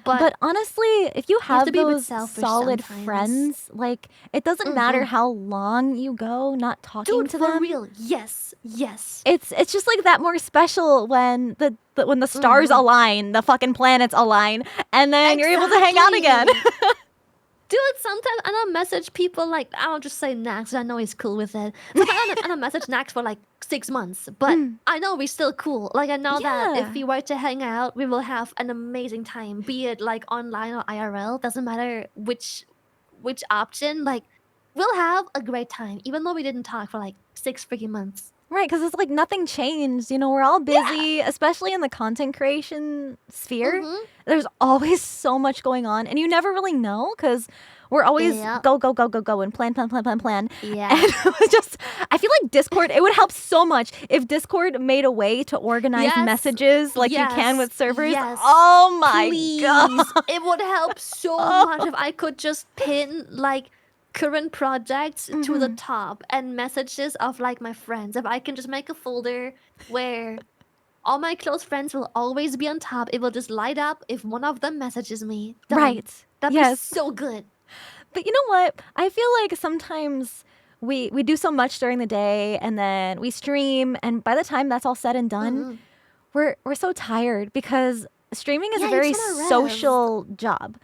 But honestly, if you have to be a bit those selfish solid sometimes. friends, like it doesn't matter how long you go not talking Dude, to for them. real. Yes. It's just like that more special when the stars align, the fucking planets align, and then you're able to hang out again. Dude, sometimes I don't message people like I'll just say Nax. I know he's cool with it. Sometimes I don't message Nax for like 6 months, but I know we're still cool. Like I know that if Yeah. we were to hang out, we will have an amazing time. Be it like online or IRL, doesn't matter which option. Like we'll have a great time, even though we didn't talk for like 6 freaking months. Right, because it's like nothing changed. You know, we're all busy, especially in the content creation sphere. Mm-hmm. There's always so much going on, and you never really know because we're always Yeah. go, go, go, go, go, and plan, plan, plan, plan, plan. Yeah. And it was just, I feel like Discord, it would help so much if Discord made a way to organize Yes. messages like you can with servers. Yes. Oh my Please. god. It would help so much if I could just pin like current projects to the top and messages of like my friends. If I can just make a folder where all my close friends will always be on top, it will just light up if one of them messages me. Done. Right. That'd be so good. But you know what? I feel like sometimes we do so much during the day and then we stream, and by the time that's all said and done, we're so tired because streaming is a very just wanna rest. social job.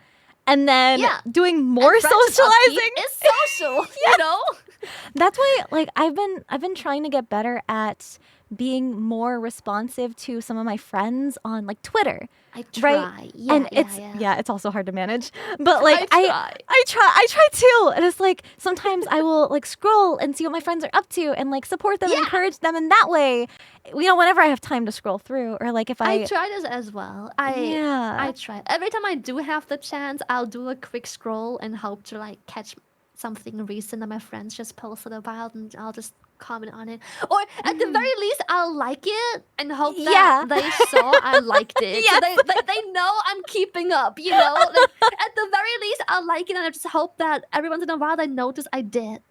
And then Yeah. doing more And friendship socializing. upkeep is social, you know? That's why like I've been trying to get better at being more responsive to some of my friends on like Twitter. I try. Right? Yeah, and yeah. it's also hard to manage. But like I I try too. And it's like sometimes I will like scroll and see what my friends are up to and like support them and encourage them in that way. You know, whenever I have time to scroll through or like if I try this as well. I try. Every time I do have the chance, I'll do a quick scroll and hope to like catch something recent that my friends just posted about, and I'll just comment on it. Or at the very least, I'll like it and hope that they saw I liked it. So they know I'm keeping up, you know? Like, at the very least, I'll like it and I just hope that every once in a while they notice I did.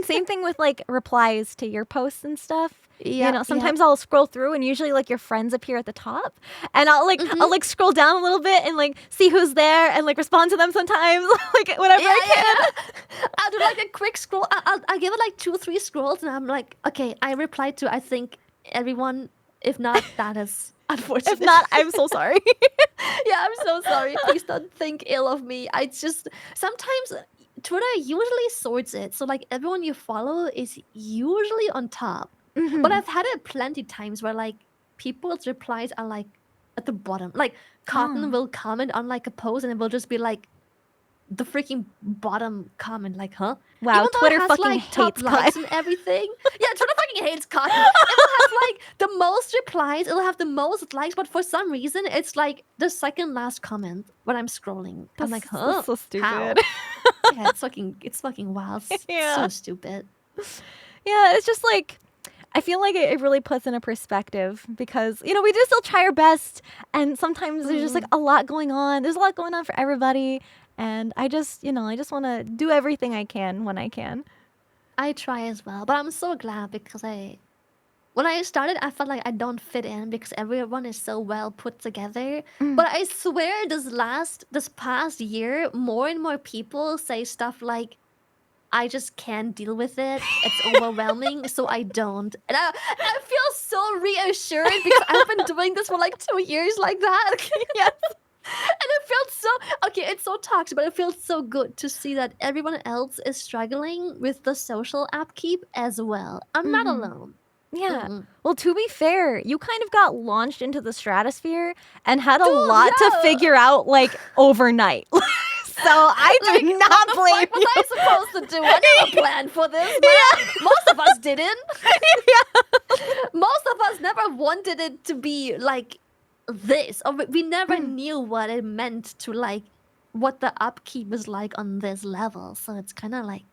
Same thing with like replies to your posts and stuff. Yeah, you know, sometimes I'll scroll through and usually like your friends appear at the top, and I'll like scroll down a little bit and like see who's there and like respond to them sometimes, like whenever I can. I'll do like a quick scroll. I'll give it like 2-3 scrolls, and I'm like, okay, I replied to I think everyone. If not, that is unfortunate. If not, I'm so sorry. Yeah, I'm so sorry. Please don't think ill of me. I just sometimes Twitter usually sorts it, so like everyone you follow is usually on top. But I've had it plenty times where like people's replies are like at the bottom. Like Cotton will comment on like a post and it will just be like the freaking bottom comment. Like, huh? Wow, Even though Twitter it has, fucking like, top hates likes Cotton. and everything. Yeah, Twitter fucking hates Cotton. It will have like the most replies. It'll have the most likes, but for some reason it's like the second last comment when I'm scrolling. I'm like, huh? That's so stupid. How? Yeah, it's fucking wild. Yeah. So stupid. Yeah, it's just like I feel like it really puts in a perspective because, you know, we do still try our best, and sometimes there's just like a lot going on. There's a lot going on for everybody, and I just want to do everything I can when I can. I try as well, but I'm so glad because when I started, I felt like I don't fit in because everyone is so well put together. But I swear this past year, more and more people say stuff like, I just can't deal with it. It's overwhelming, so I don't. And I feel so reassured because I've been doing this for like 2 years like that. Yes. And it felt so, okay, it's so toxic, but it feels so good to see that everyone else is struggling with the social upkeep as well. I'm not alone. Yeah. Well, to be fair, you kind of got launched into the stratosphere and had a lot to figure out like overnight. So I do Like, not what the blame fuck you. was I supposed to do? I never planned for this, man. Most of us didn't. Most of us never wanted it to be like this. Or we never knew what it meant to like what the upkeep is like on this level. So it's kind of like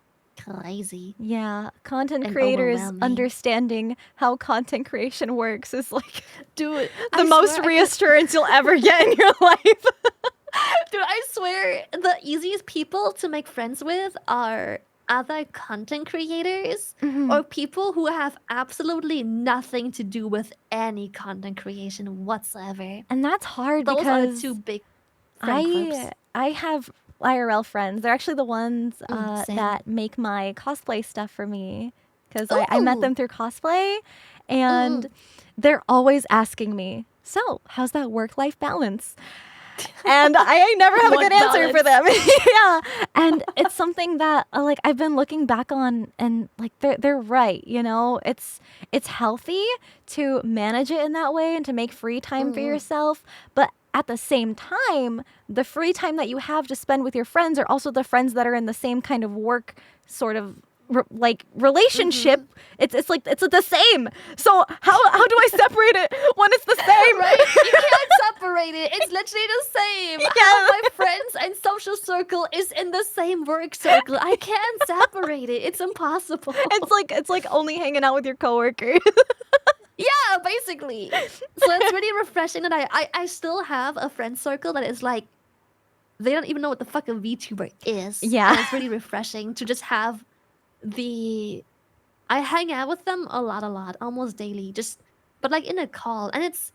crazy. Yeah, content And creators overwhelming. understanding how content creation works is like Dude, the most reassurance you'll ever get in your life. Dude, I swear the easiest people to make friends with are other content creators or people who have absolutely nothing to do with any content creation whatsoever. And that's hard Those are the because two big friend groups. I have IRL friends. They're actually the ones Same. that make my cosplay stuff for me because I met them through cosplay, and they're always asking me, so how's that work-life balance? And I never have a What good answer for balance? them. Yeah. And it's something that like I've been looking back on and like they're right, you know? It's healthy to manage it in that way and to make free time for yourself, but at the same time, the free time that you have to spend with your friends are also the friends that are in the same kind of work sort of like relationship. It's like it's the same. So how do I separate it when it's the same? Right? You can't separate it. It's literally the same. Half my friends and social circle is in the same work circle. I can't separate it. It's impossible. It's like only hanging out with your coworkers. Yeah, basically. So it's really refreshing that I still have a friend circle that is like, they don't even know what the fuck a VTuber is. Yeah. And it's really refreshing to just have I hang out with them a lot, almost daily. But like in a call. And it's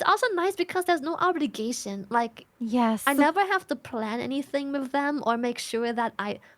also nice because there's no obligation. Like, Yes. I never have to plan anything with them or make sure that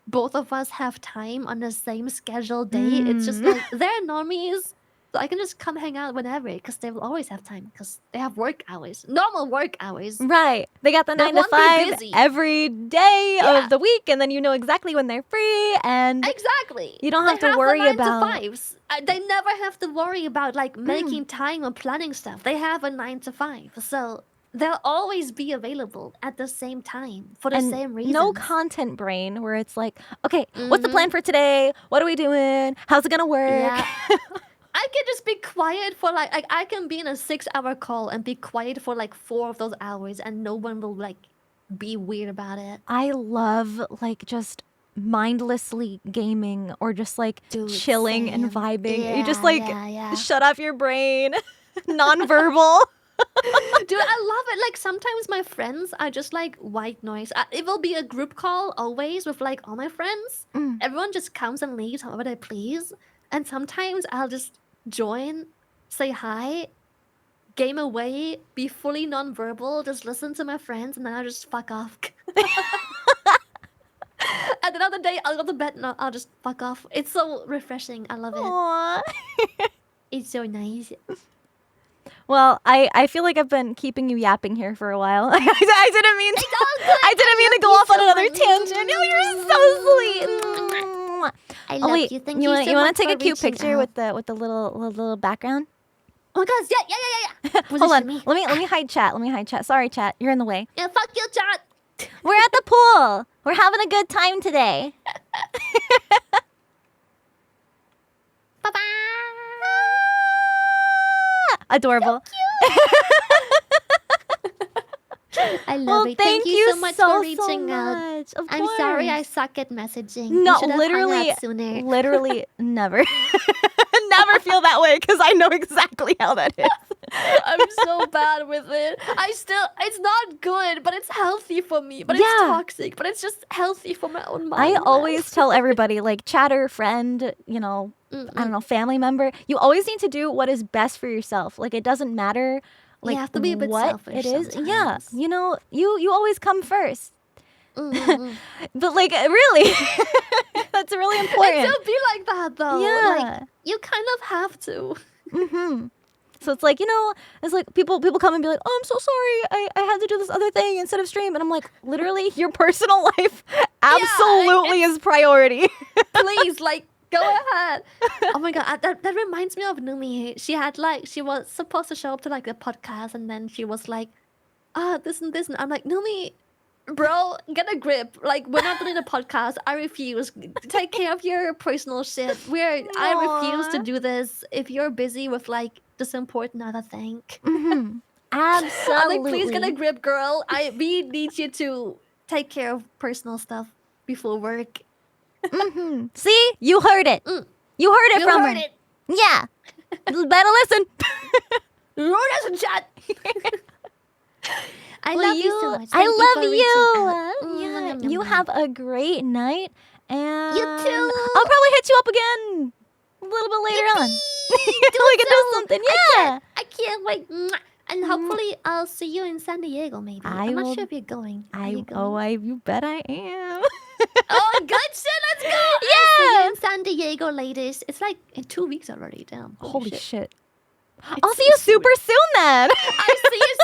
both of us have time on the same scheduled day. It's just like they're normies, so I can just come hang out whenever because they will always have time because they have work hours, normal work hours. Right. They got the They 9 to won't be 5 busy. every day Yeah. of the week, and then you know exactly when they're free, and Exactly. you don't They have to the worry 9 about. to 5s. They never have to worry about like making time or planning stuff. They have a 9 to 5, so they'll always be available at the same time for the And same reasons. no content brain where it's like, okay, what's the plan for today? What are we doing? How's it gonna work? Yeah. I can just be quiet for like I can be in a 6-hour call and be quiet for like 4 of those hours and no one will like be weird about it. I love like just mindlessly gaming or just like Dude, chilling and same. vibing. You just Yeah, like yeah. shut off your brain, nonverbal. Dude, I love it. Like sometimes my friends are just like white noise. It will be a group call always with like all my friends. Everyone just comes and leaves however they please. And sometimes I'll just join, say hi, game away, be fully nonverbal, just listen to my friends, and then I'll just fuck off. At the end of the day, I'll go to bed and I'll just fuck off. It's so refreshing. I love it. Aww. It's so nice. Well, I feel like I've been keeping you yapping here for a while. I didn't mean to, I didn't mean to go off on another tangent. Oh, you're so sweet. I Oh love wait, you. Thank you you want so you want much to take for a cute reaching picture out. with the little background? Oh my gosh, yeah. Hold on, Position me. let me hide chat. Let me hide chat. Sorry, chat, you're in the way. Yeah, fuck you, chat. We're at the pool. We're having a good time today. Bye-bye. Adorable. I love Well, it. thank you so much for reaching so out. much. Of I'm sorry I course. suck at messaging. No, You should have hung literally, out sooner. literally never, never feel that way because I know exactly how that is. I'm so bad with it. It's not good, but it's healthy for me. But it's Yeah. toxic, but it's just healthy for my own mind. I always tell everybody, like chatter, friend, you know, I don't know, family member, you always need to do what is best for yourself. Like it doesn't matter like have to be a bit what selfish it is. Yeah. sometimes. You know, you always come first. But like really that's really It important. don't be like that though. Yeah. Like, you kind of have to. So it's like, you know, it's like people come and be like, oh, I'm so sorry. I had to do this other thing instead of stream. And I'm like, literally, your personal life absolutely is priority. Please, like, go ahead. Oh my god, that reminds me of Numi. She was supposed to show up to like the podcast, and then she was like, this and this, and I'm like, Numi, bro, get a grip. Like, we're not doing a podcast. I refuse. Take care of your personal shit. I refuse to Aw. do this. If you're busy with like this important other thing, Absolutely. I'm like, please get a grip, girl. We need you to take care of personal stuff before work. See, you heard it. You heard it You from heard her. it. Yeah. Better listen. Lord chat. I Well, love you so much. I Thank love for you. reaching out. Yeah, Nom, nom, you nom. have a great night, and too. I'll probably hit you up again a little bit later on. We can do so. something. I Yeah. I can't wait. Mwah. And hopefully I'll see you in San Diego maybe. I'm will- not sure if you're going. Are you going? You bet I am. Oh, good shit. Let's go. See you Yeah. in San Diego latest. It's like in 2 weeks already. Damn. Holy shit. It's I'll so see you soon. super soon then. I see you